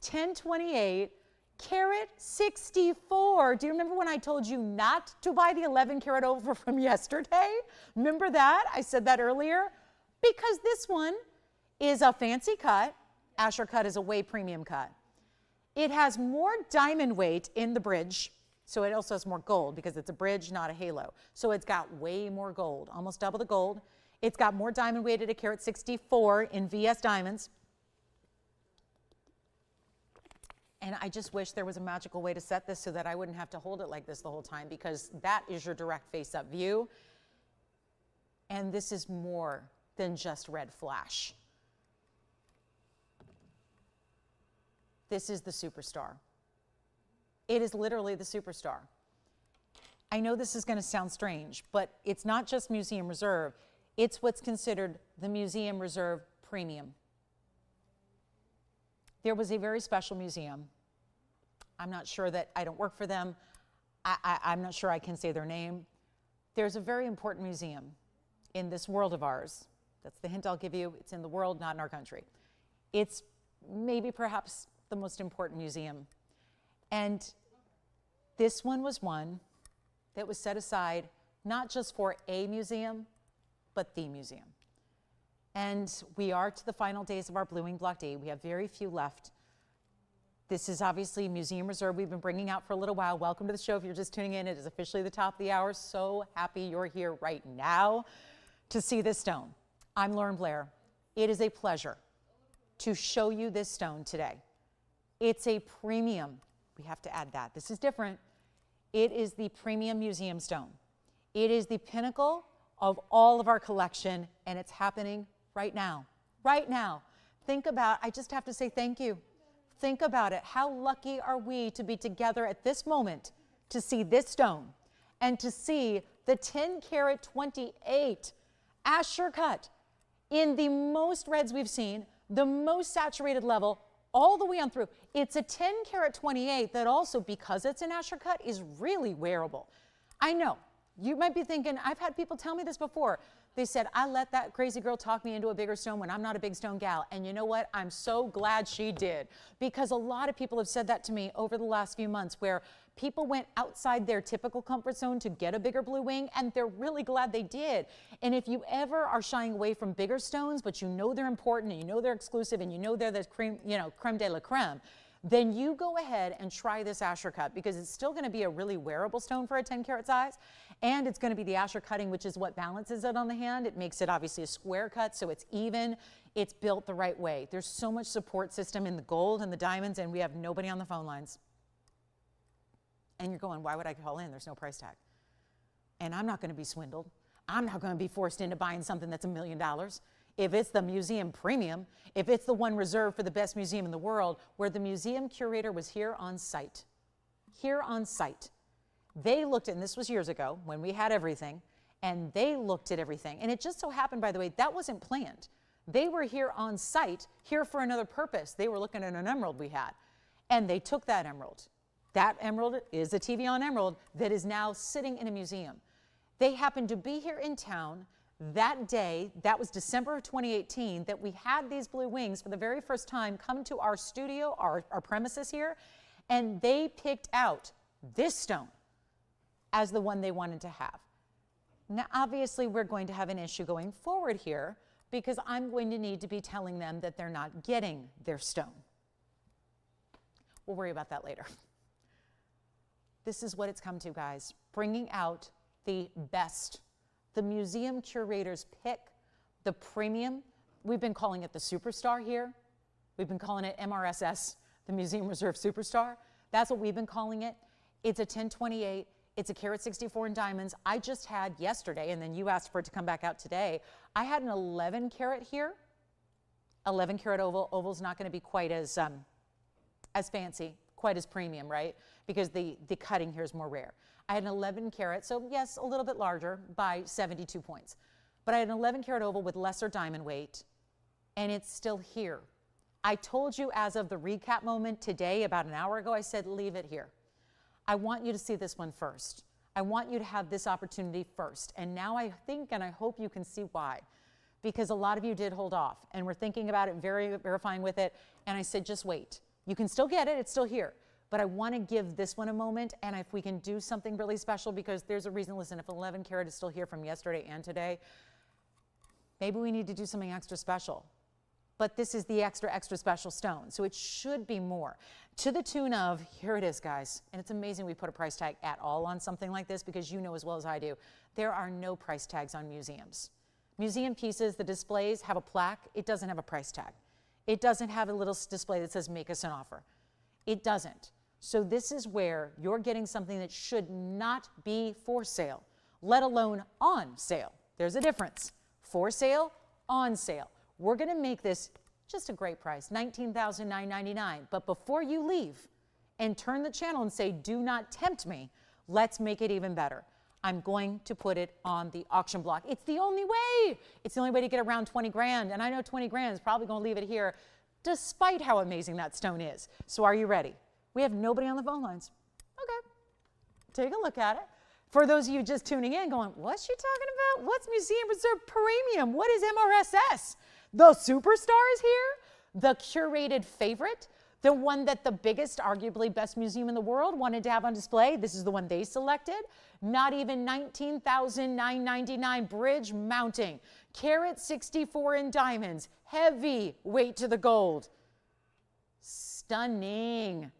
1028 karat 64. Do you remember when I told you not to buy the 11 karat over from yesterday? Remember that? I said that earlier. Because this one is a fancy cut. Asher cut is a way premium cut. It has more diamond weight in the bridge. So it also has more gold because it's a bridge, not a halo. So it's got way more gold, almost double the gold. It's got more diamond weight at a karat 64 in VS diamonds. And I just wish there was a magical way to set this so that I wouldn't have to hold it like this the whole time, because that is your direct face-up view. And this is more than just red flash. This is the superstar. It is literally the superstar. I know this is going to sound strange, but it's not just Museum Reserve. It's what's considered the Museum Reserve Premium. There was a very special museum. I'm not sure that, I don't work for them. I'm not sure I can say their name. There's a very important museum in this world of ours. That's the hint I'll give you. It's in the world, not in our country. It's maybe perhaps the most important museum. And this one was one that was set aside not just for a museum, but the museum. And we are to the final days of our Blue Wing Block D. We have very few left. This is obviously Museum Reserve we've been bringing out for a little while. Welcome to the show. If you're just tuning in, it is officially the top of the hour. So happy you're here right now to see this stone. I'm Lauren Blair. It is a pleasure to show you this stone today. It's a premium. We have to add that. This is different. It is the premium museum stone. It is the pinnacle of all of our collection, and it's happening right now. Right now. Think about, I just have to say thank you. Think about it. How lucky are we to be together at this moment to see this stone and to see the 10 karat 28 Asher cut in the most reds we've seen, the most saturated level, all the way on through. It's a 10 karat 28 that also, because it's an Asher cut, is really wearable. I know, you might be thinking, I've had people tell me this before. They said, I let that crazy girl talk me into a bigger stone when I'm not a big stone gal. And you know what? I'm so glad she did. Because a lot of people have said that to me over the last few months, where people went outside their typical comfort zone to get a bigger blue wing, and they're really glad they did. And if you ever are shying away from bigger stones, but you know they're important, and you know they're exclusive, and you know they're the creme, creme de la creme, then you go ahead and try this Asher cut, because it's still going to be a really wearable stone for a 10 karat size, and it's going to be the Asher cutting, which is what balances it on the hand. It makes it obviously a square cut, so it's even. It's built the right way. There's so much support system in the gold and the diamonds, and we have nobody on the phone lines. And you're going, why would I call in? There's no price tag. And I'm not going to be swindled. I'm not going to be forced into buying something that's $1 million. if it's the museum premium, if it's the one reserved for the best museum in the world, where the museum curator was here on site. Here on site. They looked at, and this was years ago when we had everything, and they looked at everything. And it just so happened, by the way, that wasn't planned. They were here on site, here for another purpose. They were looking at an emerald we had, and they took that emerald. That emerald is a TVON emerald that is now sitting in a museum. They happened to be here in town that day. That was December of 2018, that we had these blue wings for the very first time come to our studio, our premises here, and they picked out this stone as the one they wanted to have. Now, obviously, we're going to have an issue going forward here because I'm going to need to be telling them that they're not getting their stone. We'll worry about that later. This is what it's come to, guys. Bringing out the best. The museum curators pick the premium. We've been calling it the Superstar here. We've been calling it MRSS, the Museum Reserve Superstar. That's what we've been calling it. It's a 1028. It's a carat 64 in diamonds. I just had yesterday, and then you asked for it to come back out today. I had an 11 carat here. 11 carat oval. Oval's not going to be quite as fancy, quite as premium, right? Because the cutting here is more rare. I had an 11 carat, so yes, a little bit larger by 72 points. But I had an 11 carat oval with lesser diamond weight, and it's still here. I told you as of the recap moment today, about an hour ago, I said, leave it here. I want you to see this one first. I want you to have this opportunity first. And now I think, and I hope you can see why. Because a lot of you did hold off, and we're thinking about it, verifying with it, and I said, just wait. You can still get it, it's still here. But I want to give this one a moment, and if we can do something really special, because there's a reason, listen, if 11 carat is still here from yesterday and today, maybe we need to do something extra special. But this is the extra special stone, so it should be more. To the tune of, here it is, guys, and it's amazing we put a price tag at all on something like this, because you know as well as I do, there are no price tags on museums. Museum pieces, the displays have a plaque, it doesn't have a price tag. It doesn't have a little display that says make us an offer. It doesn't. So this is where you're getting something that should not be for sale, let alone on sale. There's a difference. For sale, on sale. We're going to make this just a great price, $19,999. But before you leave and turn the channel and say, do not tempt me, let's make it even better. I'm going to put it on the auction block. It's the only way. It's the only way to get around 20 grand. And I know 20 grand is probably going to leave it here, despite how amazing that stone is. So are you ready? We have nobody on the phone lines. Okay, take a look at it. For those of you just tuning in going, what's she talking about? What's Museum Reserve Premium? What is MRSS? The Superstar is here, the curated favorite, the one that the biggest, arguably best museum in the world wanted to have on display. This is the one they selected. Not even $19,999 bridge mounting, carat 64 in diamonds, heavy weight to the gold. Stunning.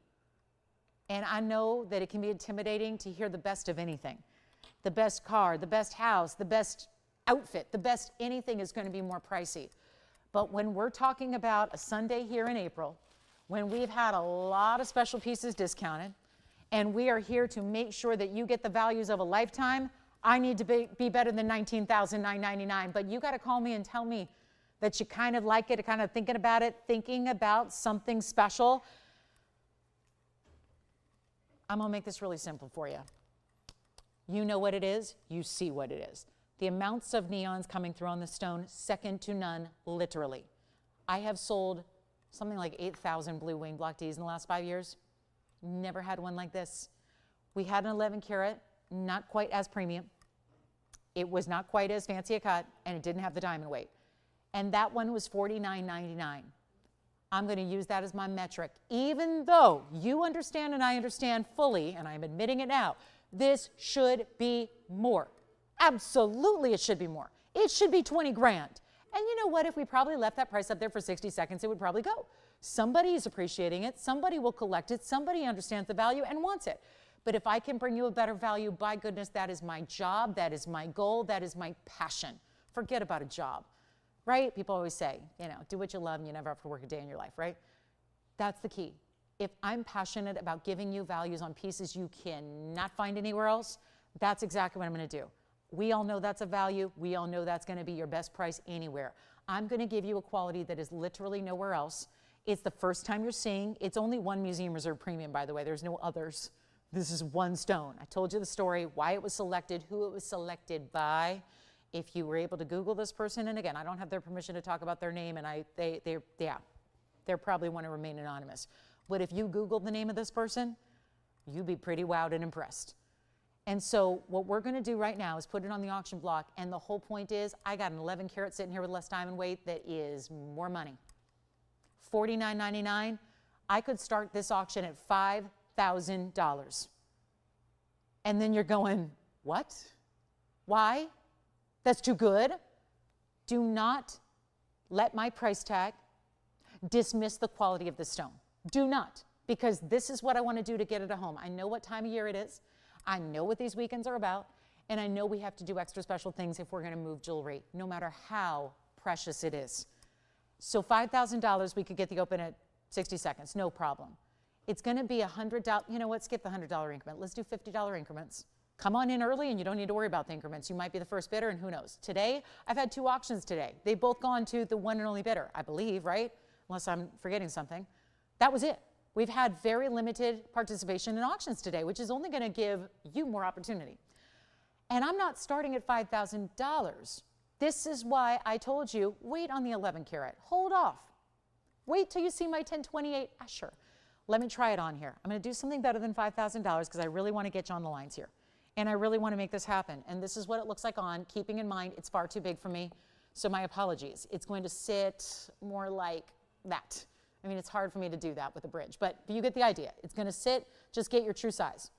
And I know that it can be intimidating to hear the best of anything. The best car, the best house, the best outfit, the best anything is going to be more pricey. But when we're talking about a Sunday here in April, when we've had a lot of special pieces discounted, and we are here to make sure that you get the values of a lifetime, I need to be better than $19,999. But you got to call me and tell me that you kind of like it, kind of thinking about it, thinking about something special. I'm going to make this really simple for you. You know what it is. You see what it is. The amounts of neons coming through on the stone, second to none, literally. I have sold something like 8,000 blue wing block Ds in the last 5 years. Never had one like this. We had an 11 carat, not quite as premium. It was not quite as fancy a cut, and it didn't have the diamond weight. And that one was $49.99. I'm going to use that as my metric, even though you understand and I understand fully, and I'm admitting it now, this should be more. Absolutely, it should be more. It should be 20 grand. And you know what? If we probably left that price up there for 60 seconds, it would probably go. Somebody is appreciating it. Somebody will collect it. Somebody understands the value and wants it. But if I can bring you a better value, by goodness, that is my job. That is my goal. That is my passion. Forget about a job, right? People always say, you know, do what you love and you never have to work a day in your life, right? That's the key. If I'm passionate about giving you values on pieces you cannot find anywhere else, that's exactly what I'm going to do. We all know that's a value. We all know that's going to be your best price anywhere. I'm going to give you a quality that is literally nowhere else. It's the first time you're seeing. It's only one Museum Reserve Premium, by the way. There's no others. This is one stone. I told you the story, why it was selected, who it was selected by. If you were able to Google this person, and again, I don't have their permission to talk about their name, and they probably want to remain anonymous. But if you Google the name of this person, you'd be pretty wowed and impressed. And so what we're going to do right now is put it on the auction block, and the whole point is I got an 11 karat sitting here with less diamond weight that is more money. $49.99. I could start this auction at $5,000. And then you're going, what? Why? That's too good. Do not let my price tag dismiss the quality of the stone. Do not, because this is what I want to do to get it at home. I know what time of year it is. I know what these weekends are about, and I know we have to do extra special things if we're going to move jewelry, no matter how precious it is. So $5,000, we could get the open at 60 seconds, no problem. It's going to be $100. You know what? Skip the $100 increment. Let's do $50 increments. Come on in early, and you don't need to worry about the increments. You might be the first bidder, and who knows? Today, I've had 2 auctions today. They've both gone to the one and only bidder, I believe, right? Unless I'm forgetting something. That was it. We've had very limited participation in auctions today, which is only going to give you more opportunity. And I'm not starting at $5,000. This is why I told you, wait on the 11 karat. Hold off. Wait till you see my 1028 Asher. Let me try it on here. I'm going to do something better than $5,000 because I really want to get you on the lines here. And I really want to make this happen. And this is what it looks like on, keeping in mind it's far too big for me. So my apologies. It's going to sit more like that. I mean, it's hard for me to do that with a bridge, but you get the idea. It's going to sit, just get your true size.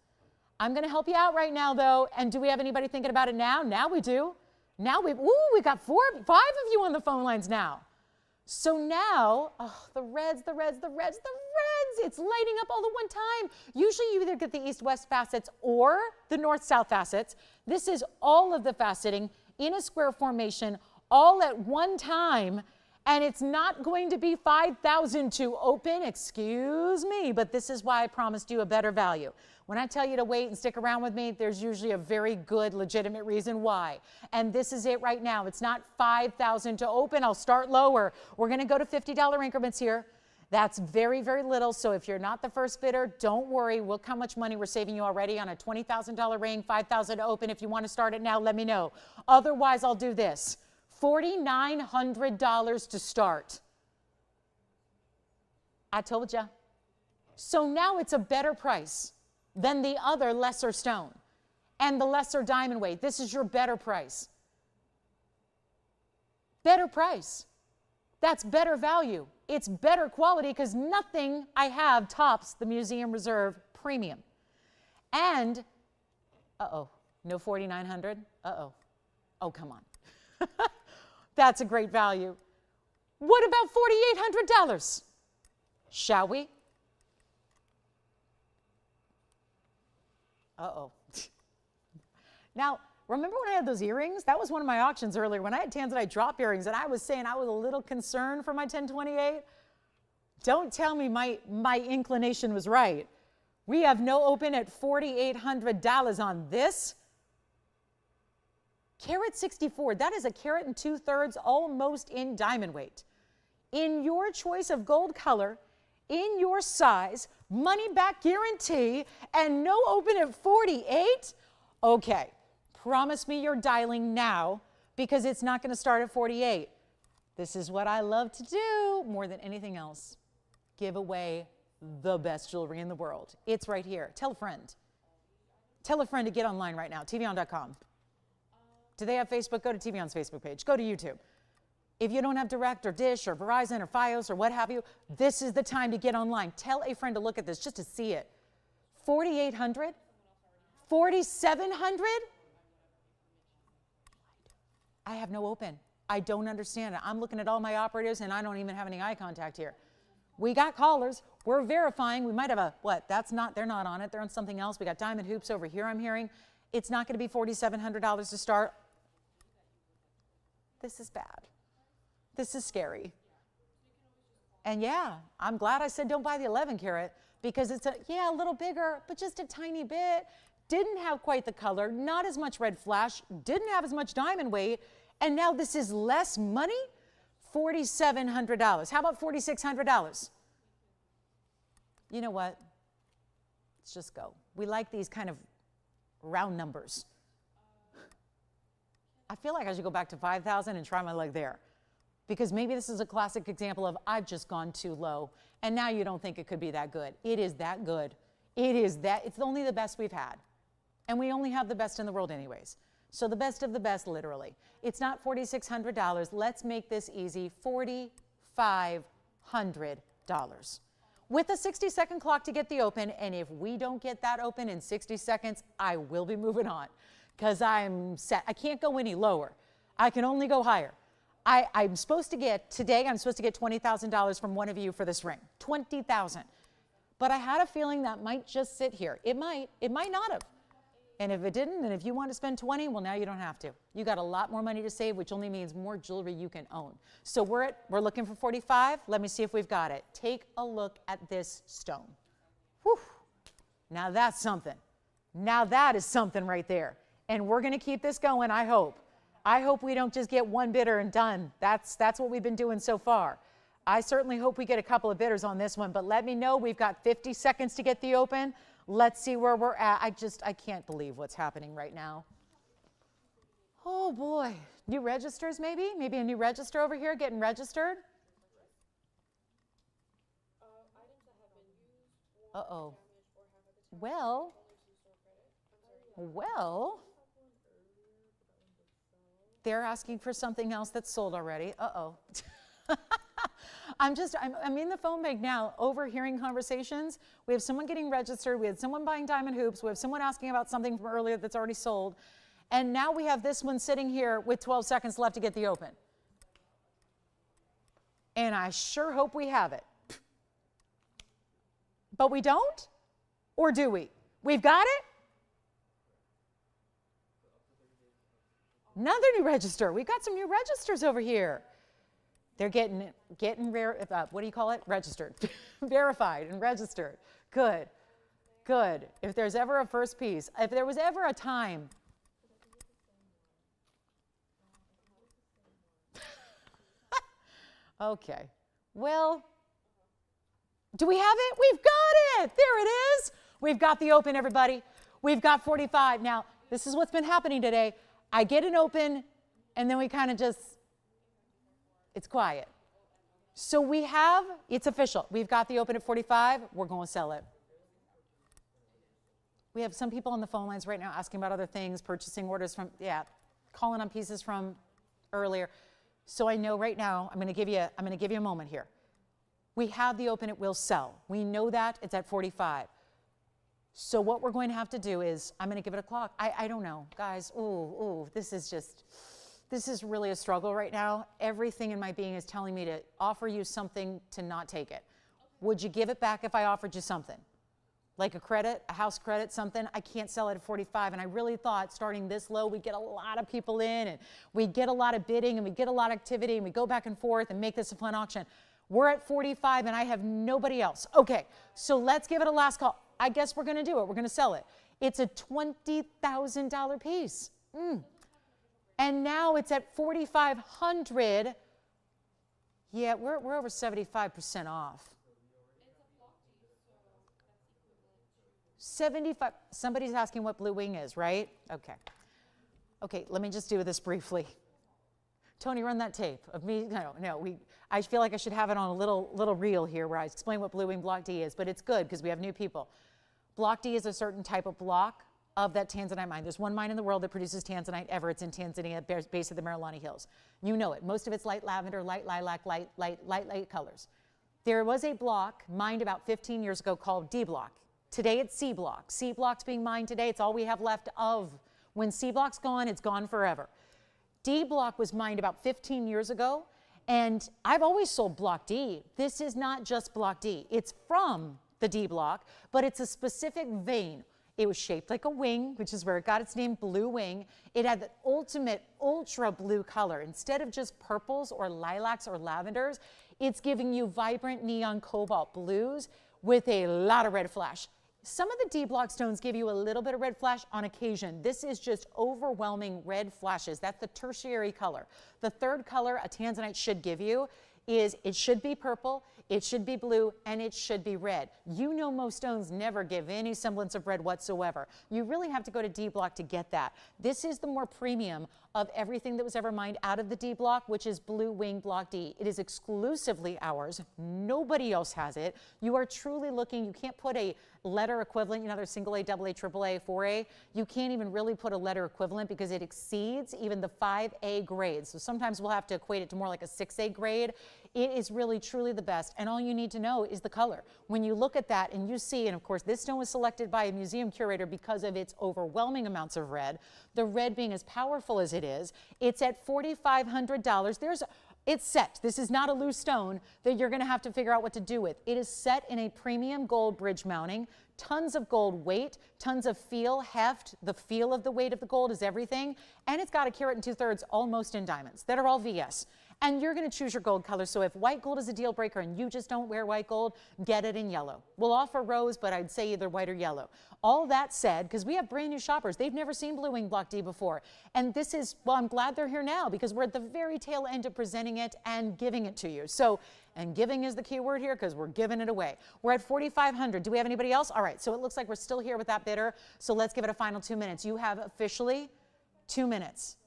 I'm going to help you out right now, though. And do we have anybody thinking about it now? Now we do. Now we got 5 of you on the phone lines now. So now, oh, the reds. It's lighting up all at one time. Usually you either get the east-west facets or the north-south facets. This is all of the faceting in a square formation all at one time. And it's not going to be 5,000 to open, excuse me, but this is why I promised you a better value. When I tell you to wait and stick around with me, there's usually a very good, legitimate reason why. And this is it right now. It's not 5,000 to open. I'll start lower. We're going to go to $50 increments here. That's very, very little. So if you're not the first bidder, don't worry. Look how much money we're saving you already on a $20,000 ring, 5,000 to open. If you want to start it now, let me know. Otherwise, I'll do this. $4,900 to start. I told you. So now it's a better price than the other lesser stone and the lesser diamond weight. This is your better price. Better price. That's better value. It's better quality because nothing I have tops the Museum Reserve Premium. And, no $4,900? Oh, come on. That's a great value. What about $4,800? Shall we? Now, remember when I had those earrings? That was one of my auctions earlier when I had Tanzanite drop earrings and I was saying I was a little concerned for my 1028. Don't tell me my inclination was right. We have no open at $4,800 on this. Carat 64, that is a carat and 2/3 almost in diamond weight. In your choice of gold color, in your size, money back guarantee, and no open at 48? Okay, promise me you're dialing now because it's not going to start at 48. This is what I love to do more than anything else. Give away the best jewelry in the world. It's right here. Tell a friend. Tell a friend to get online right now, TVON.com. Do they have Facebook? Go to TVON's Facebook page. Go to YouTube. If you don't have Direct or Dish or Verizon or Fios or what have you, this is the time to get online. Tell a friend to look at this just to see it. 4,800? 4,700? I have no open. I don't understand it. I'm looking at all my operatives and I don't even have any eye contact here. We got callers. We're verifying. We might have a, they're not on it. They're on something else. We got diamond hoops over here, I'm hearing. It's not going to be $4,700 to start. This is bad. This is scary. And yeah, I'm glad I said don't buy the 11 karat because it's a little bigger, but just a tiny bit. Didn't have quite the color, not as much red flash, didn't have as much diamond weight, and now this is less money $4,700. How about $4,600? You know what? Let's just go. We like these kind of round numbers. I feel like I should go back to 5,000 and try my luck there. Because maybe this is a classic example of I've just gone too low. And now you don't think it could be that good. It is that good. It is that. It's only the best we've had. And we only have the best in the world anyways. So the best of the best, literally. It's not $4,600. Let's make this easy. $4,500. With a 60-second clock to get the open. And if we don't get that open in 60 seconds, I will be moving on. Because I'm set. I can't go any lower. I can only go higher. I'm supposed to get $20,000 from one of you for this ring. $20,000. But I had a feeling that might just sit here. It might not have. And if it didn't, and if you want to spend 20, well, now you don't have to. You got a lot more money to save, which only means more jewelry you can own. So we're looking for 45. Let me see if we've got it. Take a look at this stone. Whew. Now that's something. Now that is something right there. And we're going to keep this going, I hope. I hope we don't just get one bidder and done. That's what we've been doing so far. I certainly hope we get a couple of bidders on this one, but let me know. We've got 50 seconds to get the open. Let's see where we're at. I can't believe what's happening right now. Oh boy. New registers maybe? Maybe a new register over here getting registered? Uh-oh. Well. They're asking for something else that's sold already. Uh-oh. I'm in the phone bank now overhearing conversations. We have someone getting registered. We had someone buying diamond hoops. We have someone asking about something from earlier that's already sold. And now we have this one sitting here with 12 seconds left to get the open. And I sure hope we have it. But we don't? Or do we? We've got it? Another new register. We've got some new registers over here. They're getting what do you call it? Registered. Verified and registered. Good. Good. If there's ever a first piece, if there was ever a time. Okay. Well, do we have it? We've got it. There it is. We've got the open, everybody. We've got 45. Now, this is what's been happening today. I get an open, and then we kind of just, it's quiet. So we have, it's official. We've got the open at 45. We're going to sell it. We have some people on the phone lines right now asking about other things, purchasing orders from, calling on pieces from earlier. So I know right now, I'm going to give you a moment here. We have the open, it will sell. We know that it's at 45. So what we're going to have to do is, I'm going to give it a clock. I don't know, guys. This is really a struggle right now. Everything in my being is telling me to offer you something to not take it. Would you give it back if I offered you something? Like a credit, a house credit, something? I can't sell it at 45. And I really thought starting this low, we'd get a lot of people in, and we'd get a lot of bidding, and we'd get a lot of activity, and we'd go back and forth and make this a fun auction. We're at 45, and I have nobody else. Okay, so let's give it a last call. I guess we're going to do it. We're going to sell it. It's a $20,000 piece. And now it's at $4,500. Yeah, we're over 75% off. 75. Somebody's asking what Blue Wing is, right? Okay. Okay, let me just do this briefly. Tony, run that tape of me. I feel like I should have it on a little reel here where I explain what Blue Wing Block D is, but it's good because we have new people. Block D is a certain type of block of that Tanzanite mine. There's one mine in the world that produces Tanzanite ever. It's in Tanzania, base of the Marilani Hills. You know it. Most of it's light lavender, light lilac, light colors. There was a block mined about 15 years ago called D block. Today it's C block. C block's being mined today. It's all we have left of. When C block's gone, it's gone forever. D block was mined about 15 years ago, and I've always sold block D. This is not just block D. It's from the D block, but it's a specific vein. It was shaped like a wing, which is where it got its name, Blue Wing. It had the ultimate ultra blue color. Instead of just purples or lilacs or lavenders, it's giving you vibrant neon cobalt blues with a lot of red flash. Some of the D block stones give you a little bit of red flash on occasion. This is just overwhelming red flashes. That's the tertiary color. The third color a Tanzanite should give you is it should be purple, it should be blue, and it should be red. You know most stones never give any semblance of red whatsoever. You really have to go to D block to get that. This is the more premium of everything that was ever mined out of the D block, which is blue wing block D. It is exclusively ours. Nobody else has it. You are truly looking, you can't put a letter equivalent, you know, there's single A, double A, triple A, 4A. You can't even really put a letter equivalent because it exceeds even the 5A grades. So sometimes we'll have to equate it to more like a 6A grade. It is really truly the best, and all you need to know is the color. When you look at that and you see, and of course this stone was selected by a museum curator because of its overwhelming amounts of red, the red being as powerful as it is, it's at $4,500. It's set. This is not a loose stone that you're going to have to figure out what to do with. It is set in a premium gold bridge mounting, tons of gold weight, tons of feel, heft. The feel of the weight of the gold is everything, and it's got a carat and 2/3 almost in diamonds that are all VS. And you're going to choose your gold color. So if white gold is a deal breaker and you just don't wear white gold, get it in yellow. We'll offer rose, but I'd say either white or yellow. All that said, because we have brand new shoppers, they've never seen blue wing block D before. And this is, well, I'm glad they're here now because we're at the very tail end of presenting it and giving it to you. So, and giving is the key word here because we're giving it away. We're at $4,500. Do we have anybody else? All right, so it looks like we're still here with that bidder. So let's give it a final 2 minutes. You have officially 2 minutes.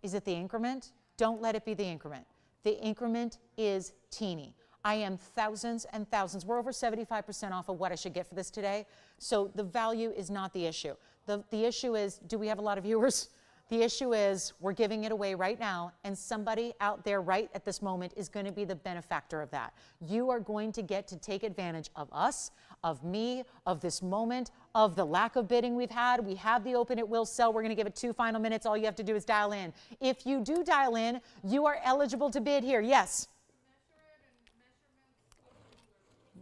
Is it the increment? Don't let it be the increment. The increment is teeny. I am thousands and thousands. We're over 75% off of what I should get for this today. So the value is not the issue. The issue is, do we have a lot of viewers? The issue is we're giving it away right now, and somebody out there right at this moment is going to be the benefactor of that. You are going to get to take advantage of us, of me, of this moment, of the lack of bidding we've had. We have the open at will sell. We're going to give it 2 final minutes. All you have to do is dial in. If you do dial in, you are eligible to bid here. Yes.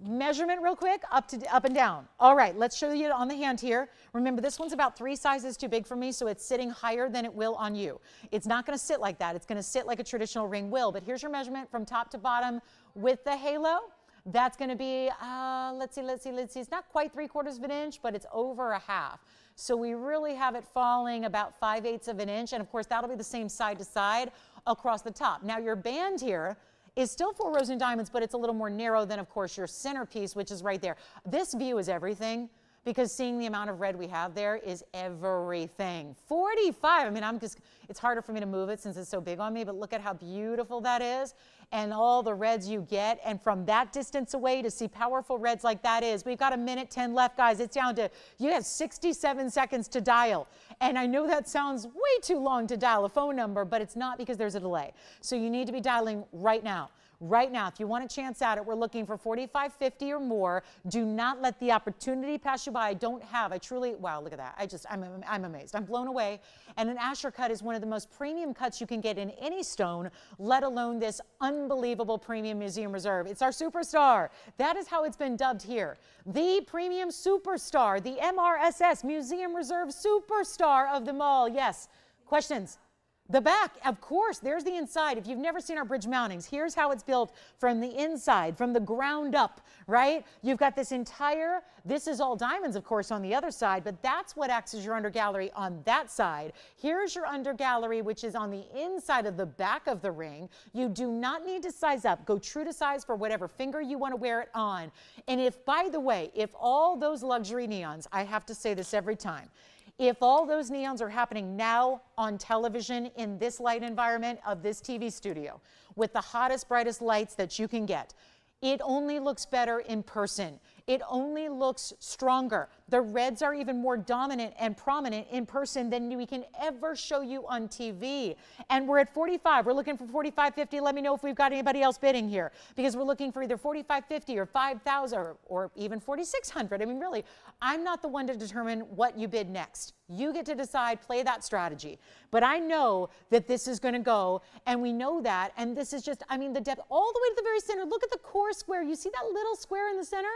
Measurement real quick, up and down. All right, let's show you on the hand here. Remember, this one's about 3 sizes too big for me, so it's sitting higher than it will on you. It's not going to sit like that. It's going to sit like a traditional ring will, but here's your measurement from top to bottom with the halo. That's going to be, let's see. It's not quite 3/4 of an inch, but it's over a half. So we really have it falling about 5/8 of an inch, and of course, that'll be the same side to side across the top. Now, your band here is still 4 rows and diamonds, but it's a little more narrow than, of course, your centerpiece, which is right there. This view is everything because seeing the amount of red we have there is everything. 45, I mean, it's harder for me to move it since it's so big on me, but look at how beautiful that is and all the reds you get. And from that distance away to see powerful reds like that is, we've got 1:10 left, guys. It's down to, you have 67 seconds to dial. And I know that sounds way too long to dial a phone number, but it's not because there's a delay. So you need to be dialing right now. Right now, if you want a chance at it, we're looking for 45.50 or more. Do not let the opportunity pass you by. I truly, wow, look at that. I'm amazed. I'm blown away. And an Asher cut is one of the most premium cuts you can get in any stone, let alone this unbelievable premium museum reserve. It's our superstar. That is how it's been dubbed here. The premium superstar, the MRSS Museum Reserve Superstar of them all. Yes. Questions? The back, of course, there's the inside. If you've never seen our bridge mountings, here's how it's built from the inside, from the ground up, right? You've got this is all diamonds, of course, on the other side, but that's what acts as your under gallery on that side. Here's your under gallery, which is on the inside of the back of the ring. You do not need to size up. Go true to size for whatever finger you want to wear it on. And if, by the way, if all those luxury neons, I have to say this every time, if all those neons are happening now on television in this light environment of this TV studio with the hottest, brightest lights that you can get, it only looks better in person. It only looks stronger. The reds are even more dominant and prominent in person than we can ever show you on TV. And we're at 45. We're looking for 45.50. Let me know if we've got anybody else bidding here because we're looking for either 45.50 or 5,000 or even 4,600. I mean, really, I'm not the one to determine what you bid next. You get to decide, play that strategy. But I know that this is going to go, and we know that, and this is just, I mean, the depth all the way to the very center. Look at the core square. You see that little square in the center?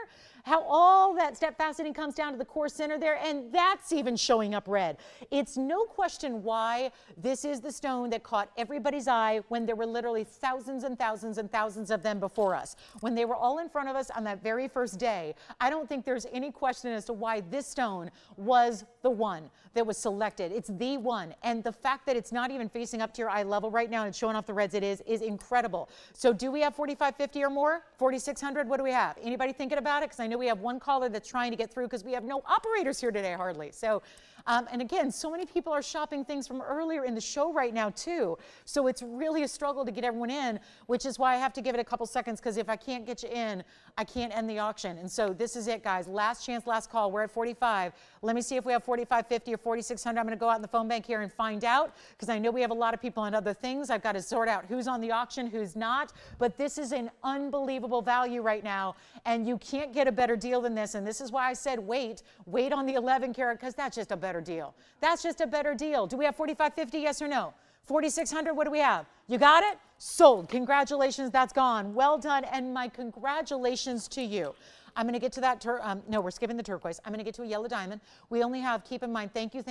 how all that step faceting comes down to the core center there, and that's even showing up red. It's no question why this is the stone that caught everybody's eye when there were literally thousands and thousands and thousands of them before us. When they were all in front of us on that very first day, I don't think there's any question as to why this stone was the one that was selected. It's the one. And the fact that it's not even facing up to your eye level right now and it's showing off the reds it is incredible. So do we have 4550 or more? 4600? What do we have? Anybody thinking about it? Because I know we have one caller that's trying to get through because we have no operators here today hardly. So, and again, so many people are shopping things from earlier in the show right now too. So it's really a struggle to get everyone in, which is why I have to give it a couple seconds, because if I can't get you in, I can't end the auction. And so this is it, guys. Last chance, last call. We're at 45. Let me see if we have 4550 or 4600. I'm going to go out in the phone bank here and find out, because I know we have a lot of people on other things. I've got to sort out who's on the auction, who's not. But this is an unbelievable value right now, and you can't get a better deal than this. And this is why I said wait on the 11 karat, because that's just a better deal. That's just a better deal. Do we have 4550? Yes or no? 4600, what do we have? You got it? Sold. Congratulations, that's gone. Well done, and my congratulations to you. I'm going to get to that, no, we're skipping the turquoise. I'm going to get to a yellow diamond. We only have, keep in mind, thank you,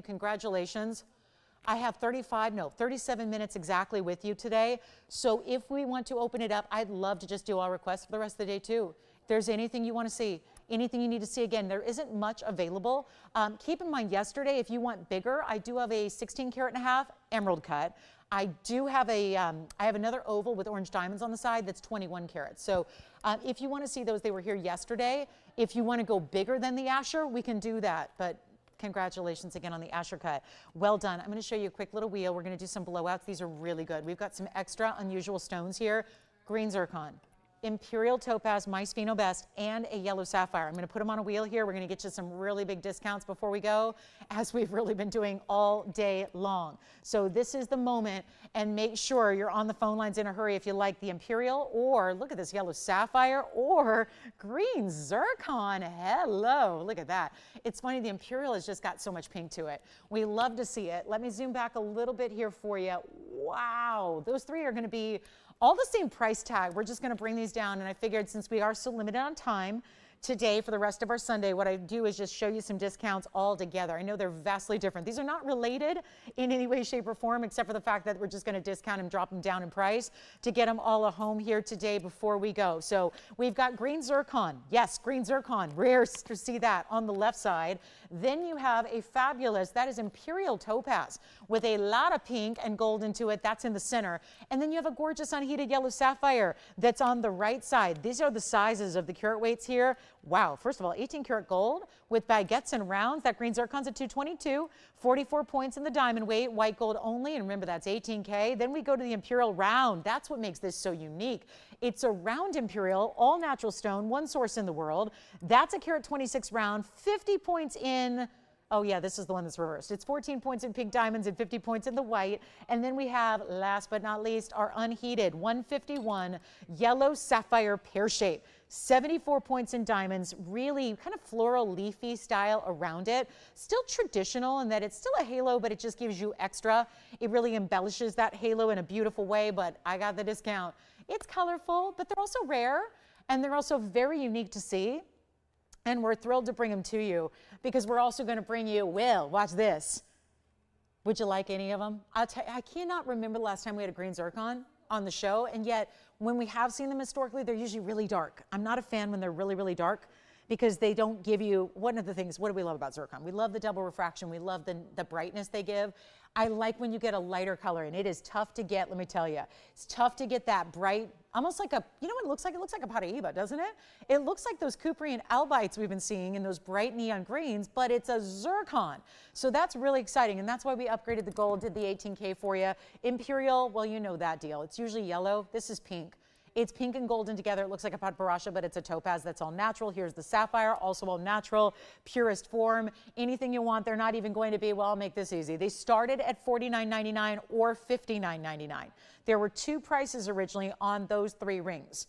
congratulations. I have 37 minutes exactly with you today. So if we want to open it up, I'd love to just do all requests for the rest of the day too. If there's anything you want to see, anything you need to see, again, there isn't much available. Keep in mind, yesterday, if you want bigger, I do have a 16 karat and a half emerald cut. I do have I have another oval with orange diamonds on the side that's 21 carats. So if you want to see those, they were here yesterday. If you want to go bigger than the Asher, we can do that. But congratulations again on the Asher cut. Well done. I'm going to show you a quick little wheel. We're going to do some blowouts. These are really good. We've got some extra unusual stones here. Green zircon, imperial topaz, my Spheno best, and a yellow sapphire. I'm going to put them on a wheel here. We're going to get you some really big discounts before we go, as we've really been doing all day long. So this is the moment, and make sure you're on the phone lines in a hurry if you like the imperial, or look at this yellow sapphire, or green zircon. Hello, look at that. It's funny, the imperial has just got so much pink to it. We love to see it. Let me zoom back a little bit here for you. Wow, those three are going to be all the same price tag. We're just going to bring these down, and I figured since we are so limited on time today for the rest of our Sunday, what I do is just show you some discounts all together. I know they're vastly different. These are not related in any way, shape, or form, except for the fact that we're just going to discount and drop them down in price to get them all a home here today before we go. So we've got green zircon. Yes, green zircon. Rare to see that on the left side. Then you have a fabulous, that is imperial topaz with a lot of pink and gold into it. That's in the center. And then you have a gorgeous unheated yellow sapphire that's on the right side. These are the sizes of the carat weights here. Wow, first of all, 18 karat gold with baguettes and rounds. That green zircon's at 222, 44 points in the diamond weight, white gold only, and remember that's 18K. Then we go to the imperial round. That's what makes this so unique. It's a round imperial, all natural stone, one source in the world. That's a carat 26 round, 50 points in, oh yeah, this is the one that's reversed. It's 14 points in pink diamonds and 50 points in the white. And then we have, last but not least, our unheated 151 yellow sapphire pear shape. 74 points in diamonds, really kind of floral leafy style around it. Still traditional in that it's still a halo, but it just gives you extra. It really embellishes that halo in a beautiful way, but I got the discount. It's colorful, but they're also rare, and they're also very unique to see. And we're thrilled to bring them to you, because we're also going to bring you, well, watch this. Would you like any of them? I cannot remember the last time we had a green zircon on the show, and yet when we have seen them historically, they're usually really dark. I'm not a fan when they're really, really dark, because they don't give you, one of the things, what do we love about zircon? We love the double refraction. We love the brightness they give. I like when you get a lighter color, and it is tough to get, let me tell you. It's tough to get that bright, almost like a, you know what it looks like? It looks like a Paraiba, doesn't it? It looks like those Cuprian albites we've been seeing in those bright neon greens, but it's a zircon. So that's really exciting, and that's why we upgraded the gold, did the 18K for you. Imperial, well, you know that deal. It's usually yellow. This is pink. It's pink and golden together. It looks like a patbarasha, but it's a topaz that's all natural. Here's the sapphire, also all natural, purest form. Anything you want. They're not even going to be, well, I'll make this easy. They started at $49.99 or $59.99. There were two prices originally on those three rings.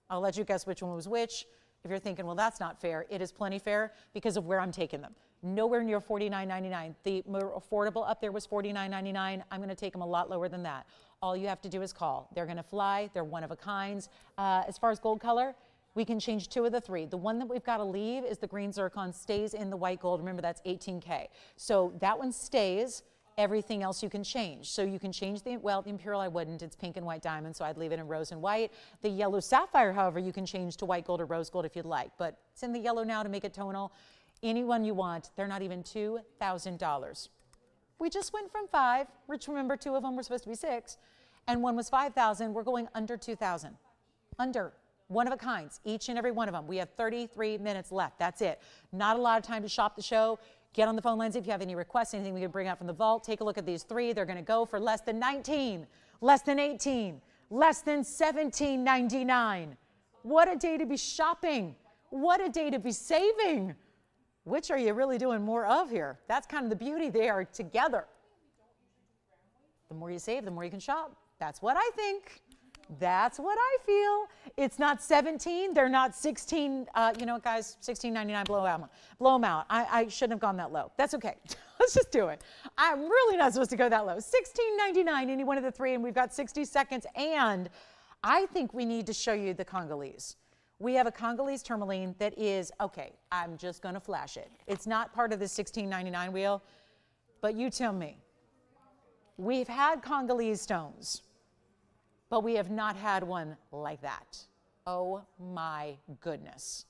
I'll let you guess which one was which. If you're thinking, well, that's not fair, it is plenty fair because of where I'm taking them. Nowhere near $49.99. The more affordable up there was $49.99. I'm going to take them a lot lower than that. All you have to do is call. They're going to fly. They're one of a kinds. As far as gold color, We can change 2 of the 3. The one that we've got to leave is the green zircon, stays in the white gold. Remember, that's 18K. So that one stays. Everything else you can change. So you can change the imperial I wouldn't. It's pink and white diamond, so I'd leave it in rose and white. The yellow sapphire, however, you can change to white gold or rose gold if you'd like. But it's in the yellow now to make it tonal. Any one you want. They're not even $2,000. We just went from 5, which remember 2 of them were supposed to be 6, and one was 5,000. We're going under 2,000. Under. One of a kinds, each and every one of them. We have 33 minutes left. That's it. Not a lot of time to shop the show. Get on the phone lines if you have any requests, anything we can bring out from the vault. Take a look at these 3. They're going to go for less than 19, less than 18, less than $17.99. What a day to be shopping. What a day to be saving. Which are you really doing more of here? That's kind of the beauty. They are together. The more you save, the more you can shop. That's what I think. That's what I feel. It's not 17. They're not 16. You know, guys, $16.99 blow them out. I shouldn't have gone that low. That's okay. Let's just do it. I'm really not supposed to go that low. $16.99, any one of the 3, and we've got 60 seconds. And I think we need to show you the Congolese. We have a Congolese tourmaline that is, okay, I'm just going to flash it. It's not part of the $16.99 wheel, but you tell me. We've had Congolese stones, but we have not had one like that. Oh my goodness.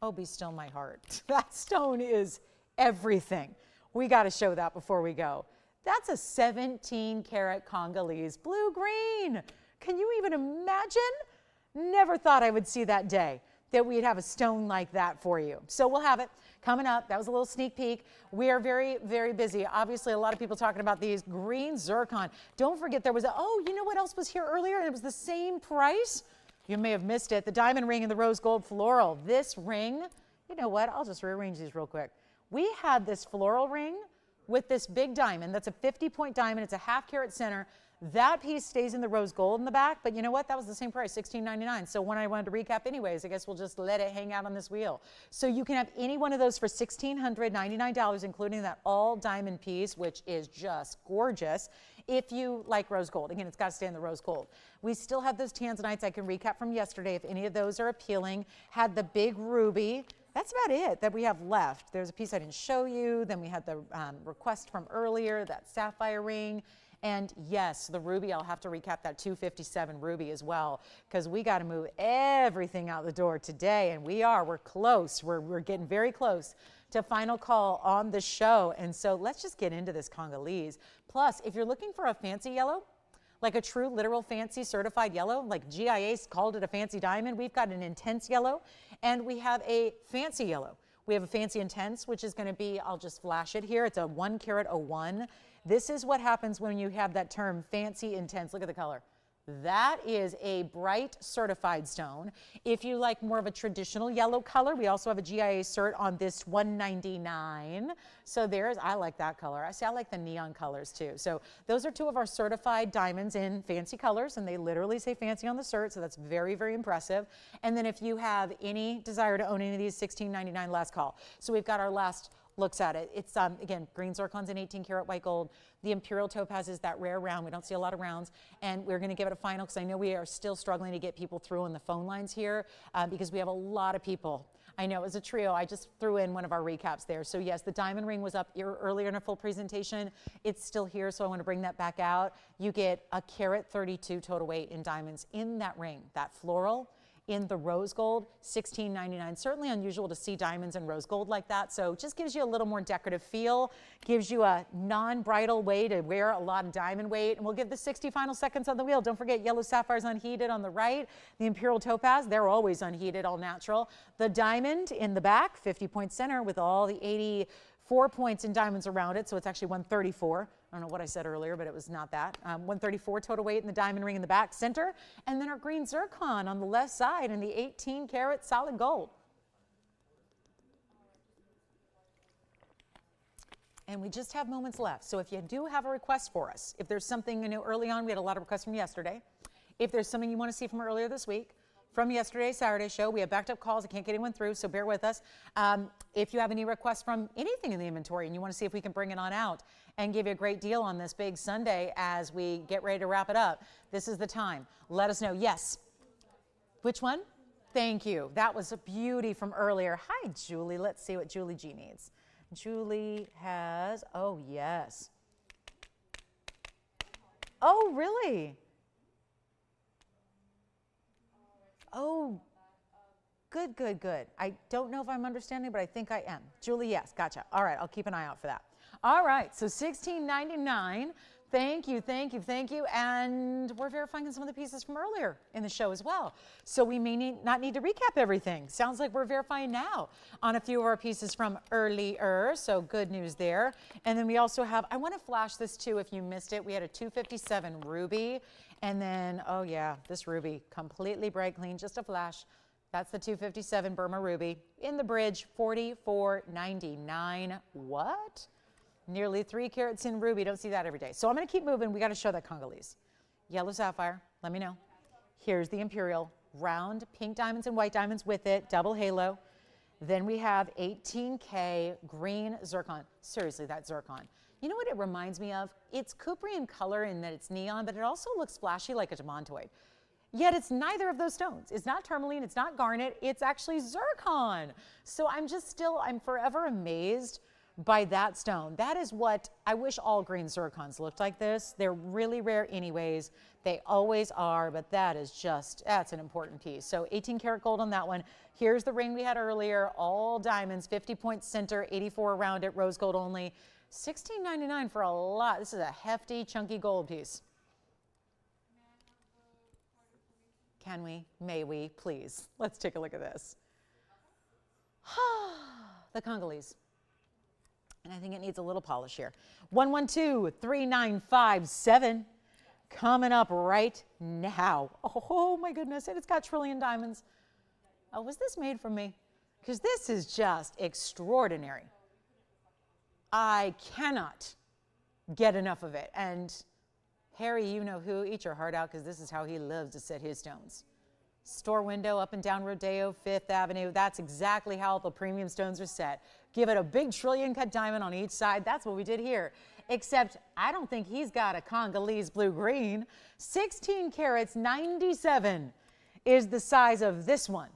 Oh, be still my heart. That stone is everything. We got to show that before we go. That's a 17-karat Congolese blue-green. Can you even imagine? Never thought I would see that day that we'd have a stone like that for you. So we'll have it coming up. That was a little sneak peek. We are very, very busy. Obviously, a lot of people talking about these green zircon. Don't forget there was oh, you know what else was here earlier? And it was the same price. You may have missed it. The diamond ring and the rose gold floral. This ring, you know what? I'll just rearrange these real quick. We had this floral ring with this big diamond. That's a 50-point diamond. It's a half-carat center. That piece stays in the rose gold in the back, but you know what? That was the same price, $16.99. So when I wanted to recap anyways, I guess we'll just let it hang out on this wheel. So you can have any one of those for $1,699, including that all diamond piece, which is just gorgeous. If you like rose gold, again, it's got to stay in the rose gold. We still have those Tanzanites I can recap from yesterday if any of those are appealing. Had the big ruby. That's about it that we have left. There's a piece I didn't show you. Then we had the request from earlier, that sapphire ring. And yes, the ruby, I'll have to recap that 257 ruby as well, because we got to move everything out the door today. And we're close. We're getting very close to final call on the show. And so let's just get into this Congolese. Plus, if you're looking for a fancy yellow, like a true literal fancy certified yellow, like GIA called it a fancy diamond, we've got an intense yellow and we have a fancy yellow. We have a fancy intense, which is going to be, I'll just flash it here. It's a 1-carat 01. This is what happens when you have that term fancy intense. Look at the color. That is a bright certified stone. If you like more of a traditional yellow color, we also have a GIA cert on this $199. So I like that color. I like the neon colors too. So those are 2 of our certified diamonds in fancy colors, and they literally say fancy on the cert, so that's very, very impressive. And then if you have any desire to own any of these, $16.99 last call. So we've got our last looks at it. It's, again, green zircons and 18-karat white gold. The imperial topaz is that rare round. We don't see a lot of rounds. And we're going to give it a final because I know we are still struggling to get people through on the phone lines here because we have a lot of people. I know, as a trio, I just threw in one of our recaps there. So yes, the diamond ring was up earlier in a full presentation. It's still here, so I want to bring that back out. You get a carat 32 total weight in diamonds in that ring, that floral. In the rose gold, $16.99. Certainly unusual to see diamonds in rose gold like that. So it just gives you a little more decorative feel, gives you a non-bridal way to wear a lot of diamond weight. And we'll give the 60 final seconds on the wheel. Don't forget yellow sapphires unheated on the right. The imperial topaz, they're always unheated, all natural. The diamond in the back, 50-point center with all the 84 points in diamonds around it. So it's actually 134. I don't know what I said earlier, but it was not that. 134 total weight in the diamond ring in the back center. And then our green zircon on the left side in the 18-karat solid gold. And we just have moments left. So if you do have a request for us, if there's something, early on we had a lot of requests from yesterday. If there's something you want to see from earlier this week, from yesterday's Saturday show, we have backed up calls. I can't get anyone through, so bear with us. If you have any requests from anything in the inventory and you want to see if we can bring it on out and give you a great deal on this big Sunday as we get ready to wrap it up, this is the time. Let us know. Yes. Which one? Thank you. That was a beauty from earlier. Hi, Julie. Let's see what Julie G needs. Julie has, oh, yes. Oh, really? Oh, good, good, good. I don't know if I'm understanding, but I think I am. Julie, yes, gotcha. All right, I'll keep an eye out for that. All right, so $16.99. Thank you, thank you, thank you. And we're verifying some of the pieces from earlier in the show as well. So we may not need to recap everything. Sounds like we're verifying now on a few of our pieces from earlier. So good news there. And then we also have, I want to flash this too if you missed it. We had a 257 ruby. And then, oh yeah, this ruby, completely bright clean, just a flash. That's the 257 Burma ruby. In the bridge, $44.99. What? Nearly 3 carats in ruby. Don't see that every day. So I'm going to keep moving. We got to show that Congolese. Yellow sapphire. Let me know. Here's the imperial. Round pink diamonds and white diamonds with it. Double halo. Then we have 18K green zircon. Seriously, that zircon. You know what it reminds me of? It's coppery in color in that it's neon, but it also looks flashy like a demontoid. Yet it's neither of those stones. It's not tourmaline. It's not garnet. It's actually zircon. So I'm forever amazed by that stone. That is what I wish all green zircons looked like this. They're really rare anyways. They always are, but that's an important piece. So 18 karat gold on that one. Here's the ring we had earlier, all diamonds, 50 point center, 84 around it, rose gold only. $16.99 for a lot. This is a hefty, chunky gold piece. Can we? May we? Please. Let's take a look at this. The Congolese. And I think it needs a little polish here. 112-3957 coming up right now. Oh my goodness, and it's got trillion diamonds. Oh, was this made for me? Because this is just extraordinary. I cannot get enough of it. And Harry, you know who, eat your heart out because this is how he loves to set his stones. Store window up and down Rodeo, 5th Avenue. That's exactly how the premium stones are set. Give it a big trillion cut diamond on each side. That's what we did here. Except I don't think he's got a Congolese blue-green. 16 carats, 97 is the size of this one.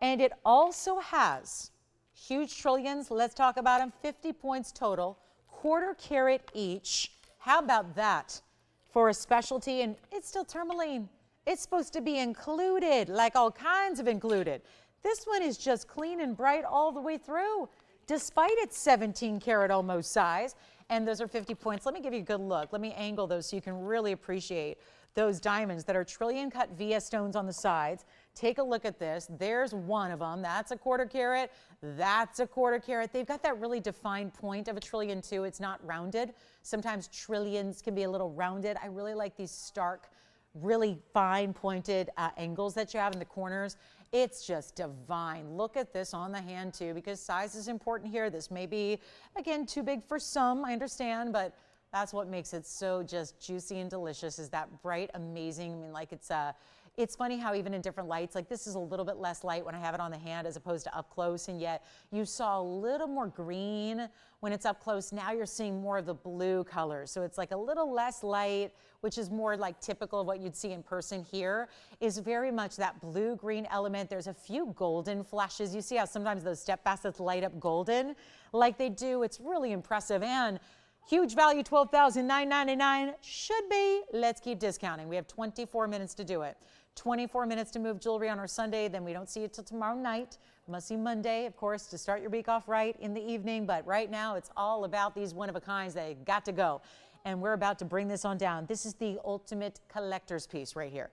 And it also has huge trillions. Let's talk about them. 50 points total, quarter carat each. How about that for a specialty? And it's still tourmaline. It's supposed to be included, like all kinds of included. This one is just clean and bright all the way through, despite its 17 karat almost size. And those are 50 points. Let me give you a good look. Let me angle those so you can really appreciate those diamonds that are trillion cut via stones on the sides. Take a look at this. There's one of them. That's a quarter carat. That's a quarter carat. They've got that really defined point of a trillion too. It's not rounded. Sometimes trillions can be a little rounded. I really like these stark, really fine pointed angles that you have in the corners. It's just divine. Look at this on the hand too, because size is important here. This may be, again, too big for some, I understand, but that's what makes it so just juicy and delicious, is that bright, amazing, I mean, like it's funny how even in different lights, like this is a little bit less light when I have it on the hand as opposed to up close, and yet you saw a little more green when it's up close. Now you're seeing more of the blue colors. So it's like a little less light, which is more like typical of what you'd see in person. Here is very much that blue-green element. There's a few golden flashes. You see how sometimes those step facets light up golden like they do. It's really impressive. And huge value, $12,999 should be. Let's keep discounting. We have 24 minutes to do it. 24 minutes to move jewelry on our Sunday. Then we don't see it till tomorrow night. Must see Monday, of course, to start your week off right in the evening. But right now, it's all about these one-of-a-kinds. They got to go. And we're about to bring this on down. This is the ultimate collector's piece right here.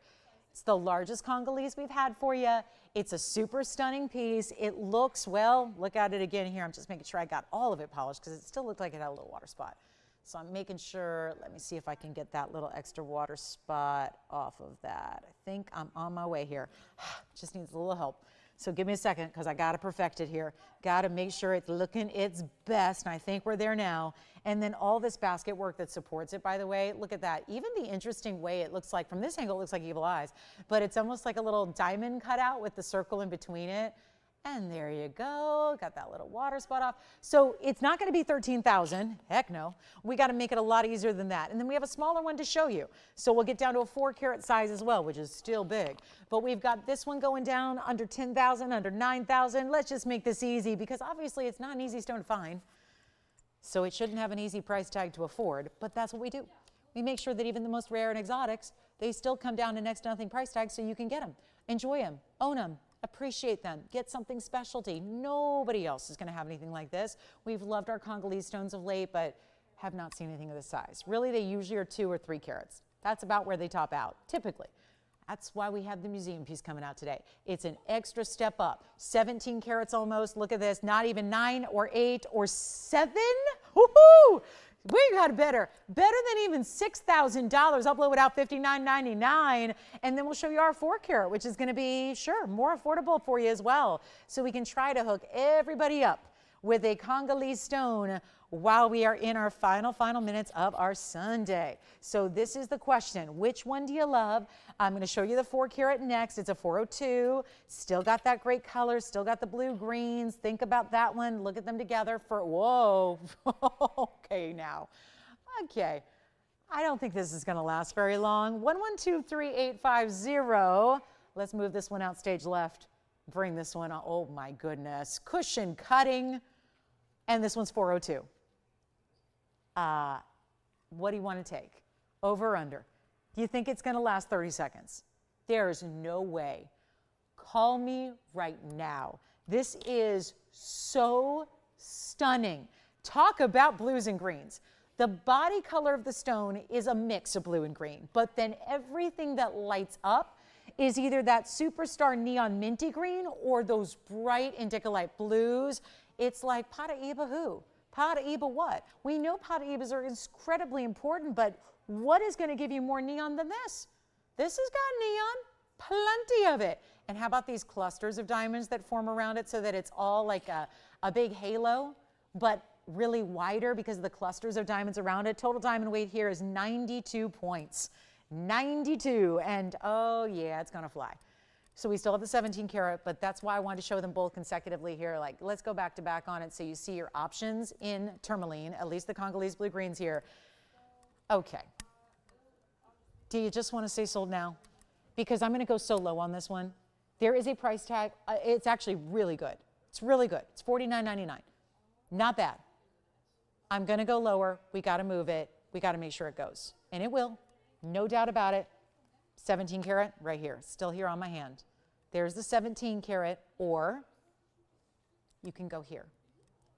It's the largest Congolese we've had for you. It's a super stunning piece. It looks, well, look at it again here. I'm just making sure I got all of it polished because it still looked like it had a little water spot. So I'm making sure, let me see if I can get that little extra water spot off of that. I think I'm on my way here. Just needs a little help. So give me a second because I got to perfect it here. Got to make sure it's looking its best, and I think we're there now. And then all this basket work that supports it, by the way, look at that. Even the interesting way it looks like, from this angle, it looks like evil eyes, but it's almost like a little diamond cutout with the circle in between it. And there you go, got that little water spot off. So it's not gonna be 13,000, heck no. We gotta make it a lot easier than that. And then we have a smaller one to show you. So we'll get down to a 4-carat size as well, which is still big. But we've got this one going down under 10,000, under 9,000. Let's just make this easy because obviously it's not an easy stone to find. So it shouldn't have an easy price tag to afford, but that's what we do. We make sure that even the most rare and exotics, they still come down to next to nothing price tag so you can get them, enjoy them, own them, appreciate them, get something specialty. Nobody else is going to have anything like this. We've loved our Congolese stones of late, but have not seen anything of this size. Really, they usually are 2 or 3 carats. That's about where they top out, typically. That's why we have the museum piece coming out today. It's an extra step up. 17 carats almost. Look at this. Not even 9 or 8 or 7. Woohoo! We got better than even $6,000. I'll blow it out $59.99, and then we'll show you our 4-carat, which is going to be, sure, more affordable for you as well. So we can try to hook everybody up with a Congolese stone while we are in our final minutes of our Sunday. So this is the question. Which one do you love? I'm going to show you the 4-carat next. It's a 402. Still got that great color. Still got the blue greens. Think about that one. Look at them together for, whoa. Okay now. Okay. I don't think this is going to last very long. 1123850. Let's move this one out stage left. Bring this one on. Oh my goodness. Cushion cutting. And this one's 402. What do you want to take? Over or under? Do you think it's going to last 30 seconds? There's no way. Call me right now. This is so stunning. Talk about blues and greens. The body color of the stone is a mix of blue and green, but then everything that lights up is either that superstar neon minty green or those bright indicolite blues. It's like Paraíba who? Paraíba what? We know Paraíbas are incredibly important, but what is going to give you more neon than this? This has got neon, plenty of it. And how about these clusters of diamonds that form around it so that it's all like a big halo, but really wider because of the clusters of diamonds around it. Total diamond weight here is 92 points. 92, and oh yeah, it's gonna fly. So we still have the 17 karat, but that's why I wanted to show them both consecutively here. Like, let's go back to back on it so you see your options in Tourmaline, at least the Congolese blue greens here. Okay. Do you just want to say sold now? Because I'm going to go so low on this one. There is a price tag. It's actually really good. It's really good. It's $49.99. Not bad. I'm going to go lower. We got to move it. We got to make sure it goes. And it will. No doubt about it. 17 karat right here. Still here on my hand. There's the 17 karat, or you can go here.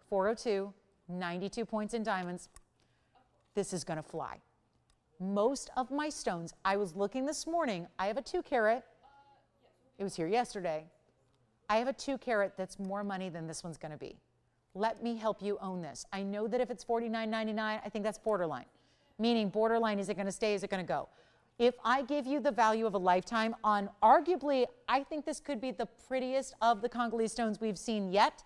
402, 92 points in diamonds. This is going to fly. Most of my stones, I was looking this morning, I have a 2 karat. It was here yesterday. I have a 2 karat that's more money than this one's going to be. Let me help you own this. I know that if it's $49.99, I think that's borderline. Meaning borderline, is it going to stay, is it going to go? If I give you the value of a lifetime on arguably, I think this could be the prettiest of the Congolese stones we've seen yet,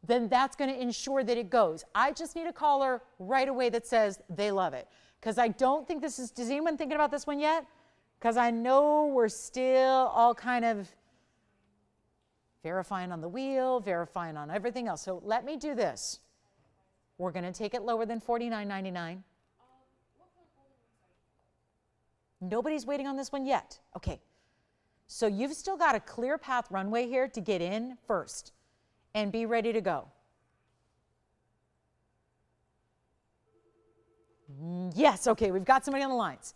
then that's going to ensure that it goes. I just need a caller right away that says they love it. Because I don't think this is, is anyone thinking about this one yet? Because I know we're still all kind of verifying on the wheel, verifying on everything else. So let me do this. We're going to take it lower than $49.99. Nobody's waiting on this one yet. Okay. So you've still got a clear path runway here to get in first and be ready to go. Yes, okay, we've got somebody on the lines.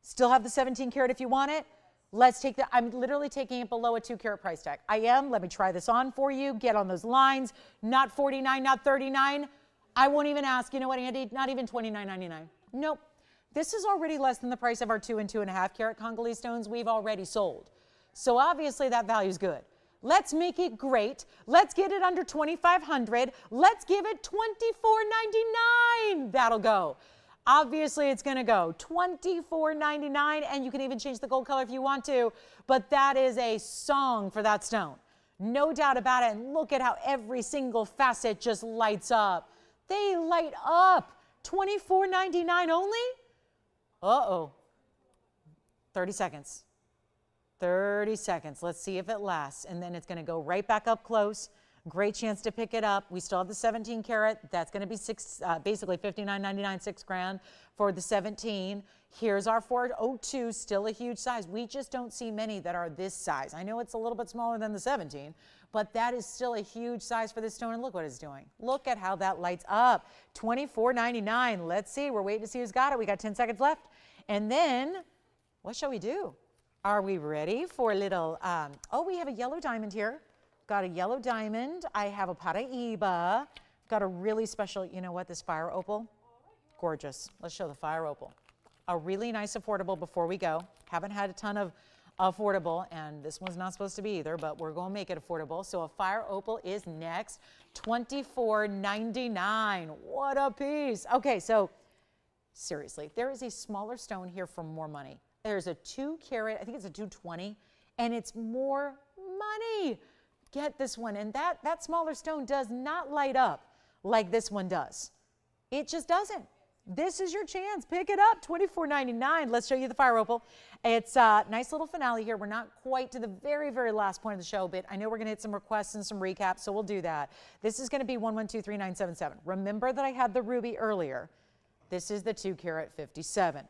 Still have the 17 karat if you want it. Let's take that. I'm literally taking it below a 2 karat price tag. I am. Let me try this on for you. Get on those lines. Not 49, not 39. I won't even ask. You know what, Andy? Not even $29.99. Nope. This is already less than the price of our 2 and 2.5 karat Congolese stones we've already sold. So obviously that value's good. Let's make it great. Let's get it under $2,500. Let's give it $24.99. That'll go. Obviously, it's going to go $24.99, and you can even change the gold color if you want to, but that is a song for that stone. No doubt about it, and look at how every single facet just lights up. They light up. $24.99 only? Uh-oh. 30 seconds. 30 seconds. Let's see if it lasts. And then it's going to go right back up close. Great chance to pick it up. We still have the 17 karat. That's going to be basically $59.99, $6,000 for the 17. Here's our 402, still a huge size. We just don't see many that are this size. I know it's a little bit smaller than the 17, but that is still a huge size for this stone. And look what it's doing. Look at how that lights up. $24.99. Let's see. We're waiting to see who's got it. We got 10 seconds left. And then what shall we do? Are we ready for a little, oh, we have a yellow diamond here. Got a yellow diamond. I have a Paraiba. Got a really special, you know what, this fire opal? Gorgeous. Let's show the fire opal. A really nice affordable before we go. Haven't had a ton of affordable, and this one's not supposed to be either, but we're going to make it affordable. So a fire opal is next. $24.99. What a piece. Okay, so seriously, there is a smaller stone here for more money. There's a 2 carat, I think it's a 220, and it's more money. Get this one. And that smaller stone does not light up like this one does. It just doesn't. This is your chance. Pick it up. $24.99. Let's show you the fire opal. It's a nice little finale here. We're not quite to the very, very last point of the show, but I know we're going to hit some requests and some recaps, so we'll do that. This is going to be 1123,977. Remember that I had the ruby earlier. This is the 2 carat 57.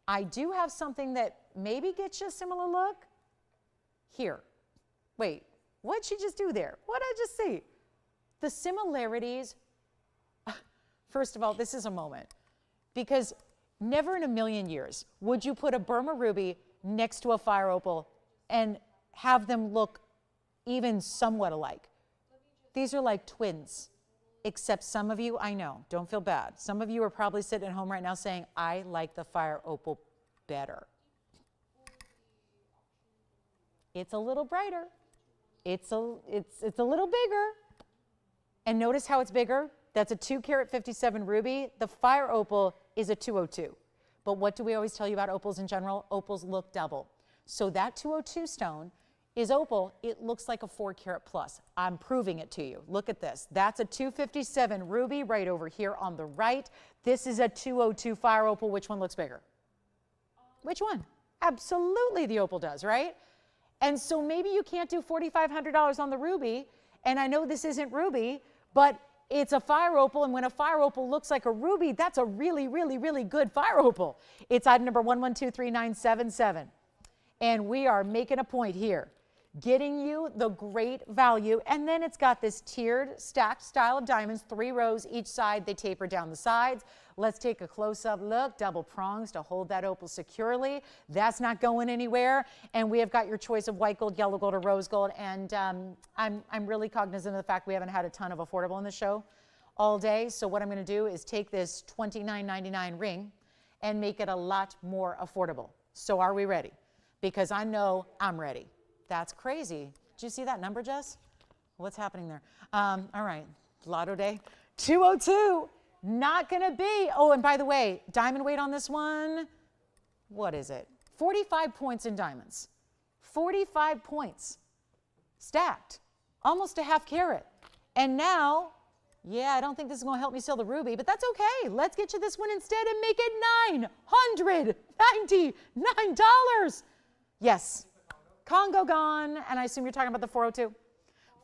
I do have something that maybe gets you a similar look. Here. Wait. What'd she just do there? What did I just see? The similarities, first of all, this is a moment, because never in a million years would you put a Burma ruby next to a fire opal and have them look even somewhat alike. These are like twins, except some of you, I know, don't feel bad. Some of you are probably sitting at home right now saying, I like the fire opal better. It's a little brighter. It's a little bigger. And notice how it's bigger. That's a 2 carat 57 ruby. The fire opal is a 202. But what do we always tell you about opals in general? Opals look double. So that 202 stone is opal. It looks like a 4 carat plus. I'm proving it to you. Look at this. That's a 257 ruby right over here on the right. This is a 202 fire opal. Which one looks bigger? Which one? Absolutely the opal does, right? And so maybe you can't do $4,500 on the ruby, and I know this isn't ruby, but it's a fire opal, and when a fire opal looks like a ruby, that's a really, really, really good fire opal. It's item number 1123,977. And we are making a point here, getting you the great value, and then it's got this tiered, stacked style of diamonds, 3 rows each side. They taper down the sides. Let's take a close-up look. Double prongs to hold that opal securely. That's not going anywhere. And we have got your choice of white gold, yellow gold, or rose gold. And I'm really cognizant of the fact we haven't had a ton of affordable in the show all day. So what I'm going to do is take this $29.99 ring and make it a lot more affordable. So are we ready? Because I know I'm ready. That's crazy. Did you see that number, Jess? What's happening there? All right, Lotto Day. 202, not gonna be. Oh, and by the way, diamond weight on this one, what is it? 45 points in diamonds. 45 points, stacked, almost a half carat. And now, yeah, I don't think this is gonna help me sell the ruby, but that's okay. Let's get you this one instead and make it $999. Yes. Congo gone, and I assume you're talking about the 402?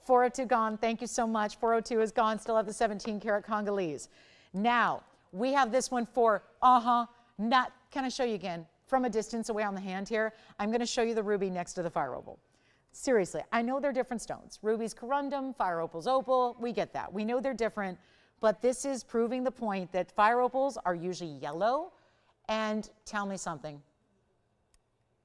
402 gone. Thank you so much. 402 is gone. Still have the 17 karat Congolese. Now, we have this one for, not, can I show you again? From a distance away on the hand here, I'm going to show you the ruby next to the fire opal. Seriously, I know they're different stones. Ruby's corundum, fire opal's opal. We get that. We know they're different, but this is proving the point that fire opals are usually yellow. And tell me something.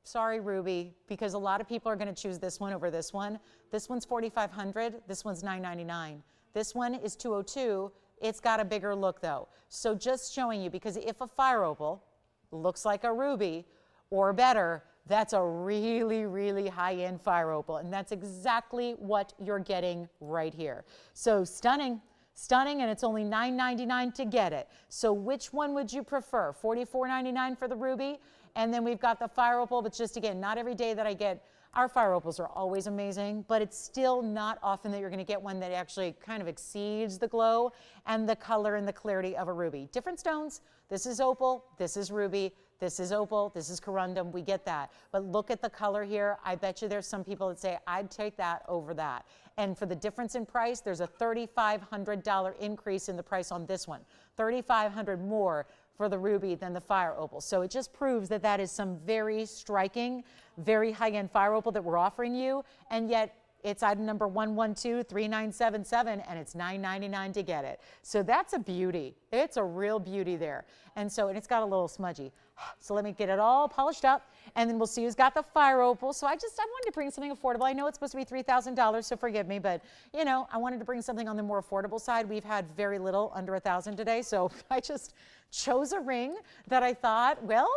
Sorry, ruby, because a lot of people are going to choose this one over this one. This one's $4,500. This one's $999. This one is $202. It's got a bigger look, though. So just showing you, because if a fire opal looks like a ruby or better, that's a really, really high-end fire opal, and that's exactly what you're getting right here. So stunning. Stunning, and it's only $999 to get it. So which one would you prefer? $44.99 for the ruby, and then we've got the fire opal, but just again, not every day that I get, our fire opals are always amazing, but it's still not often that you're gonna get one that actually kind of exceeds the glow and the color and the clarity of a ruby. Different stones. This is opal, this is ruby. This is opal, this is corundum, we get that. But look at the color here. I bet you there's some people that say, I'd take that over that. And for the difference in price, there's a $3,500 increase in the price on this one. $3,500 more for the ruby than the fire opal. So it just proves that that is some very striking, very high-end fire opal that we're offering you, and yet it's item number 1123977, and it's $9.99 to get it. So that's a beauty. It's a real beauty there. And it's got a little smudgy. So let me get it all polished up, and then we'll see who's got the fire opal. So I wanted to bring something affordable. I know it's supposed to be $3,000, so forgive me, but I wanted to bring something on the more affordable side. We've had very little, under $1,000 today, so I just chose a ring that I thought, well,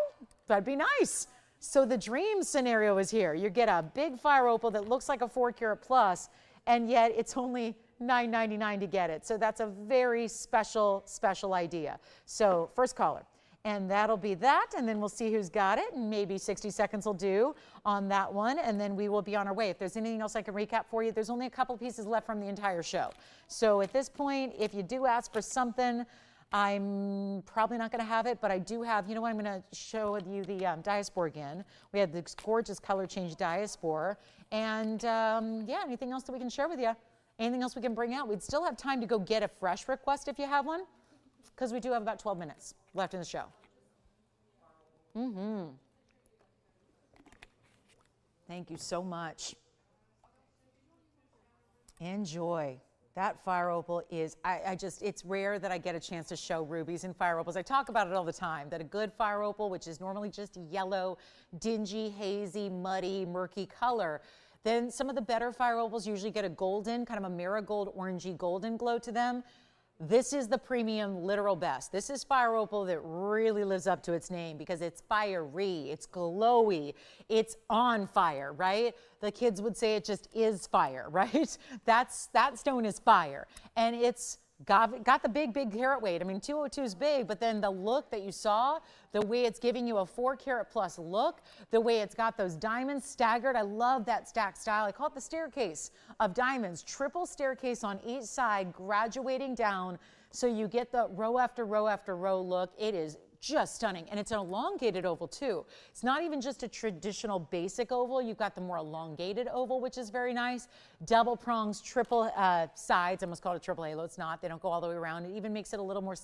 that'd be nice. So the dream scenario is here. You get a big fire opal that looks like a 4 carat plus, and yet it's only $9.99 to get it. So that's a very special, special idea. So first caller, and that'll be that, and then we'll see who's got it, and maybe 60 seconds will do on that one, and then we will be on our way. If there's anything else I can recap for you, there's only a couple pieces left from the entire show. So at this point, if you do ask for something, I'm probably not going to have it, but I do have, I'm going to show you the diaspore again. We have this gorgeous color change diaspore. And yeah, anything else that we can share with you? Anything else we can bring out? We'd still have time to go get a fresh request if you have one, because we do have about 12 minutes left in the show. Thank you so much. Enjoy. That fire opal is, it's rare that I get a chance to show rubies and fire opals. I talk about it all the time, that a good fire opal, which is normally just yellow, dingy, hazy, muddy, murky color, then some of the better fire opals usually get a golden, kind of a marigold, orangey golden glow to them. This is the premium literal best. This is fire opal that really lives up to its name because it's fiery, it's glowy, it's on fire, right? The kids would say it just is fire, right? That stone is fire. And it's got the big carat weight. I mean, 202 is big, but then the look that you saw, the way it's giving you a 4 carat plus look, the way it's got those diamonds staggered. I love that stack style. I call it the staircase of diamonds, triple staircase on each side, graduating down. So you get the row after row after row look. It is just stunning. And it's an elongated oval too. It's not even just a traditional basic oval. You've got the more elongated oval, which is very nice. Double prongs, triple sides. I almost call it a triple halo. It's not. They don't go all the way around. It even makes it a little more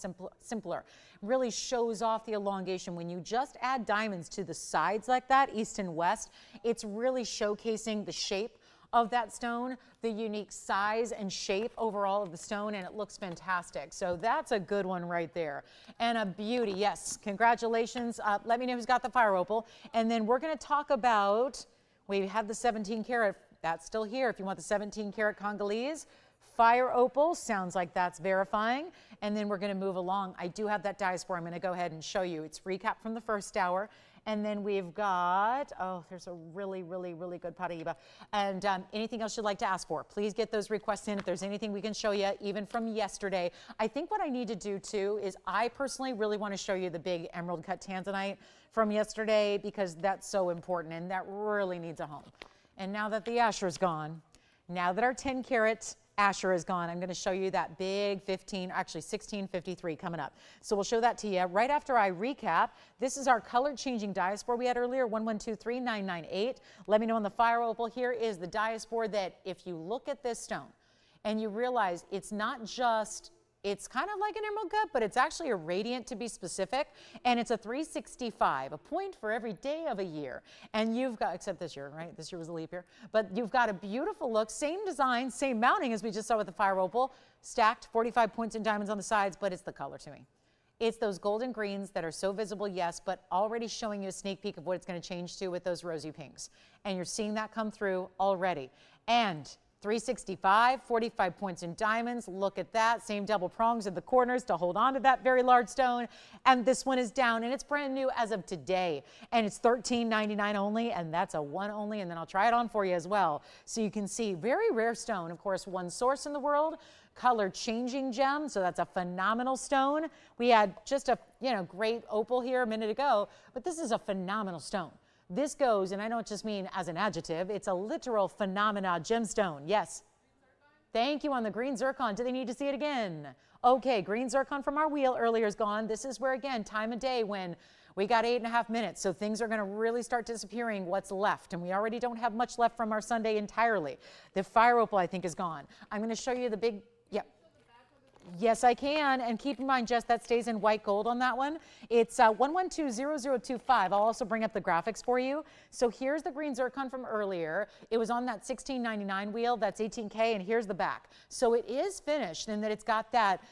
simpler. Really shows off the elongation. When you just add diamonds to the sides like that, east and west, it's really showcasing the shape of that stone, the unique size and shape overall of the stone, and it looks fantastic. So that's a good one right there. And a beauty, yes, congratulations. Let me know who's got the fire opal. And then we're gonna talk about, we have the 17 karat, that's still here. If you want the 17 karat Congolese, fire opal, sounds like that's verifying. And then we're gonna move along. I do have that diaspore. I'm gonna go ahead and show you. It's recap from the first hour. And then we've got, there's a really good Paraiba. And anything else you'd like to ask for, please get those requests in. If there's anything we can show you, even from yesterday. I think what I need to do too is I personally really want to show you the big emerald cut Tanzanite from yesterday because that's so important and that really needs a home. And now that the Asher's gone, now that our 10 karat Asher is gone, I'm going to show you that big 1653 coming up. So we'll show that to you right after I recap. This is our color changing diaspore we had earlier, 1123998. Let me know on the fire opal. Here is the diaspore that if you look at this stone and you realize it's not just, it's kind of like an emerald cut, but it's actually a radiant to be specific. And it's a 365, a point for every day of a year. And you've got, except this year, right? This year was a leap year. But you've got a beautiful look, same design, same mounting as we just saw with the fire opal, stacked 45 points in diamonds on the sides, but it's the color to me. It's those golden greens that are so visible, yes, but already showing you a sneak peek of what it's going to change to with those rosy pinks. And you're seeing that come through already. And 365, 45 points in diamonds. Look at that. Same double prongs in the corners to hold on to that very large stone. And this one is down, and it's brand new as of today. And it's $13.99 only, and that's a one only, and then I'll try it on for you as well. So you can see, very rare stone. Of course, one source in the world, color changing gem, so that's a phenomenal stone. We had just a great opal here a minute ago, but this is a phenomenal stone. This goes, and I don't just mean as an adjective, it's a literal phenomena gemstone. Yes. Thank you on the green zircon. Do they need to see it again? Okay, green zircon from our wheel earlier is gone. This is where, again, time of day when We got 8.5 minutes, so things are going to really start disappearing what's left, and we already don't have much left from our Sunday entirely. The fire opal, I think, is gone. I'm going to show you the big, yep. Yes, I can. And keep in mind, Jess, that stays in white gold on that one. It's 1120025. I'll also bring up the graphics for you. So here's the green zircon from earlier. It was on that 1699 wheel. That's 18K, and here's the back. So it is finished in that it's got that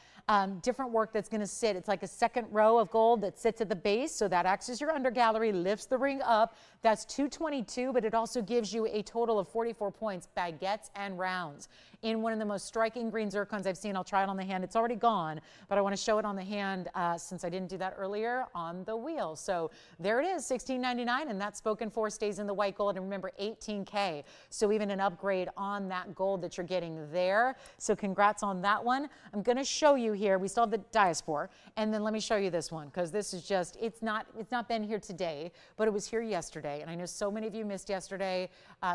different work that's going to sit. It's like a second row of gold that sits at the base. So that acts as your under gallery, lifts the ring up. That's 222, but it also gives you a total of 44 points, baguettes and rounds, in one of the most striking green zircons I've seen. I'll try it on the hand. It's already gone, but I want to show it on the hand since I didn't do that earlier on the wheel. So there it is, $16.99, and that spoken for stays in the white gold. And remember, 18K. So even an upgrade on that gold that you're getting there. So congrats on that one. I'm going to show you here. We still have the diaspore, and then let me show you this one, because this is just, it's not been here today, but it was here yesterday. And I know so many of you missed yesterday.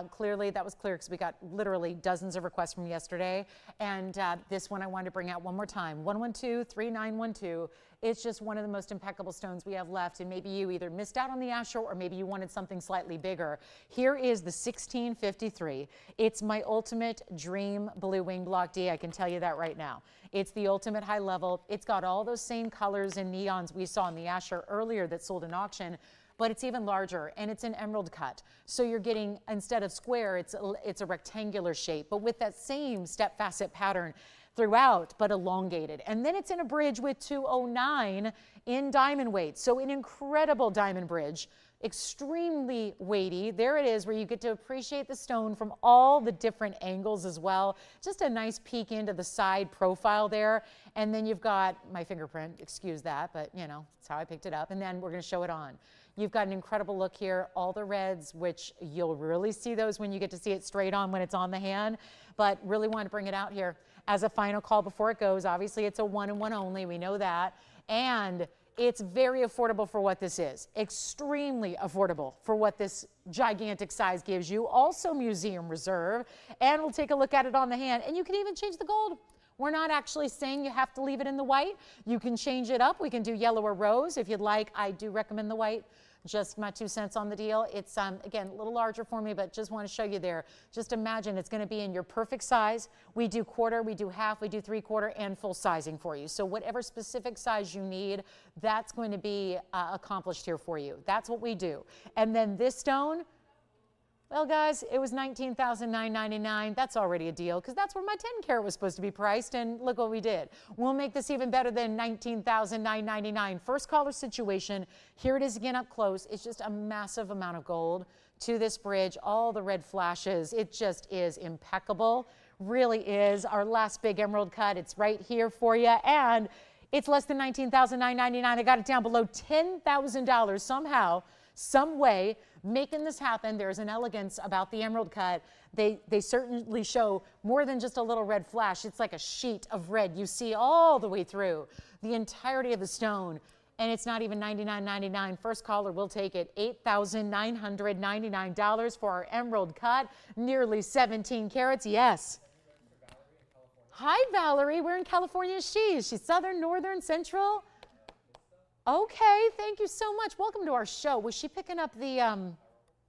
Clearly, that was clear because we got literally dozens of requests from yesterday. And this one I wanted to bring out one more time, 1123912. It's just one of the most impeccable stones we have left. And maybe you either missed out on the Asher or maybe you wanted something slightly bigger. Here is the 1653. It's my ultimate dream blue wing block D. I can tell you that right now. It's the ultimate high level. It's got all those same colors and neons we saw in the Asher earlier that sold in auction, but it's even larger, and it's an emerald cut. So you're getting, instead of square, it's a rectangular shape, but with that same step facet pattern throughout, but elongated. And then it's in a bridge with 209 in diamond weight. So an incredible diamond bridge, extremely weighty. There it is, where you get to appreciate the stone from all the different angles as well. Just a nice peek into the side profile there. And then you've got my fingerprint, excuse that, but you know, that's how I picked it up. And then we're gonna show it on. You've got an incredible look here, all the reds, which you'll really see those when you get to see it straight on when it's on the hand, but really want to bring it out here as a final call before it goes. Obviously, it's a 1 and 1 only, we know that, and it's very affordable for what this is, extremely affordable for what this gigantic size gives you. Also museum reserve, and we'll take a look at it on the hand, and you can even change the gold. We're not actually saying you have to leave it in the white. You can change it up. We can do yellow or rose if you'd like. I do recommend the white. Just my 2 cents on the deal. It's, again, a little larger for me, but just want to show you there. Just imagine it's going to be in your perfect size. We do quarter, we do half, we do 3/4, and full sizing for you. So whatever specific size you need, that's going to be accomplished here for you. That's what we do. And then this stone, well, guys, it was $19,999. That's already a deal, because that's where my 10 carat was supposed to be priced, and look what we did. We'll make this even better than $19,999. First caller situation. Here it is again up close. It's just a massive amount of gold to this bridge. All the red flashes. It just is impeccable. Really is. Our last big emerald cut. It's right here for you, and it's less than $19,999. I got it down below $10,000 somehow, some way. Making this happen. There's an elegance about the emerald cut. They certainly show more than just a little red flash. It's like a sheet of red you see all the way through the entirety of the stone, and it's not even $99.99. First caller will take it. $8,999 for our emerald cut, nearly 17 carats. Yes. Hi, Valerie. Where in California is she? Is she southern, northern, central? Okay, thank you so much. Welcome to our show. Was she picking up the,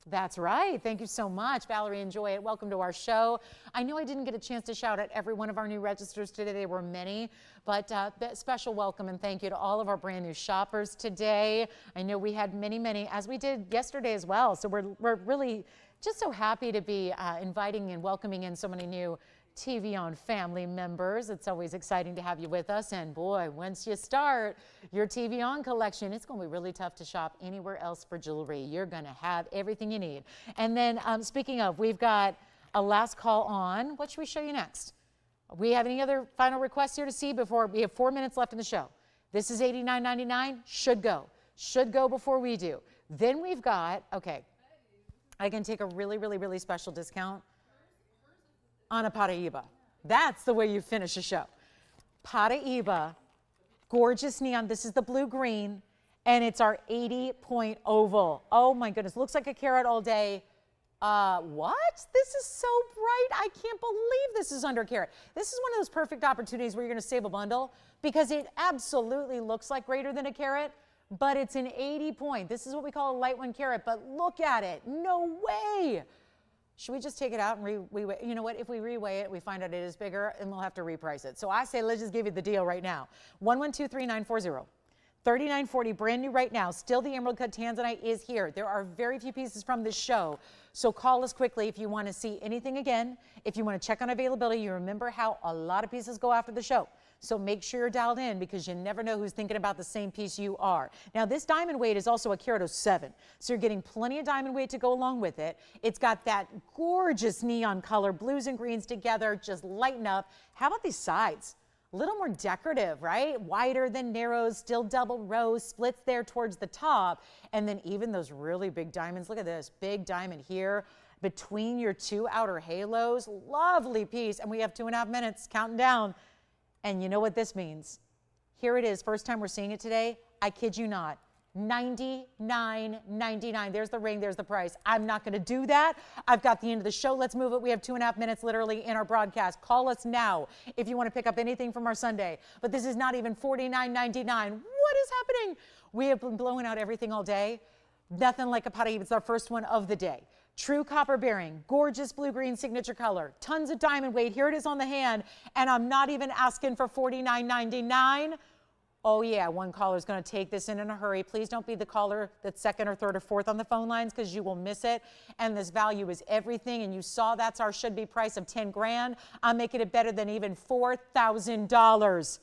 that's right. Thank you so much, Valerie. Enjoy it. Welcome to our show. I know I didn't get a chance to shout out every one of our new registers today. There were many, but special welcome and thank you to all of our brand new shoppers today. I know we had many, as we did yesterday as well. So we're really just so happy to be inviting and welcoming in so many new TVON family members. It's always exciting to have you with us. And boy, once you start your TVON collection, it's going to be really tough to shop anywhere else for jewelry. You're going to have everything you need. And then speaking of, we've got a last call on. What should we show you next? We have any other final requests here to see before we have 4 minutes left in the show? This is $89.99. Should go before we do. Then we've got, okay, I can take a really special discount on a Paraíba. That's the way you finish a show. Paraíba, gorgeous neon. This is the blue-green, and it's our 80-point oval. Oh my goodness, looks like a carat all day. What? This is so bright. I can't believe this is under carat. This is one of those perfect opportunities where you're gonna save a bundle because it absolutely looks like greater than a carat, but it's an 80 point. This is what we call a light 1 carat, but look at it. No way. Should we just take it out and reweigh? You know what? If we reweigh it, we find out it is bigger, and we'll have to reprice it. So I say let's just give you the deal right now. 1123-940. $39.40, brand new right now. Still, the emerald cut Tanzanite is here. There are very few pieces from this show, so call us quickly if you want to see anything again. If you want to check on availability, you remember how a lot of pieces go after the show. So make sure you're dialed in, because you never know who's thinking about the same piece you are. Now, this diamond weight is also a carat 07, so you're getting plenty of diamond weight to go along with it. It's got that gorgeous neon color, blues and greens together, just lighten up. How about these sides? A little more decorative, right? Wider than narrows, still double rows, splits there towards the top. And then even those really big diamonds. Look at this, big diamond here between your two outer halos. Lovely piece. And we have 2.5 minutes, counting down. And you know what this means? Here it is, first time we're seeing it today. I kid you not. $99.99. There's the ring, there's the price. I'm not going to do that. I've got the end of the show. Let's move it. We have 2.5 minutes literally in our broadcast. Call us now if you want to pick up anything from our Sunday. But this is not even $49.99. What is happening? We have been blowing out everything all day. Nothing like a Paraíba. It's our first one of the day. True copper bearing, gorgeous blue-green signature color, tons of diamond weight. Here it is on the hand, and I'm not even asking for $49.99. Oh yeah, one caller is going to take this in a hurry. Please don't be the caller that's second or third or fourth on the phone lines, because you will miss it. And this value is everything. And you saw that's our should-be price of 10 grand. I'm making it better than even $4,000.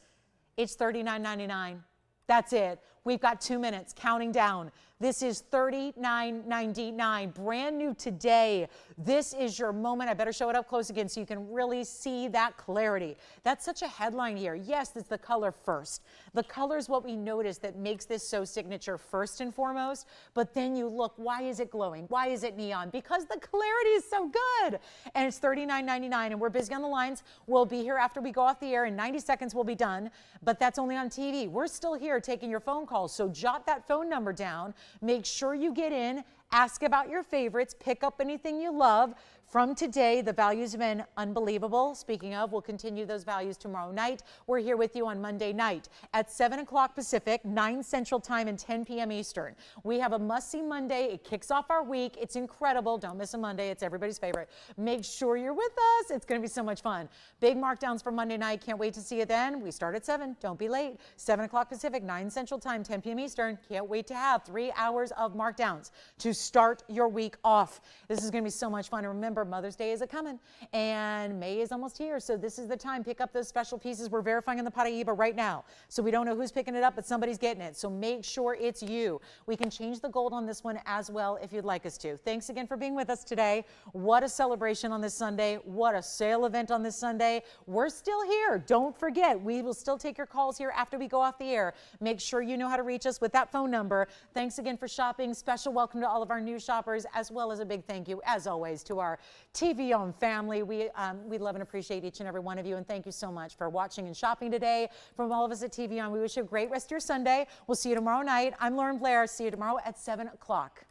It's $39.99. That's it. We've got 2 minutes counting down. This is $39.99, brand new today. This is your moment. I better show it up close again so you can really see that clarity. That's such a headline here. Yes, it's the color first. The color is what we notice that makes this so signature first and foremost. But then you look, why is it glowing? Why is it neon? Because the clarity is so good. And it's $39.99, and we're busy on the lines. We'll be here after we go off the air. In 90 seconds, we'll be done. But that's only on TV. We're still here taking your phone calls. So jot that phone number down. Make sure you get in, ask about your favorites, pick up anything you love. From today, the values have been unbelievable. Speaking of, we'll continue those values tomorrow night. We're here with you on Monday night at 7 o'clock Pacific, 9 Central Time, and 10 p.m. Eastern. We have a must-see Monday. It kicks off our week. It's incredible. Don't miss a Monday. It's everybody's favorite. Make sure you're with us. It's going to be so much fun. Big markdowns for Monday night. Can't wait to see you then. We start at 7. Don't be late. 7 o'clock Pacific, 9 Central Time, 10 p.m. Eastern. Can't wait to have 3 hours of markdowns to start your week off. This is going to be so much fun. And remember, Mother's Day is a-coming, and May is almost here, so this is the time. Pick up those special pieces. We're verifying in the Paraíba right now, so we don't know who's picking it up, but somebody's getting it, so make sure it's you. We can change the gold on this one as well if you'd like us to. Thanks again for being with us today. What a celebration on this Sunday. What a sale event on this Sunday. We're still here. Don't forget, we will still take your calls here after we go off the air. Make sure you know how to reach us with that phone number. Thanks again for shopping. Special welcome to all of our new shoppers, as well as a big thank you, as always, to our TVON family. We love and appreciate each and every one of you, and thank you so much for watching and shopping today. From all of us at TVON, we wish you a great rest of your Sunday. We'll see you tomorrow night. I'm Lauren Blair. See you tomorrow at 7 o'clock.